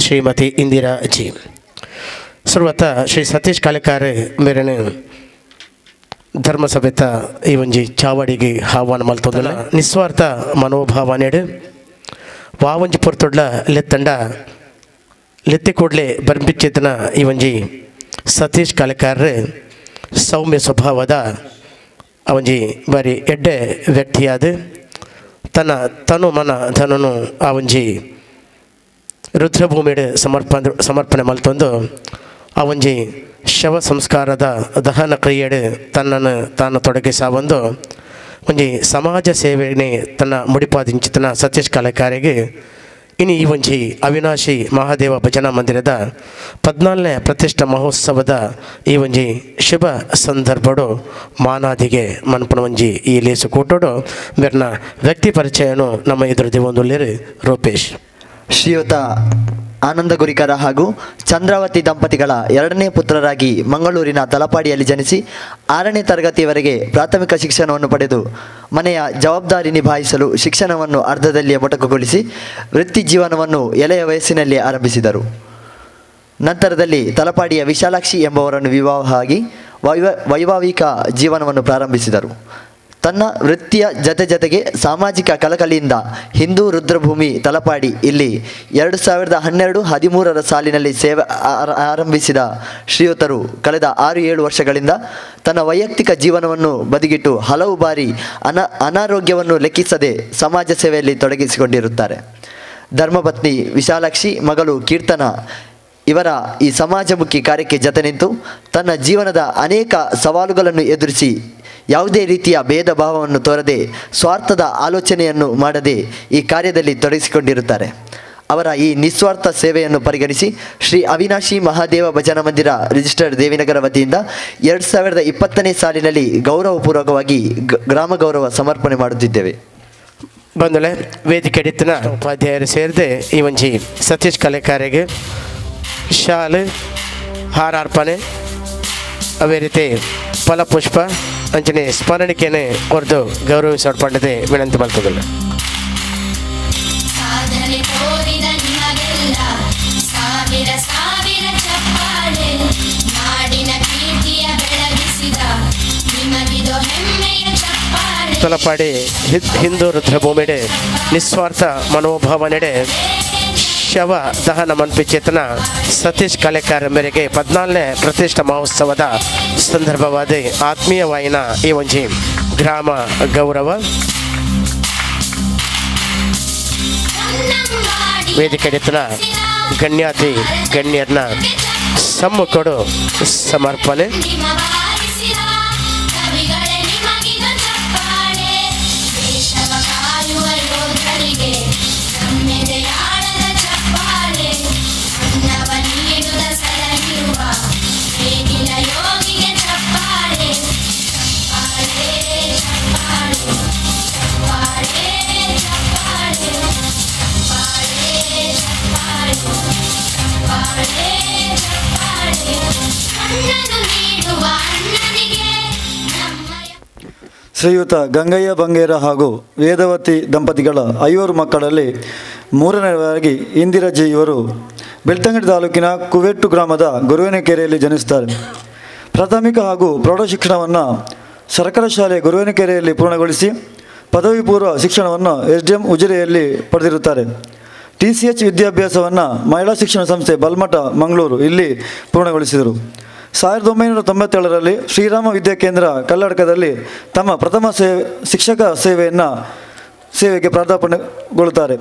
ಶ್ರೀಮತಿ ಇಂದಿರಾ ಜಿ ಸುರುವತ್ತ ಶ್ರೀ ಸತೀಶ್ ಕಾಲೇಕರ್ ಮೇರೆನು ಧರ್ಮಸಭೆತ ಈ ಒಂಜಿ ಚಾವಡಿಗೆ ಆಹ್ವಾನ ಮಲ್ತೊಂದಲ್ಲ ನಿಸ್ವಾರ್ಥ ಮನೋಭಾವ ನೆಡು ವಾವಂಜಿ ಪೊರ್ತೊಡ್ಲ ಲೆತ್ತಂಡ ಲೆತ್ತಿ ಕೂಡಲೇ ಬರ್ಬಿಚ್ಚಿದ್ದನ ಈ ಒಂಜಿ ಸತೀಶ್ ಕಾಲೇಕರ್ ಸೌಮ್ಯ ಸ್ವಭಾವದ ಅವೊಂಜಿ ಬಾರಿ ಎಡ್ಡೆ ವ್ಯಕ್ತಿಯಾದ ತನ್ನ ತನು ಮನ ಧನನು ಆ ಒಂಜಿ ರುದ್ರಭೂಮಿಡೆ ಸಮರ್ಪಣೆ ಮಲ್ತೊಂದು ಆ ಒಂಜಿ ಶವ ಸಂಸ್ಕಾರದ ದಹನ ಕ್ರಿಯೆಡೆ ತನ್ನನ್ನು ತಾನು ತೊಡಗಿಸಾವೊಂದು ಒಂಜಿ ಸಮಾಜ ಸೇವೆನೇ ತನ್ನ ಮುಡಿಪಾದಿಂಚಿತನ ಸತೀಶ್ ಕಾಲೇಕರಿಗೆ ಇನ್ನು ಈ ಒಂಜಿ ಅವಿನಾಶಿ ಮಹಾದೇವ ಭಜನಾ ಮಂದಿರದ 14ನೇ ಪ್ರತಿಷ್ಠಾ ಮಹೋತ್ಸವದ ಈ ಒಂಜಿ ಶುಭ ಸಂದರ್ಭಡು ಮಾನಾದಿಗೆ ಮನ್ಪುನ ಒಂಜಿ ಈ ಲೇಸು ಕೂಟೋಡು ಬೆರ್ನ ವ್ಯಕ್ತಿ ಪರಿಚಯನು ನಮ್ಮ ಎದುರು ದಿವಂದುಲ್ಲೇರು ರೂಪೇಶ್. ಶ್ರೀಯುತ ಆನಂದ ಗುರಿಕರ ಹಾಗೂ ಚಂದ್ರಾವತಿ ದಂಪತಿಗಳ 2ನೇ ಪುತ್ರರಾಗಿ ಮಂಗಳೂರಿನ ತಲಪಾಡಿಯಲ್ಲಿ ಜನಿಸಿ 6ನೇ ತರಗತಿಯವರೆಗೆ ಪ್ರಾಥಮಿಕ ಶಿಕ್ಷಣವನ್ನು ಪಡೆದು ಮನೆಯ ಜವಾಬ್ದಾರಿ ನಿಭಾಯಿಸಲು ಶಿಕ್ಷಣವನ್ನು ಅರ್ಧದಲ್ಲಿಯೇ ಮೊಟಕುಗೊಳಿಸಿ ವೃತ್ತಿ ಜೀವನವನ್ನು ಎಳೆಯ ವಯಸ್ಸಿನಲ್ಲಿ ಆರಂಭಿಸಿದರು. ನಂತರದಲ್ಲಿ ತಲಪಾಡಿಯ ವಿಶಾಲಾಕ್ಷಿ ಎಂಬವರನ್ನು ವಿವಾಹವಾಗಿ ವೈವಾಹಿಕ ಜೀವನವನ್ನು ಪ್ರಾರಂಭಿಸಿದರು. ತನ್ನ ವೃತ್ತಿಯ ಜೊತೆಗೆ ಸಾಮಾಜಿಕ ಕಳಕಳಿಯಿಂದ ಹಿಂದೂ ರುದ್ರಭೂಮಿ ತಲಪಾಡಿ ಇಲ್ಲಿ 2012-13 ಸಾಲಿನಲ್ಲಿ ಸೇವೆ ಆರಂಭಿಸಿದ ಶ್ರೀಯುತರು ಕಳೆದ 6-7 ವರ್ಷಗಳಿಂದ ತನ್ನ ವೈಯಕ್ತಿಕ ಜೀವನವನ್ನು ಬದಿಗಿಟ್ಟು ಹಲವು ಬಾರಿ ಅನಾರೋಗ್ಯವನ್ನು ಲೆಕ್ಕಿಸದೆ ಸಮಾಜ ಸೇವೆಯಲ್ಲಿ ತೊಡಗಿಸಿಕೊಂಡಿರುತ್ತಾರೆ. ಧರ್ಮಪತ್ನಿ ವಿಶಾಲಾಕ್ಷಿ, ಮಗಳು ಕೀರ್ತನ ಇವರ ಈ ಸಮಾಜಮುಖಿ ಕಾರ್ಯಕ್ಕೆ ಜತೆ ನಿಂತು ತನ್ನ ಜೀವನದ ಅನೇಕ ಸವಾಲುಗಳನ್ನು ಎದುರಿಸಿ ಯಾವುದೇ ರೀತಿಯ ಭೇದ ಭಾವವನ್ನು ತೋರದೆ ಸ್ವಾರ್ಥದ ಆಲೋಚನೆಯನ್ನು ಮಾಡದೆ ಈ ಕಾರ್ಯದಲ್ಲಿ ತೊಡಗಿಸಿಕೊಂಡಿರುತ್ತಾರೆ. ಅವರ ಈ ನಿಸ್ವಾರ್ಥ ಸೇವೆಯನ್ನು ಪರಿಗಣಿಸಿ ಶ್ರೀ ಅವಿನಾಶಿ ಮಹಾದೇವ ಭಜನಾ ಮಂದಿರ ರಿಜಿಸ್ಟರ್ಡ್ ದೇವಿನಗರ ವತಿಯಿಂದ 2020ನೇ ಸಾಲಿನಲ್ಲಿ ಗೌರವಪೂರ್ವಕವಾಗಿ ಗ್ರಾಮ ಗೌರವ ಸಮರ್ಪಣೆ ಮಾಡುತ್ತಿದ್ದೇವೆ. ಬಂಧುಗಳೇ, ವೇದಿಕೆ ಎಡಿತ್ತಿನ ಉಪಾಧ್ಯಾಯರು ಸೇರಿದೆ ಈ ಒಂಜಿ ಸತೀಶ್ ಕಲೆಕಾರಿಗೆ ಶಾಲೆ ಹಾರಾರ್ಪಣೆ ಅವೇ ರೀತಿ ಫಲಪುಷ್ಪ ಅಂಚನೆ ಸ್ಮರಣಿಕೆನೆ ಹೊರದು ಗೌರವಿಸಲ್ಪಡದೆ ವಿನಂತಿ ಮಾಡ್ತದಲ್ಲ. ಸಾಧನೆ ತೋರಿದ ನಿಮಗೆಲ್ಲ ಸಾವಿರ ಸಾವಿರ ಚಪ್ಪಾಳೆ, ನಾಡಿನ ಕೀರ್ತಿಯ ಬೆಳಗಿಸಿದ ನಿಮಗಿದು ಹೆಮ್ಮೆಯ ಚಪ್ಪಾಳೆ. ತಲಪಾಡಿ ಹಿಂದೂ ರುದ್ರಭೂಮಿಡೆ ನಿಸ್ವಾರ್ಥ ಮನೋಭಾವನೆಡೆ ಶವ ದಹನ ಮನ್ಪಿಚೇತನ ಸತೀಶ್ ಕಲೆಕಾರ ಮೇರೆಗೆ 14ನೇ ಪ್ರತಿಷ್ಠಾ ಮಹೋತ್ಸವದ ಸಂದರ್ಭವಾದ ಆತ್ಮೀಯವಾಯಿನ ಈ ಒಂಜಿ ಗ್ರಾಮ ಗೌರವ ವೇದಿಕೆ ಎಡಿತನ ಗಣ್ಯಾತಿ ಗಣ್ಯರನ್ನ ಸಮ್ಮುಖಡು ಸಮರ್ಪಣೆ. ಶ್ರೀಯುತ ಗಂಗಯ್ಯ ಬಂಗೇರ ಹಾಗೂ ವೇದವತಿ ದಂಪತಿಗಳ 5 ಮಕ್ಕಳಲ್ಲಿ 3ನೇವರಾಗಿ ಇಂದಿರಾಜಿ ಇವರು ಬೆಳ್ತಂಗಡಿ ತಾಲೂಕಿನ ಕುವೆಟ್ಟು ಗ್ರಾಮದ ಗುರುವಿನಕೆರೆಯಲ್ಲಿ ಜನಿಸುತ್ತಾರೆ. ಪ್ರಾಥಮಿಕ ಹಾಗೂ ಪ್ರೌಢ ಶಿಕ್ಷಣವನ್ನು ಸರ್ಕಾರ ಶಾಲೆ ಗುರುವಿನಕೆರೆಯಲ್ಲಿ ಪೂರ್ಣಗೊಳಿಸಿ ಪದವಿ ಪೂರ್ವ ಶಿಕ್ಷಣವನ್ನು SDM ಉಜಿರೆಯಲ್ಲಿ ಪಡೆದಿರುತ್ತಾರೆ. TCH ವಿದ್ಯಾಭ್ಯಾಸವನ್ನು ಮಹಿಳಾ ಶಿಕ್ಷಣ ಸಂಸ್ಥೆ ಬಲ್ಮಠ ಮಂಗಳೂರು ಇಲ್ಲಿ ಪೂರ್ಣಗೊಳಿಸಿದರು. 1997ರಲ್ಲಿ ಶ್ರೀರಾಮ ವಿದ್ಯಾಕೇಂದ್ರ ಕಲ್ಲಡ್ಕದಲ್ಲಿ ತಮ್ಮ ಪ್ರಥಮ ಶಿಕ್ಷಕ ಸೇವೆಗೆ ಪ್ರಾಧ್ಯಾಪನೆಗೊಳ್ಳುತ್ತಾರೆ.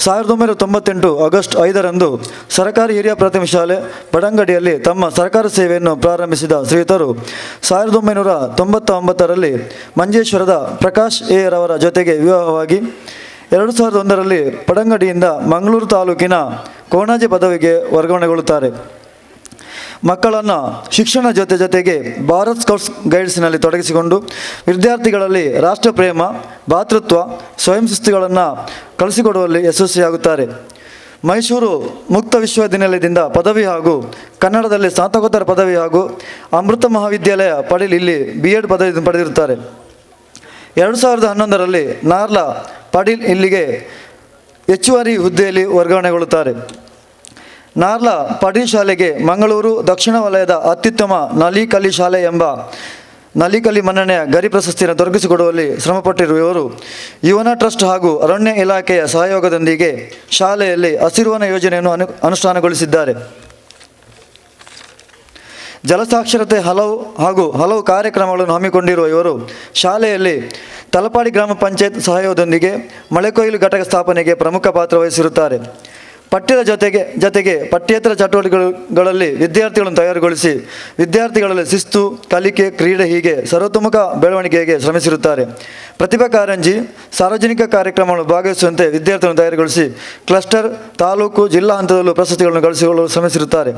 1998 ಆಗಸ್ಟ್ 5ರಂದು ಸರ್ಕಾರಿ ಹಿರಿಯ ಪ್ರಾಥಮಿಕ ಶಾಲೆ ಬಡಂಗಡಿಯಲ್ಲಿ ತಮ್ಮ ಸರ್ಕಾರ ಸೇವೆಯನ್ನು ಪ್ರಾರಂಭಿಸಿದ ಶ್ರೀಯುತರು 1999ರಲ್ಲಿ ಮಂಜೇಶ್ವರದ ಪ್ರಕಾಶ್ ರವರ ಜೊತೆಗೆ ವಿವಾಹವಾಗಿ 2001ರಲ್ಲಿ ಪಡಂಗಡಿಯಿಂದ ಮಂಗಳೂರು ತಾಲೂಕಿನ ಕೋಣಾಜೆ ಪದವಿಗೆ ವರ್ಗಾವಣೆಗೊಳ್ಳುತ್ತಾರೆ. ಮಕ್ಕಳನ್ನು ಶಿಕ್ಷಣ ಜೊತೆಗೆ ಭಾರತ್ ಸ್ಕೌಟ್ಸ್ ಗೈಡ್ಸ್ನಲ್ಲಿ ತೊಡಗಿಸಿಕೊಂಡು ವಿದ್ಯಾರ್ಥಿಗಳಲ್ಲಿ ರಾಷ್ಟ್ರಪ್ರೇಮ, ಭಾತೃತ್ವ, ಸ್ವಯಂ ಶಿಸ್ತುಗಳನ್ನು ಕಲಿಸಿಕೊಡುವಲ್ಲಿ ಯಶಸ್ವಿಯಾಗುತ್ತಾರೆ. ಮೈಸೂರು ಮುಕ್ತ ವಿಶ್ವವಿದ್ಯಾನಿಲಯದಿಂದ ಪದವಿ ಹಾಗೂ ಕನ್ನಡದಲ್ಲಿ ಸ್ನಾತಕೋತ್ತರ ಪದವಿ ಹಾಗೂ ಅಮೃತ ಮಹಾವಿದ್ಯಾಲಯ ಪಡೆಯಲು ಇಲ್ಲಿ B.Ed ಪದವಿ ಪಡೆದಿರುತ್ತಾರೆ. 2011ರಲ್ಲಿ ನಾರ್ಲಾ ಪಾಟೀಲ್ ಇಲ್ಲಿಗೆ ಹೆಚ್ಚುವರಿ ಹುದ್ದೆಯಲ್ಲಿ ವರ್ಗಾವಣೆಗೊಳ್ಳುತ್ತಾರೆ. ನಾರ್ಲಾ ಪಾಟೀಲ್ ಶಾಲೆಗೆ ಮಂಗಳೂರು ದಕ್ಷಿಣ ವಲಯದ ಅತ್ಯುತ್ತಮ ನಲಿಕಲಿ ಶಾಲೆ ಎಂಬ ನಲಿಕಲಿ ಮನ್ನಣೆಯ ಗರಿ ಪ್ರಶಸ್ತಿಯನ್ನು ದೊರಕಿಸಿಕೊಡುವಲ್ಲಿ ಶ್ರಮಪಟ್ಟಿರುವ ಇವರು ಯುವನ ಟ್ರಸ್ಟ್ ಹಾಗೂ ಅರಣ್ಯ ಇಲಾಖೆಯ ಸಹಯೋಗದೊಂದಿಗೆ ಶಾಲೆಯಲ್ಲಿ ಹಸಿರುವನ ಯೋಜನೆಯನ್ನು ಅನುಷ್ಠಾನಗೊಳಿಸಿದ್ದಾರೆ. ಜಲಸಾಕ್ಷರತೆ ಹಲವು ಕಾರ್ಯಕ್ರಮಗಳನ್ನು ಹಮ್ಮಿಕೊಂಡಿರುವ ಇವರು ಶಾಲೆಯಲ್ಲಿ ತಲಪಾಡಿ ಗ್ರಾಮ ಪಂಚಾಯತ್ ಸಹಯೋಗದೊಂದಿಗೆ ಮಳೆಕೊಯ್ಲು ಘಟಕ ಸ್ಥಾಪನೆಗೆ ಪ್ರಮುಖ ಪಾತ್ರ ವಹಿಸಿರುತ್ತಾರೆ. ಪಠ್ಯದ ಜೊತೆಗೆ ಪಠ್ಯೇತರ ಚಟುವಟಿಕೆಗಳಲ್ಲಿ ವಿದ್ಯಾರ್ಥಿಗಳನ್ನು ತಯಾರುಗೊಳಿಸಿ ವಿದ್ಯಾರ್ಥಿಗಳಲ್ಲಿ ಶಿಸ್ತು, ಕಲಿಕೆ, ಕ್ರೀಡೆ ಹೀಗೆ ಸರ್ವತೋಮುಖ ಬೆಳವಣಿಗೆಗೆ ಶ್ರಮಿಸಿರುತ್ತಾರೆ. ಪ್ರತಿಭಾ ಕಾರಂಜಿ, ಸಾರ್ವಜನಿಕ ಕಾರ್ಯಕ್ರಮಗಳನ್ನು ಭಾಗವಹಿಸುವಂತೆ ವಿದ್ಯಾರ್ಥಿಗಳನ್ನು ತಯಾರುಗೊಳಿಸಿ ಕ್ಲಸ್ಟರ್, ತಾಲೂಕು, ಜಿಲ್ಲಾ ಹಂತದಲ್ಲೂ ಪ್ರಶಸ್ತಿಗಳನ್ನು ಗಳಿಸಿಕೊಳ್ಳಲು ಶ್ರಮಿಸಿರುತ್ತಾರೆ.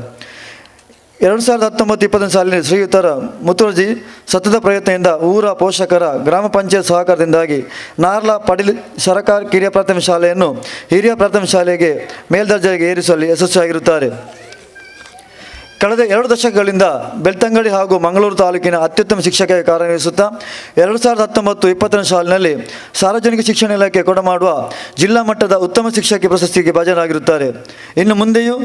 2019-20 ಸಾಲಿನಲ್ಲಿ ಶ್ರೀಯುತರ ಮುತ್ತುರ್ಜಿ ಸತತ ಪ್ರಯತ್ನದಿಂದ ಊರ ಪೋಷಕರ ಗ್ರಾಮ ಪಂಚಾಯತ್ ಸಹಕಾರದಿಂದಾಗಿ ನಾರ್ಲಾ ಪಡಿಲ್ ಸರಕಾರಿ ಕಿರಿಯ ಪ್ರಾಥಮಿಕ ಶಾಲೆಯನ್ನು ಹಿರಿಯ ಪ್ರಾಥಮಿಕ ಶಾಲೆಗೆ ಮೇಲ್ದರ್ಜೆಗೆ ಏರಿಸುವಲ್ಲಿ ಯಶಸ್ವಿಯಾಗಿರುತ್ತಾರೆ. ಕಳೆದ 2 ದಶಕಗಳಿಂದ ಬೆಳ್ತಂಗಡಿ ಹಾಗೂ ಮಂಗಳೂರು ತಾಲೂಕಿನ ಅತ್ಯುತ್ತಮ ಶಿಕ್ಷಕ ಕಾರ್ಯನಿರ್ವಹಿಸುತ್ತಾ 2019-20 ಸಾಲಿನಲ್ಲಿ ಸಾರ್ವಜನಿಕ ಶಿಕ್ಷಣ ಇಲಾಖೆ ಕೊಡಮಾಡುವ ಜಿಲ್ಲಾ ಮಟ್ಟದ ಉತ್ತಮ ಶಿಕ್ಷಕಿ ಪ್ರಶಸ್ತಿಗೆ ಭಾಜನರಾಗಿರುತ್ತಾರೆ. ಇನ್ನು ಮುಂದೆಯೂ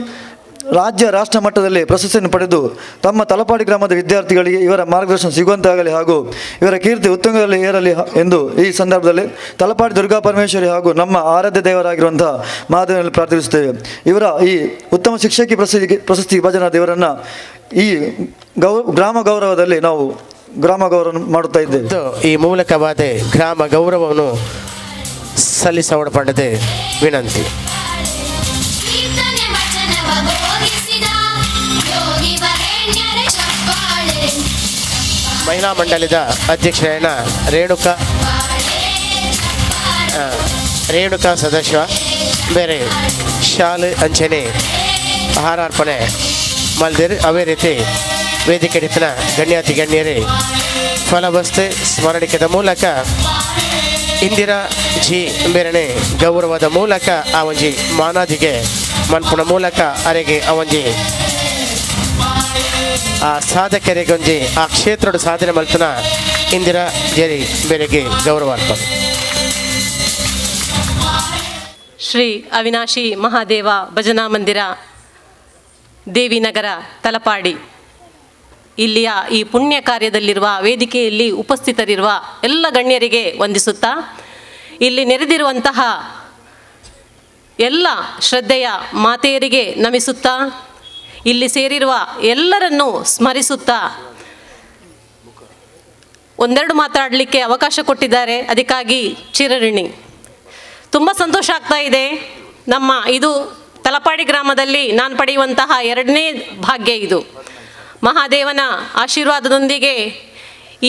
ರಾಜ್ಯ, ರಾಷ್ಟ್ರ ಮಟ್ಟದಲ್ಲಿ ಪ್ರಶಸ್ತಿಯನ್ನು ಪಡೆದು ತಮ್ಮ ತಲಪಾಡಿ ಗ್ರಾಮದ ವಿದ್ಯಾರ್ಥಿಗಳಿಗೆ ಇವರ ಮಾರ್ಗದರ್ಶನ ಸಿಗುವಂತಾಗಲಿ ಹಾಗೂ ಇವರ ಕೀರ್ತಿ ಉತ್ತುಂಗದಲ್ಲಿ ಏರಲಿ ಎಂದು ಈ ಸಂದರ್ಭದಲ್ಲಿ ತಲಪಾಡಿ ದುರ್ಗಾ ಪರಮೇಶ್ವರಿ ಹಾಗೂ ನಮ್ಮ ಆರಾಧ್ಯ ದೇವರಾಗಿರುವಂತಹ ಮಹಾದೇವನಲ್ಲಿ ಪ್ರಾರ್ಥಿಸುತ್ತೇವೆ. ಇವರ ಈ ಉತ್ತಮ ಶಿಕ್ಷಕಿ ಪ್ರಶಸ್ತಿಗೆ ಭಾಜನರಾದ ಇವರನ್ನು ಈ ಗ್ರಾಮ ಗೌರವದಲ್ಲಿ ನಾವು ಗ್ರಾಮ ಗೌರವ ಮಾಡುತ್ತಾ ಇದ್ದೇವೆ. ಈ ಮೂಲಕವಾದ ಗ್ರಾಮ ಗೌರವವನ್ನು ಸಲ್ಲಿಸಲ್ಪಡದೆ ವಿನಂತಿ. ಕೀರ್ತನೆ ವಚನವ ಬೋಧಿಸಿದ ಯೋಗಿ ವರೇಣ್ಯರ ಚಪ್ಪಾಳೆ ಮಹಿಳಾ ಮಂಡಲದ ಅಧ್ಯಕ್ಷರಾದ ರೇಣುಕಾ ಸದಸ್ಯ ಬೇರೆ ಶಾಲೆ ಅಂಚನೆ ಆಹಾರಾರ್ಪಣೆ ಮಲ್ದಿರ್ ಅವೇ ರೀತಿ ವೇದಿಕೆ ಹಿಡಿತನ ಗಣ್ಯಾತಿ ಗಣ್ಯರೇ ಫಲವಸ್ತೆ ಸ್ಮರಣಿಕೆದ ಮೂಲಕ ಇಂದಿರಾ ಜಿ ಬೇರೆನೆ ಗೌರವದ ಮೂಲಕ ಆ ಒಂಜಿ ಮಾನಾದಿಗೆ ಮನ್ಪುಣ ಮೂಲಕ ಅರೆಗೆ ಅವಂಜಿ ಆ ಸಾಧಕರಿಗೊಂಜಿ ಆ ಕ್ಷೇತ್ರದ ಸಾಧನೆ ಮಲ್ತನ ಇಂದಿರಾ ಜೇರಿ ಬೇರೆಗೆ ಗೌರವ ಅರ್ಪಣೆ. ಶ್ರೀ ಅವಿನಾಶಿ ಮಹಾದೇವ ಭಜನಾ ಮಂದಿರ, ದೇವಿನಗರ, ತಲಪಾಡಿ ಇಲ್ಲಿಯ ಈ ಪುಣ್ಯ ಕಾರ್ಯದಲ್ಲಿರುವ ವೇದಿಕೆಯಲ್ಲಿ ಉಪಸ್ಥಿತರಿರುವ ಎಲ್ಲ ಗಣ್ಯರಿಗೆ ವಂದಿಸುತ್ತಾ, ಇಲ್ಲಿ ನೆರೆದಿರುವಂತಹ ಎಲ್ಲ ಶ್ರದ್ಧೆಯ ಮಾತೆಯರಿಗೆ ನಮಿಸುತ್ತಾ, ಇಲ್ಲಿ ಸೇರಿರುವ ಎಲ್ಲರನ್ನೂ ಸ್ಮರಿಸುತ್ತಾ, ಒಂದೆರಡು ಮಾತಾಡಲಿಕ್ಕೆ ಅವಕಾಶ ಕೊಟ್ಟಿದ್ದಾರೆ, ಅದಕ್ಕಾಗಿ ಚಿರಋಣಿ. ತುಂಬ ಸಂತೋಷ ಆಗ್ತಾ ಇದೆ. ನಮ್ಮ ಇದು ತಲಪಾಡಿ ಗ್ರಾಮದಲ್ಲಿ ನಾನು ಪಡೆಯುವಂತಹ 2ನೇ ಭಾಗ್ಯ ಇದು. ಮಹಾದೇವನ ಆಶೀರ್ವಾದದೊಂದಿಗೆ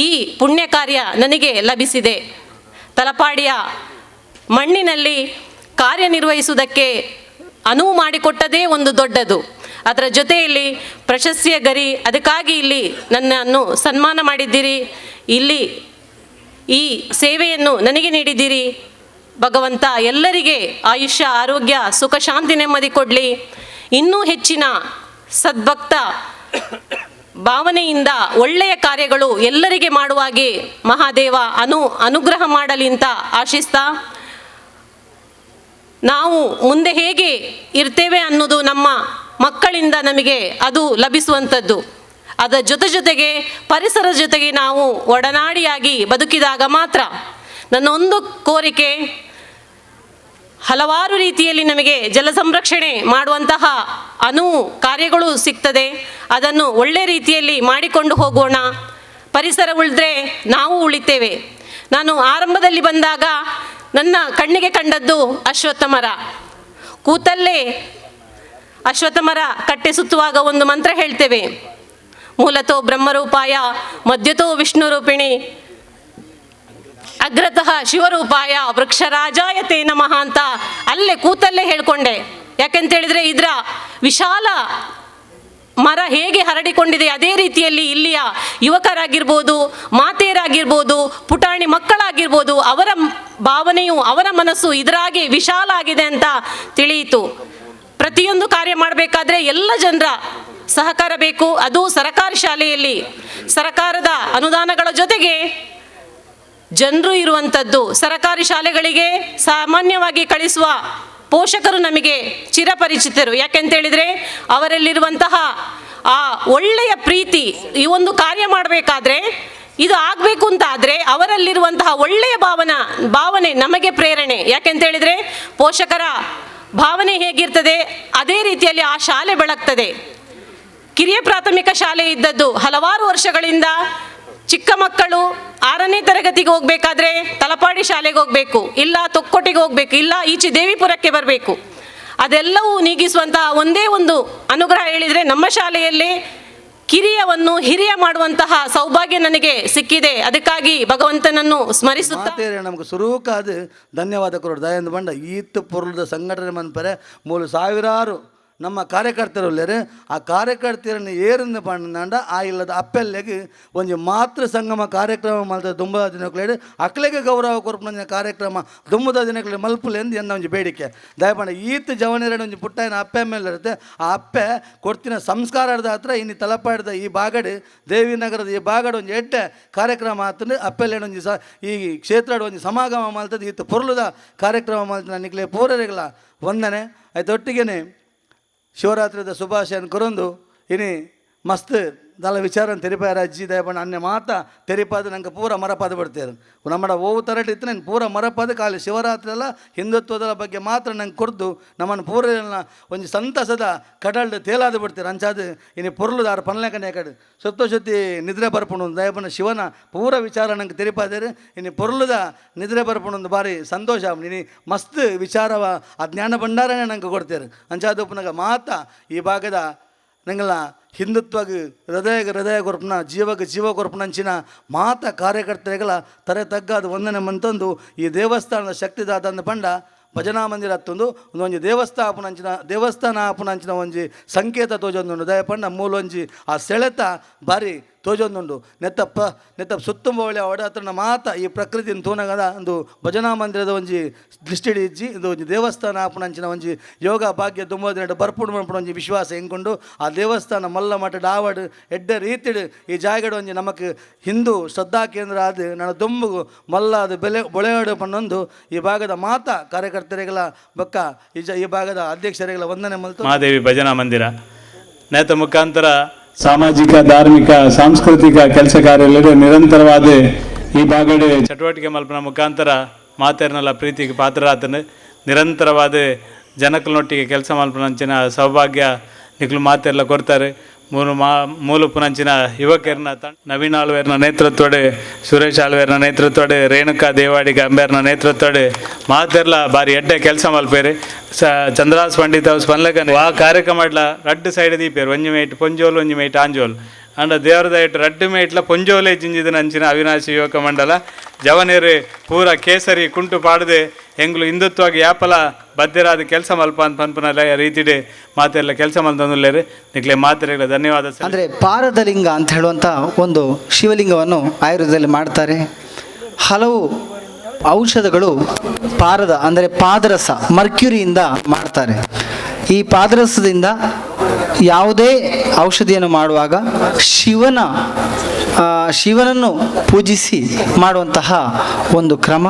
ಈ ಪುಣ್ಯ ಕಾರ್ಯ ನನಗೆ ಲಭಿಸಿದೆ. ತಲಪಾಡಿಯ ಮಣ್ಣಿನಲ್ಲಿ ಕಾರ್ಯನಿರ್ವಹಿಸುವುದಕ್ಕೆ ಅನುವು ಮಾಡಿಕೊಟ್ಟದೇ ಒಂದು ದೊಡ್ಡದು. ಅದರ ಜೊತೆಯಲ್ಲಿ ಪ್ರಶಸ್ತಿಯ ಗರಿ, ಅದಕ್ಕಾಗಿ ಇಲ್ಲಿ ನನ್ನನ್ನು ಸನ್ಮಾನ ಮಾಡಿದ್ದೀರಿ, ಇಲ್ಲಿ ಈ ಸೇವೆಯನ್ನು ನನಗೆ ನೀಡಿದ್ದೀರಿ. ಭಗವಂತ ಎಲ್ಲರಿಗೆ ಆಯುಷ್ಯ, ಆರೋಗ್ಯ, ಸುಖ, ಶಾಂತಿ, ನೆಮ್ಮದಿ ಕೊಡಲಿ. ಇನ್ನೂ ಹೆಚ್ಚಿನ ಸದ್ಭಕ್ತ ಭಾವನೆಯಿಂದ ಒಳ್ಳೆಯ ಕಾರ್ಯಗಳು ಎಲ್ಲರಿಗೆ ಮಾಡುವಾಗೆ ಮಹಾದೇವ ಅನುಗ್ರಹ ಮಾಡಲಿ ಅಂತ ಆಶಿಸ್ತಾ, ನಾವು ಮುಂದೆ ಹೇಗೆ ಇರ್ತೇವೆ ಅನ್ನೋದು ನಮ್ಮ ಮಕ್ಕಳಿಂದ ನಮಗೆ ಅದು ಲಭಿಸುವಂಥದ್ದು. ಅದರ ಜೊತೆಗೆ ಪರಿಸರದ ಜೊತೆಗೆ ನಾವು ಒಡನಾಡಿಯಾಗಿ ಬದುಕಿದಾಗ ಮಾತ್ರ. ನನ್ನ ಒಂದು ಕೋರಿಕೆ, ಹಲವಾರು ರೀತಿಯಲ್ಲಿ ನಮಗೆ ಜಲ ಸಂರಕ್ಷಣೆ ಮಾಡುವಂತಹ ಕಾರ್ಯಗಳು ಸಿಗ್ತದೆ. ಅದನ್ನು ಒಳ್ಳೆ ರೀತಿಯಲ್ಲಿ ಮಾಡಿಕೊಂಡು ಹೋಗೋಣ. ಪರಿಸರ ಉಳಿದ್ರೆ ನಾವು ಉಳಿತೇವೆ. ನಾನು ಆರಂಭದಲ್ಲಿ ಬಂದಾಗ ನನ್ನ ಕಣ್ಣಿಗೆ ಕಂಡದ್ದು ಅಶ್ವತ್ಥ ಮರ. ಕೂತಲ್ಲೇ ಅಶ್ವತ್ಥ ಮರ ಕಟ್ಟೆ ಸುತ್ತುವಾಗ ಒಂದು ಮಂತ್ರ ಹೇಳ್ತೇವೆ, ಮೂಲತೋ ಬ್ರಹ್ಮರೂಪಾಯ ಮಧ್ಯತೋ ವಿಷ್ಣು ರೂಪಿಣಿ ಅಗ್ರತಃ ಶಿವರೂಪಾಯ ವೃಕ್ಷರಾಜಾಯ ತೇ ನಮಃ ಅಂತ ಅಲ್ಲೇ ಕೂತಲ್ಲೇ ಹೇಳ್ಕೊಂಡೆ. ಯಾಕೆಂತೇಳಿದರೆ ಇದರ ವಿಶಾಲ ಮರ ಹೇಗೆ ಹರಡಿಕೊಂಡಿದೆ ಅದೇ ರೀತಿಯಲ್ಲಿ ಇಲ್ಲಿಯ ಯುವಕರಾಗಿರ್ಬೋದು, ಮಾತೆಯರಾಗಿರ್ಬೋದು, ಪುಟಾಣಿ ಮಕ್ಕಳಾಗಿರ್ಬೋದು, ಅವರ ಭಾವನೆಯು, ಅವರ ಮನಸ್ಸು ಇದರಾಗೆ ವಿಶಾಲ ಆಗಿದೆ ಅಂತ ತಿಳಿಯಿತು. ಪ್ರತಿಯೊಂದು ಕಾರ್ಯ ಮಾಡಬೇಕಾದ್ರೆ ಎಲ್ಲ ಜನರ ಸಹಕಾರ ಬೇಕು. ಅದು ಸರಕಾರಿ ಶಾಲೆಯಲ್ಲಿ ಸರಕಾರದ ಅನುದಾನಗಳ ಜೊತೆಗೆ ಜನರು ಇರುವಂಥದ್ದು. ಸರಕಾರಿ ಶಾಲೆಗಳಿಗೆ ಸಾಮಾನ್ಯವಾಗಿ ಕಳಿಸುವ ಪೋಷಕರು ನಮಗೆ ಚಿರಪರಿಚಿತರು. ಯಾಕೆಂತೇಳಿದರೆ ಅವರಲ್ಲಿರುವಂತಹ ಆ ಒಳ್ಳೆಯ ಪ್ರೀತಿ, ಈ ಒಂದು ಕಾರ್ಯ ಮಾಡಬೇಕಾದ್ರೆ ಇದು ಆಗಬೇಕು ಅಂತ ಆದರೆ ಅವರಲ್ಲಿರುವಂತಹ ಒಳ್ಳೆಯ ಭಾವನೆ ನಮಗೆ ಪ್ರೇರಣೆ. ಯಾಕೆಂತೇಳಿದರೆ ಪೋಷಕರ ಭಾವನೆ ಹೇಗಿರ್ತದೆ ಅದೇ ರೀತಿಯಲ್ಲಿ ಆ ಶಾಲೆ ಬೆಳಗ್ತದೆ. ಕಿರಿಯ ಪ್ರಾಥಮಿಕ ಶಾಲೆ ಇದ್ದದ್ದು ಹಲವಾರು ವರ್ಷಗಳಿಂದ. ಚಿಕ್ಕ ಮಕ್ಕಳು 6ನೇ ತರಗತಿಗೆ ಹೋಗಬೇಕಾದ್ರೆ ತಲಪಾಡಿ ಶಾಲೆಗೆ ಹೋಗಬೇಕು, ಇಲ್ಲ ತೊಕ್ಕೊಟ್ಟಿಗೆ ಹೋಗಬೇಕು, ಇಲ್ಲ ಈಚೆ ದೇವಿಪುರಕ್ಕೆ ಬರಬೇಕು. ಅದೆಲ್ಲವೂ ನೀಗಿಸುವಂತಹ ಒಂದೇ ಒಂದು ಅನುಗ್ರಹ ಹೇಳಿದರೆ ನಮ್ಮ ಶಾಲೆಯಲ್ಲಿ ಕಿರಿಯವನ್ನು ಹಿರಿಯ ಮಾಡುವಂತಹ ಸೌಭಾಗ್ಯ ನನಗೆ ಸಿಕ್ಕಿದೆ. ಅದಕ್ಕಾಗಿ ಭಗವಂತನನ್ನು ಸ್ಮರಿಸುತ್ತಾ ನಮಗೆ ಸುರೂಕಾದ ಧನ್ಯವಾದ ಕೊರೋಡು ದಯಂದು ಬಂಡ ಈತ್ ಪೊರ್ಲದ ಸಂಘಟನೆ ಮನ್ಪರೆ ಮೂಲು ಸಾವಿರಾರು ನಮ್ಮ ಕಾರ್ಯಕರ್ತರು ಇಲ್ಲರೆ ಆ ಕಾರ್ಯಕರ್ತರನ್ನು ಏರನ್ನು ಪಂಡ ಆ ಇಲ್ಲದ ಅಪ್ಪೆಲ್ಲೆಗೆ ಒಂದು ಮಾತೃ ಸಂಗಮ ಕಾರ್ಯಕ್ರಮ ಮಲ್ತ ದುಂಬದ ದಿನಗಳು ಅಕ್ಲೆಗೆ ಗೌರವ ಕೊರ್ಪನ ಕಾರ್ಯಕ್ರಮ ದುಂಬದ ದಿನಗಳು ಮಲ್ಪುಲೆ ಎಂದು ಎನ್ನ ಒಂದು ಬೇಡಿಕೆ ದಯಪಂಡ ಈತ್ ಜವನೇರಡು ಒಂದು ಪುಟ್ಟನ ಅಪ್ಪೆ ಮೇಲೆ ಇರುತ್ತೆ. ಆ ಅಪ್ಪೆ ಕೊಡ್ತಿನ ಸಂಸ್ಕಾರದ ಹತ್ರ ಇನ್ನು ತಲಪಾಡ್ದ ಈ ಬಾಗಡು ದೇವಿನಗರದ ಈ ಬಾಗಡು ಒಂದು ಎಡ್ಡೆ ಕಾರ್ಯಕ್ರಮ ಆತಂದು ಅಪ್ಪೆಲ್ಲೇನು ಒಂದು ಈ ಕ್ಷೇತ್ರ ಒಂದು ಸಮಾಗಮ ಮಲ್ತದ್ದು ಈತ್ ಪೊರ್ಲದ ಕಾರ್ಯಕ್ರಮ ಮಲ್ತ ನಿಕ್ಲೆ ಪೂರರೆಗಳ ವಂದನೆ ಆಯ್ತು. ಒಟ್ಟಿಗೆ ಶಿವರಾತ್ರಿದ ಶುಭಾಶಯನ ಕೊರೊಂದು ಇನಿ ಮಸ್ತ್ ದಾಲ ವಿಚಾರ ತೆರಿಪಾರ ಅಜ್ಜಿ ದಯಪಣ್ಣ ಅನ್ನೆ ಮಾತ ತೆರಿಪಾದ ನಂಗೆ ಪೂರ ಮರಪಾದ ಬಿಡ್ತೇನೆ ನಮ್ಮಡ ಓವು ತರಟಿ ಇತ್ತು ನಾನು ಪೂರ ಮರಪಾದ ಕಾಲಿ ಶಿವರಾತ್ರಿ ಎಲ್ಲ ಹಿಂದುತ್ವದ ಬಗ್ಗೆ ಮಾತ್ರ ನಂಗೆ ಕೊಡ್ದು ನಮ್ಮನ್ನು ಪೂರ ಒಂದು ಸಂತಸದ ಕಡಲ್ದು ತೇಲಾದ ಬಿಡ್ತೀರ ಅಂಚಾದ ಇನ್ನು ಪೊರ್ಲುದಾರ ಪನ್ಲೆಕನೆ ಕಡೆ ಸುತ್ತಿ ನಿದ್ರೆ ಬರ್ಪುಣು ದಯಪಣ್ಣ ಶಿವನ ಪೂರ ವಿಚಾರ ನಂಗೆ ತೆರಿಪಾದೇರಿ ಇನ್ನು ಪೊರ್ಲುದ ನಿದ್ರೆ ಬರ್ಪುಣೊಂದು ಭಾರಿ ಸಂತೋಷ ನೀನು ಮಸ್ತ್ ವಿಚಾರವ ಆ ಜ್ಞಾನ ಭಂಡಾರನೇ ನಂಗೆ ಕೊಡ್ತೇನೆ ಅಂಚಾದ ಉಪನಾಗ ಮಾತ ಈ ಭಾಗದ ನಂಗೆಲ್ಲ ಹಿಂದುತ್ವಗೆ ಹೃದಯ ಕೊರ್ಪನ ಜೀವ ಕೊರ್ಪನಂಚಿನ ಮಾತ ಕಾರ್ಯಕರ್ತರಿಗಳ ತರೆ ತಗ್ಗಾದ ವಂದನೆ ಮಂತಂದು ಈ ದೇವಸ್ಥಾನದ ಶಕ್ತಿದಾತ ಅಂದ ಪಂಡ ಭಜನಾ ಮಂದಿರ ಹತ್ತೊಂದು ಒಂದು ದೇವಸ್ಥಾನ ಆಪುನಂಚಿನ ಒಂಜಿ ಸಂಕೇತ ತೋಜೊಂದುಂಡು ದಯಪಂಡ ಮೂಲೊಂಜಿ ಆ ಸೆಳೆತ ಬಾರಿ ತೋಜೊಂದುಂಡು ನೆತ್ತ ಸುತ್ತುಂಬ ಒಳ್ಳೆ ಒಡಾತ್ರನ ಮಾತ ಈ ಪ್ರಕೃತಿನ ತೂನಗದ ಒಂದು ಭಜನಾ ಮಂದಿರದ ಒಂಜಿ ದೃಷ್ಟಿ ಇಜ್ಜಿ ಇದು ಒಂಜಿ ದೇವಸ್ಥಾನ ಆಪುನಂಚಿನ ಒಂಜಿ ಯೋಗ ಭಾಗ್ಯ ದುಂಬೋದಿನ ಬರ್ಪುಡು ಮನ್ಪುಡು ಒಂಜಿ ವಿಶ್ವಾಸ ಹೆಂಕೊಂಡು ಆ ದೇವಸ್ಥಾನ ಮಲ್ಲ ಮಠ ಡಾವಡ್ ಎಡ್ಡ ರೀತಿಡು ಈ ಜಾಗಡು ಒಂಜಿ ನಮಕ್ ಹಿಂದೂ ಶ್ರದ್ಧಾ ಕೇಂದ್ರ ಅದು ನನ್ನ ದುಂಬು ಮಲ್ಲ ಅದು ಬೊಳೆಯಾಡು ಪನ್ನೊಂದು ಈ ಭಾಗದ ಮಾತ ಕಾರ್ಯಕರ್ತರಿಗಳ ಬಕ್ಕ ಈ ಭಾಗದ ಅಧ್ಯಕ್ಷರಿಗಳ ವಂದನೆ ಮಲ್ತು ಮಹಾದೇವಿ ಭಜನಾ ಮಂದಿರ ನೇತ ಮುಖಾಂತರ ಸಾಮಾಜಿಕ ಧಾರ್ಮಿಕ ಸಾಂಸ್ಕೃತಿಕ ಕೆಲಸ ಕಾರ್ಯಗಳು ನಿರಂತರವಾದ ಈ ಭಾಗಡೆ ಚಟುವಟಿಕೆ ಮಲ್ಪನ ಮುಖಾಂತರ ಮಾತೇರ್ನಲ್ಲ ಪ್ರೀತಿಗೆ ಪಾತ್ರರಾತನು ನಿರಂತರವಾದ ಜನಕಲನೊಟ್ಟಿಗೆ ಕೆಲಸ ಮಲ್ಪನಂಚಿನ ಸೌಭಾಗ್ಯ ನಿಕ್ಲು ಮಾತೆಲ್ಲ ಕೊಡ್ತಾರೆ. ಮೂಲ ಪುನಂಚಿನ ಯುವಕರನ್ನ ನವೀನ್ ಆಳ್ವೇರ್ನ ನೇತೃತ್ವಡೆ ಸುರೇಶ್ ಆಳ್ವೇರ್ನ ನೇತೃತ್ವಡೆ ರೇಣುಕಾ ದೇವಾಡಿಗ ಅಂಬೇರ್ನ ನೇತೃತ್ವಡೆ ಮಾತೆರ್ಲ ಬಾರಿ ಎಡ್ಡೆ ಕೆಲಸ ಮಲ್ಪೇರಿ ಚಂದ್ರಾಸ್ ಪಂಡಿತ್ ಅವ್ರು ಸ್ಪಂದಕ ಆ ಕಾರ್ಯಕ್ರಮ ಇಟ್ಲ ರಡ್ಡು ಸೈಡ್ ದೀಪೇರು ಒಂಜಿ ಮೇಟ್ ಪೊಂಜೋಲು ಒಂಜಿ ಮೇಟ್ ಆಂಜೋಲು ಅಂಡ ದೇವರದ ಇಟ್ಟು ರಡ್ಡು ಮೇಟ್ಲ ಪೊಂಜೋಲೆ ಜಿಂಜಿದ ನಂಚಿನ ಅವಿನಾಶಿ ಯುವಕ ಮಂಡಲ ಜವನೇರು ಪೂರ ಕೇಸರಿ ಕುಂಟು ಪಾಡದೆ ಎಂಗ್ಲು ಹಿಂದುತ್ವಾಗಿ ಯಾಪಲ ಬದ್ಧರಾದ ಕೆಲಸ ಮಲ್ಪ ಅಂತ ಪನ್ಪನಲ್ಲ ರೀತಿಡೆ ಮಾತೆಲ್ಲ ಕೆಲಸ ಮಲ್ತಂದುಲ್ಲೇರಿ ನಿಕ್ಲೆ ಮಾತೆರೆಗಳ ಧನ್ಯವಾದ. ಅಂದರೆ ಪಾರದಲಿಂಗ ಅಂತ ಹೇಳುವಂಥ ಒಂದು ಶಿವಲಿಂಗವನ್ನು ಆಯುರ್ವೇದದಲ್ಲಿ ಮಾಡ್ತಾರೆ. ಹಲವು ಔಷಧಗಳು ಪಾರದ ಅಂದರೆ ಪಾದರಸ ಮರ್ಕ್ಯುರಿಯಿಂದ ಮಾಡ್ತಾರೆ. ಈ ಪಾದರಸದಿಂದ ಯಾವುದೇ ಔಷಧಿಯನ್ನು ಮಾಡುವಾಗ ಶಿವನನ್ನು ಪೂಜಿಸಿ ಮಾಡುವಂತಹ ಒಂದು ಕ್ರಮ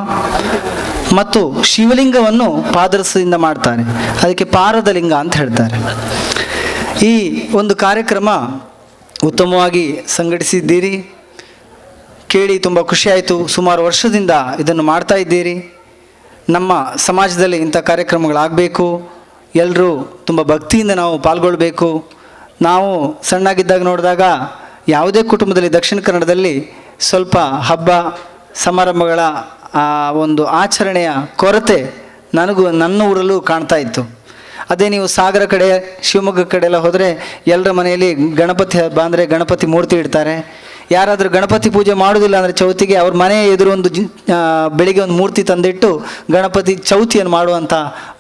ಮತ್ತು ಶಿವಲಿಂಗವನ್ನು ಪಾದರಸದಿಂದ ಮಾಡ್ತಾರೆ. ಅದಕ್ಕೆ ಪಾರದಲಿಂಗ ಅಂತ ಹೇಳ್ತಾರೆ. ಈ ಒಂದು ಕಾರ್ಯಕ್ರಮ ಉತ್ತಮವಾಗಿ ಸಂಘಟಿಸಿದ್ದೀರಿ, ಕೇಳಿ ತುಂಬ ಖುಷಿಯಾಯಿತು. ಸುಮಾರು ವರ್ಷದಿಂದ ಇದನ್ನು ಮಾಡ್ತಾ ಇದ್ದೀರಿ. ನಮ್ಮ ಸಮಾಜದಲ್ಲಿ ಇಂಥ ಕಾರ್ಯಕ್ರಮಗಳಾಗಬೇಕು, ಎಲ್ಲರೂ ತುಂಬ ಭಕ್ತಿಯಿಂದ ನಾವು ಪಾಲ್ಗೊಳ್ಬೇಕು. ನಾವು ಸಣ್ಣಾಗಿದ್ದಾಗ ನೋಡಿದಾಗ ಯಾವುದೇ ಕುಟುಂಬದಲ್ಲಿ ದಕ್ಷಿಣ ಕನ್ನಡದಲ್ಲಿ ಸ್ವಲ್ಪ ಹಬ್ಬ ಸಮಾರಂಭಗಳ ಒಂದು ಆಚರಣೆಯ ಕೊರತೆ ನನ್ನ ಊರಲ್ಲೂ ಕಾಣ್ತಾ ಇತ್ತು. ಅದೇ ನೀವು ಸಾಗರ ಕಡೆ ಶಿವಮೊಗ್ಗ ಕಡೆ ಎಲ್ಲ ಹೋದರೆ ಎಲ್ಲರ ಮನೆಯಲ್ಲಿ ಗಣಪತಿ ಹಬ್ಬ ಅಂದರೆ ಗಣಪತಿ ಮೂರ್ತಿ ಇಡ್ತಾರೆ. ಯಾರಾದರೂ ಗಣಪತಿ ಪೂಜೆ ಮಾಡೋದಿಲ್ಲ ಅಂದರೆ ಚೌತಿಗೆ ಅವ್ರ ಮನೆ ಎದುರು ಒಂದು ಬೆಳಿಗ್ಗೆ ಒಂದು ಮೂರ್ತಿ ತಂದಿಟ್ಟು ಗಣಪತಿ ಚೌತಿಯನ್ನು ಮಾಡುವಂಥ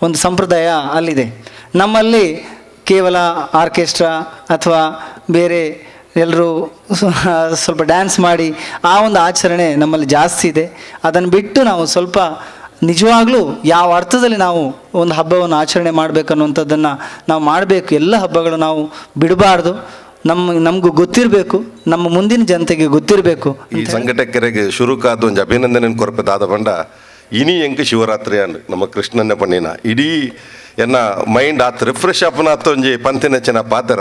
ಒಂದು ಸಂಪ್ರದಾಯ ಅಲ್ಲಿದೆ. ನಮ್ಮಲ್ಲಿ ಕೇವಲ ಆರ್ಕೆಸ್ಟ್ರಾ ಅಥವಾ ಬೇರೆ ಎಲ್ಲರೂ ಸ್ವಲ್ಪ ಡ್ಯಾನ್ಸ್ ಮಾಡಿ ಆ ಒಂದು ಆಚರಣೆ ನಮ್ಮಲ್ಲಿ ಜಾಸ್ತಿ ಇದೆ. ಅದನ್ನು ಬಿಟ್ಟು ನಾವು ಸ್ವಲ್ಪ ನಿಜವಾಗ್ಲೂ ಯಾವ ಅರ್ಥದಲ್ಲಿ ನಾವು ಒಂದು ಹಬ್ಬವನ್ನು ಆಚರಣೆ ಮಾಡಬೇಕನ್ನುವಂಥದ್ದನ್ನು ನಾವು ಮಾಡಬೇಕು. ಎಲ್ಲ ಹಬ್ಬಗಳು ನಾವು ಬಿಡಬಾರ್ದು. ನಮಗೂ ಗೊತ್ತಿರಬೇಕು, ನಮ್ಮ ಮುಂದಿನ ಜನತೆಗೆ ಗೊತ್ತಿರಬೇಕು. ಈ ಸಂಘಟಕರಿಗೆ ಶುರುಕಾದ ಒಂದು ಅಭಿನಂದನೆ ಕೊರಪದಾದ ಬಂಡ ಇನಿ ಎಂಕ ಶಿವರಾತ್ರಿ ಅನ್ ನಮ್ಮ ಕೃಷ್ಣನ ಪಣ್ಣಿನ ಇಡೀ ಎನ್ನ ಮೈಂಡ್ ಆತ್ ರಿಫ್ರೆಶ್ ಅಪ್ಪನಾತ್ ಒಂಜಿ ಪಂತಿನಚ್ಚಿನ ಪಾತ್ರ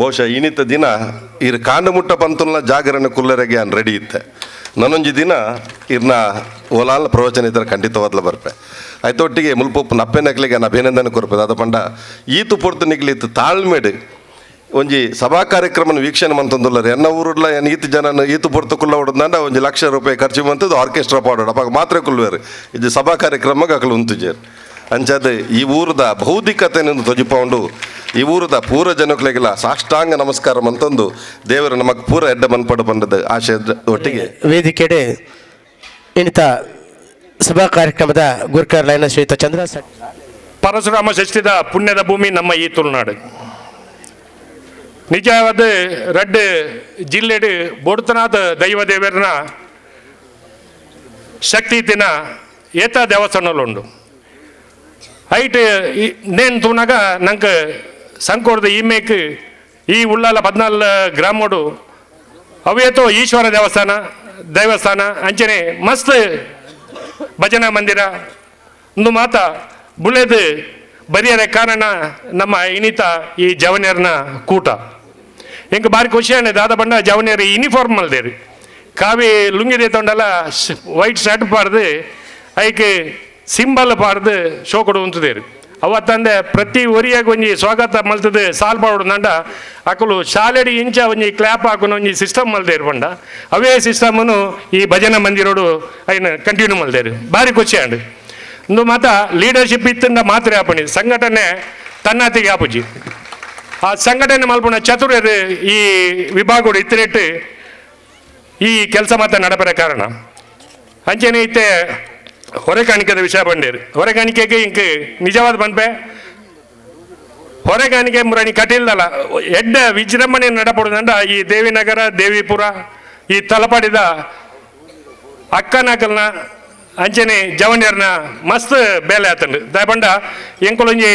ಬಹುಶಃ ಇನಿತ ದಿನ ಇರ್ ಕಾಂಡ ಮುಟ್ಟ ಪಂತುಲ್ನ ಜಾಗರಣೆ ಕುಲ್ಲರೆಗೆ ಅನ್ ರೆಡಿ ಇತ್ತೆ. ನನ್ನೊಂಜಿ ದಿನ ಇರ್ನ ಓಲಾಲ ಪ್ರವಚನ ಇದ್ರೆ ಖಂಡಿತವಾದ್ಲ ಬರ್ಪೆ ಆಯ್ತೊಟ್ಟಿಗೆ ಮುಲ್ಪೊಪ್ಪು ನಪ್ಪೆನಕ್ಲಿಗೆ ನಾನು ಅಭಿನಂದನೆ ಕೊರಪದಾದ ಪಂಡ ಈತು ಪೊರ್ತು ನಿಗ್ಲಿತ್ತು ತಾಳ್ಮೆಡು ಒಂಜಿ ಸಭಾ ಕಾರ್ಯಕ್ರಮ ವೀಕ್ಷಣೆ ಮಂತಂದುಲ್ಲರು ಎನ್ನ ಊರುಡ್ಲ ಏನು ಈತು ಜನ ಈತು ಪೊರ್ತು ಕುಲ್ಲ ಹೊಡೆದಂಡ ಒಂದು ₹1,00,000 ಖರ್ಚು ಬಂತದ್ದು ಆರ್ಕೆಸ್ಟ್ರಾ ಪಾಡೋಡು ಅಪ್ಪ ಮಾತ್ರ ಕುಲ್ವೇರು ಇದು ಸಭಾ ಕಾರ್ಯಕ್ರಮಕ್ಕೆ ಅಕಲು ಉಂತುಜೇರು ಅಂಚದು ಈ ಊರದ ಬೌದ್ಧಿಕತೆಯನ್ನು ತೊಜಿಪೌಂಡು ಈ ಊರದ ಪೂರ ಜನಗಳಿಗೆಲ್ಲ ಸಾಷ್ಟಾಂಗ ನಮಸ್ಕಾರ ಅಂತಂದು ದೇವರು ನಮಗೆ ಪೂರ ಎಡ್ಡ ಮನ್ಪಡು ಬಂದದ್ದು ಆಶಯದ ಒಟ್ಟಿಗೆ ವೇದಿಕೆಡೆ ಇನ್ನಿತ ಸಭಾ ಕಾರ್ಯಕ್ರಮದ ಗುರುಕರ್ಲೈನ ಶ್ರೀಯುತ ಚಂದ್ರ ಪರಶುರಾಮ ಷಷ್ಠಿದ ಪುಣ್ಯದ ಭೂಮಿ ನಮ್ಮ ಈ ತುಳುನಾಡು ನಿಜವಾದ ರಡ್ಡು ಜಿಲ್ಲೆಡು ಬೋಡ್ತನಾದ ದೈವ ದೇವರನ ಶಕ್ತಿ ದಿನ ಏತ ದೇವಸ್ಥಾನಲ್ಲುಂಡು ಐಟ್ ನೇನು ತೂನಾಗ ನಂಗೆ ಸಂಕೋರ್ದ ಈಮೇಕ್ ಈ ಉಳ್ಳಾಲ 14 ಗ್ರಾಮೋಡು ಅವೇತೋ ಈಶ್ವರ ದೇವಸ್ಥಾನ ಅಂಚನೆ ಮಸ್ತ್ ಭಜನಾ ಮಂದಿರ ಒಂದು ಮಾತ ಬುಳೆದು ಬರಿಯರೆ ಕಾರಣ ನಮ್ಮ ಇನಿತ ಈ ಜವನಿಯರ್ನ ಕೂಟ ಹೆಂಗೆ ಬಾರಿ ಖುಷಿಯಾನೆ ದಾದ ಬಂಡ ಜವನಿಯರು ಯೂನಿಫಾರ್ಮ್ ಅಲ್ದೇರಿ ಕಾವಿ ಲುಂಗಿ ತೊಂಡಲ್ಲ ವೈಟ್ ಶರ್ಟ್ ಪಾಡ್ದು ಐಕೆ ಸಿಂಬಲ್ ಪಾಡ್ದು ಶೋ ಕೊಡು ಉಂತದೇರಿ ಅವತ್ತಂದೆ ಪ್ರತಿ ಒರಿಯಾಗ ಒಂಜಿ ಸ್ವಾಗತ ಮಲ್ತದ ಸಾಲ್ ಪಾಡು ನಂಡ ಅಕಲು ಶಾಲೆಡಿ ಇಂಚ ಒಂಜಿ ಕ್ಲಾಪ್ ಹಾಕೊಂಡು ಒಂಜಿ ಸಿಸ್ಟಮ್ ಮಲ್ದೇರಿ ಬಂಡ ಅವೇ ಸಿಸ್ಟಮನ್ನು ಈ ಭಜನಾ ಮಂದಿರೋಡು ಐನ ಕಂಟಿನ್ಯೂ ಮಲ್ದೇರಿ ಭಾರಿ ಖುಷಿ ಅಂಡು ಒಂದು ಮಾತ ಲೀಡರ್ಶಿಪ್ ಇತ್ತಿಂದ ಮಾತ್ರ ಆಪಣಿ ಸಂಘಟನೆ ತನ್ನತಿಗೆ ಆಪುಜಿ ಆ ಸಂಘಟನೆ ಮಲ್ಪುಣ ಚತುರರು ಈ ವಿಭಾಗಗಳು ಇತ್ತಿರೆಟ್ಟು ಈ ಕೆಲಸ ಮಾತ್ರ ನಡಪರ ಕಾರಣ ಅಂಚೆನೆ ಇತ್ತೆ ಹೊರೆಕಾಣಿಕೆದ ವಿಷಯ ಬಂಡೇರು ಹೊರೆಕಾಣಿಕೆಗೆ ಇಂಕ ನಿಜವಾದ ಬಂದ್ಪೆ ಹೊರೆಕಾಣಿಕೆ ಮುರಾಣಿ ಕಟ್ಟಿಲ್ದಲ್ಲ ಎಡ್ಡ ವಿಜೃಂಭಣೆ ನಡಪಡುದಂಡ ಈ ದೇವಿನಗರ ದೇವಿಪುರ ಈ ತಲಪಾಡಿದ ಅಕ್ಕನಾಕಲ್ನ ಅಂಚನೆ ಜವನಿಯರ್ನ ಮಸ್ತ್ ಬೇಲೆ ಆತಂಡು ದಯಪಂಡ ಎಂಕೊಲೊಂಜಿ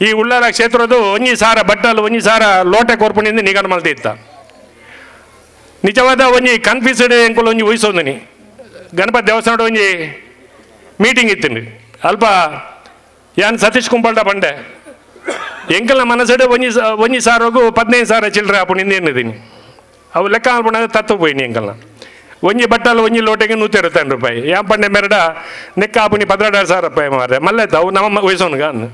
ಈ ಉಳ್ಳಾಲ ಕ್ಷೇತ್ರದ್ದು ಒಂಜಿ ಸಾರ ಬಟ್ಟಲು ಒಂಜಿ ಸಾರ ಲೋಟೆ ಕೊರ್ಪಣಿಂದ ನಿಗಣ ಮಲ್ತಿತ್ತ ನಿಜವಾದ ಒಂಜಿ ಕನ್ಫ್ಯೂಸ್ಡ್ ಎಂಕೊಲೊಂಜಿ ಊಹಿಸೋದಿನಿ ಗಣಪತಿ ದೇವಸ್ಥಾನದ ಒಂಜಿ ಮೀಟಿಂಗ್ ಇತ್ತು ಅಲ್ಪ ಯಾನ್ ಸತೀಶ್ ಕುಂಪಲ್ಡ ಬಂಡೆ ಎಂಕಲ್ನ ಮನಸ್ಸಡೆ ಒಂಜಿ ಸಾರೋಗು 15,000 ಚಿಲ್ಲರೆ ಆಪುಣಿಂದ ಏನಿದ್ದೀನಿ ಅವು ಲೆಕ್ಕ ಆಲ್ಪಣ ತತ್ತು ಹೋಯ್ನಿ ಎಂಕಲ್ನ ಒಂಜಿ ಬಟ್ಟಲು ಒಂಜಿ ಲೋಟೆಗೆ 120 ರೂಪಾಯಿ ಯಾನ್ ಪಂಡೆ ಮೆರಡ ನೆಕ್ಕ ಆಪುನಿ 16,000 ರೂಪಾಯಿ ಮಾರೆ ಮಲ್ಲೆತ್ತ ಅವು ನಮ್ಮ ವಯಸ್ಸೋನ್ಗ ಅನ್ನು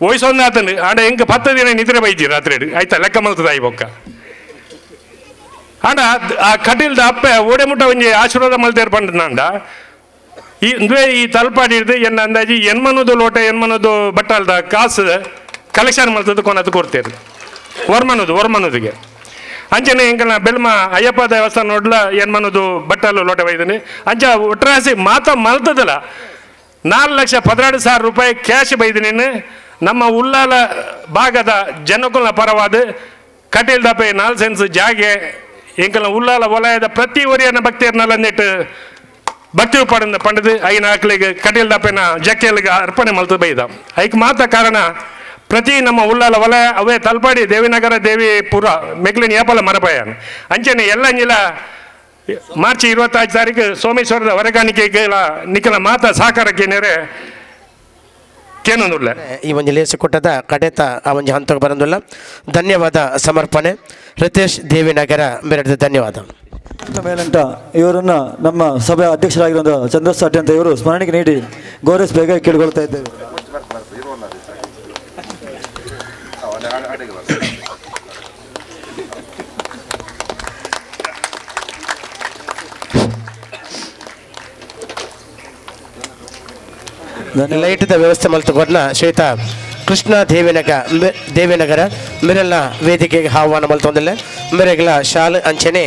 ವಯಸ್ಸೊಂದು ಆತಂಡು ಆಡ ಎಂಕ 10 ದಿನ ನಿದ್ರೆ ಬೈಜಿ ರಾತ್ರಿ ಆಯ್ತಾ ಲೆಕ್ಕ ಮಲ್ತದ ಆಯ್ ಬೊಕ್ಕ ಆಂಡ ಆ ಕಟೀಲ್ದ ಅಪ್ಪೆ ಓಡೆ ಮುಟ್ಟ ಒಂಜಿ ಆಶೀರ್ವಾದ ಮಲ್ತೇರ್ ಪಂಡ ನಂಡ ಈ ತಲ್ಪಾಡಿರ್ದು ಎನ್ನ ಅಂದಾಜಿ ಎನ್ಮನದು ಲೋಟ ಎನ್ಮನದು ಬಟ್ಟಲ್ದ ಕಾಸು ಕಲೆಕ್ಷನ್ ಮಲ್ತದ್ದು ಕೊನದು ಕೊಡ್ತೇರು ವರ್ಮನದಿಗೆ ಅಂಚನೆ ಎಂಕಲ್ನ ಬೆಲ್ಮ ಅಯ್ಯಪ್ಪ ದೇವಸ್ಥಾನ ನೋಡ್ಲ ಎನ್ಮನದು ಬಟ್ಟಲು ಲೋಟ ಬೈದನಿ ಅಂಚ ಒಟ್ರಾಸಿ ಮಾತ ಮಲ್ತದಲ್ಲ 4,16,000 ರೂಪಾಯಿ ಕ್ಯಾಶ್ ಬೈದಿನಿ ನಮ್ಮ ಉಳ್ಳಾಲ ಭಾಗದ ಜನಕುಲ್ನ ಪರವಾದ ಕಟೀಲ್ ದಪೆ 4 ಸೆನ್ಸ್ ಜಾಗೆ ಎಂಕಲ್ನ ಉಳ್ಳಾಲ ವಲಯದ ಪ್ರತಿ ಒರಿಯನ ಭಕ್ತಿಯರ್ನಲ್ಲಿಟ್ಟು ಭಕ್ತಿ ಪಂಡದು ಐನ ಆಕಲಿಗೆ ಕಟೀಲ್ ದಪ್ಪೆನ ಜಕ್ಕೆಲ್ಗೆ ಅರ್ಪಣೆ ಮಲ್ತು ಬೈದ ಐಕ್ ಮಾತ ಕಾರಣ ಪ್ರತಿ ನಮ್ಮ ಉಳ್ಳಾಲ ವಲಯ ಅವೇ ತಲ್ಪಾಡಿ ದೇವಿನಗರ ದೇವಿಪುರ ಮೆಗ್ಲಿನ ಏಪಲ ಮರಪಾಯನ್ ಅಂಚನೆ ಎಲ್ಲಂಜಿಲ ಮಾರ್ಚ್ 25 ತಾರೀಕು ಸೋಮೇಶ್ವರದ ಹೊರೆಗಾಣಿಕೆಗೆ ನಿಖಲ ಮಾತ ಸಾಕಾರಕ್ಕೆ ನೇರೆ ಕೇನೊಂದುಲ್ಲ ಈ ಒಂದು ಲೇಸು ಕೊಟ್ಟದ ಕಡೆತ ಆ ಒಂದು ಹಂತಕ್ಕೆ ಬರೋದಿಲ್ಲ ಧನ್ಯವಾದ ಸಮರ್ಪಣೆ ರಿತೇಶ್ ದೇವಿನಗರ ಮೇರೆದ ಧನ್ಯವಾದ ಮೇಲಂಟ ಇವರನ್ನು ನಮ್ಮ ಸಭೆ ಅಧ್ಯಕ್ಷರಾಗಿರೋ ಚಂದ್ರಸಾಟಿ ಅಂತ ಇವರು ಸ್ಮರಣೆಗೆ ನೀಡಿ ಗೌರವಿಸಬೇಗ ಕೇಳಿಕೊಳ್ತಾ ಇದ್ದೇವೆ. ಲೈಟ್ದ ವ್ಯವಸ್ಥೆ ಮಲ್ತುಕೊಡ್ನ ಶ್ವೇತಾ ಕೃಷ್ಣ ದೇವಿನಗರ ಮಿರಲ್ನ ವೇದಿಕೆಗೆ ಆಹ್ವಾನ ಮಲ್ತೊಂದಿಲ್ಲ ಮಿರೆಗಳ ಶಾಲೆ ಅಂಚನೆ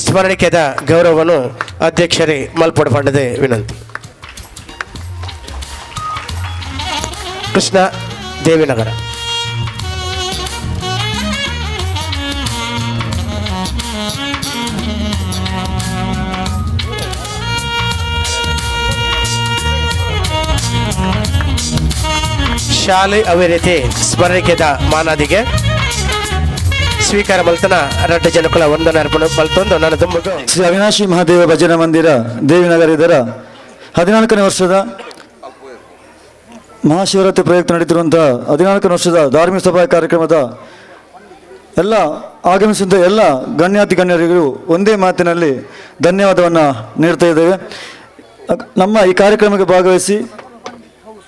ಸ್ಮರಣಿಕೆದ ಗೌರವವನ್ನು ಅಧ್ಯಕ್ಷರೇ ಮಲ್ಪೊಡ ಪಂಡದೆ ವಿನಂತಿ. ಕೃಷ್ಣ ದೇವಿನಗರ ಶಾಲೆ ಅವೇ ರೀತಿ ಸ್ಮರಣಿಕೆದ ಮಾನಾದಿಗೆ ಸ್ವೀಕಾರ ಮಲ್ತನ ರಡ್ಡ ಜನಕುಲ ವಂದನ ಅರ್ಪಣೆ ಮಲ್ತೊಂದು ನನ್ನ ತುಂಬು ಶ್ರೀ ಅವಿನಾಶಿ ಮಹಾದೇವ ಭಜನಾ ಮಂದಿರ ದೇವಿನಗರ ಇದರ 14ನೇ ವರ್ಷದ ಮಹಾಶಿವರಾತ್ರಿ ಪ್ರಯುಕ್ತ ನಡೆದಿರುವಂತಹ 14ನೇ ವರ್ಷದ ಧಾರ್ಮಿಕ ಸಭಾ ಕಾರ್ಯಕ್ರಮದ ಎಲ್ಲ ಆಗಮಿಸಿದ ಎಲ್ಲ ಗಣ್ಯರಿಗೂ ಒಂದೇ ಮಾತಿನಲ್ಲಿ ಧನ್ಯವಾದವನ್ನು ನೀಡ್ತಾ ಇದ್ದೇವೆ. ನಮ್ಮ ಈ ಕಾರ್ಯಕ್ರಮಕ್ಕೆ ಭಾಗವಹಿಸಿ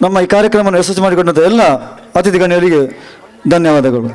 ನಮ್ಮ ಈ ಕಾರ್ಯಕ್ರಮವನ್ನು ಯಶಸ್ವಿ ಮಾಡಿಕೊಂಡಂಥ ಎಲ್ಲ ಅತಿಥಿ ಗಣ್ಯರಿಗೆ ಧನ್ಯವಾದಗಳು.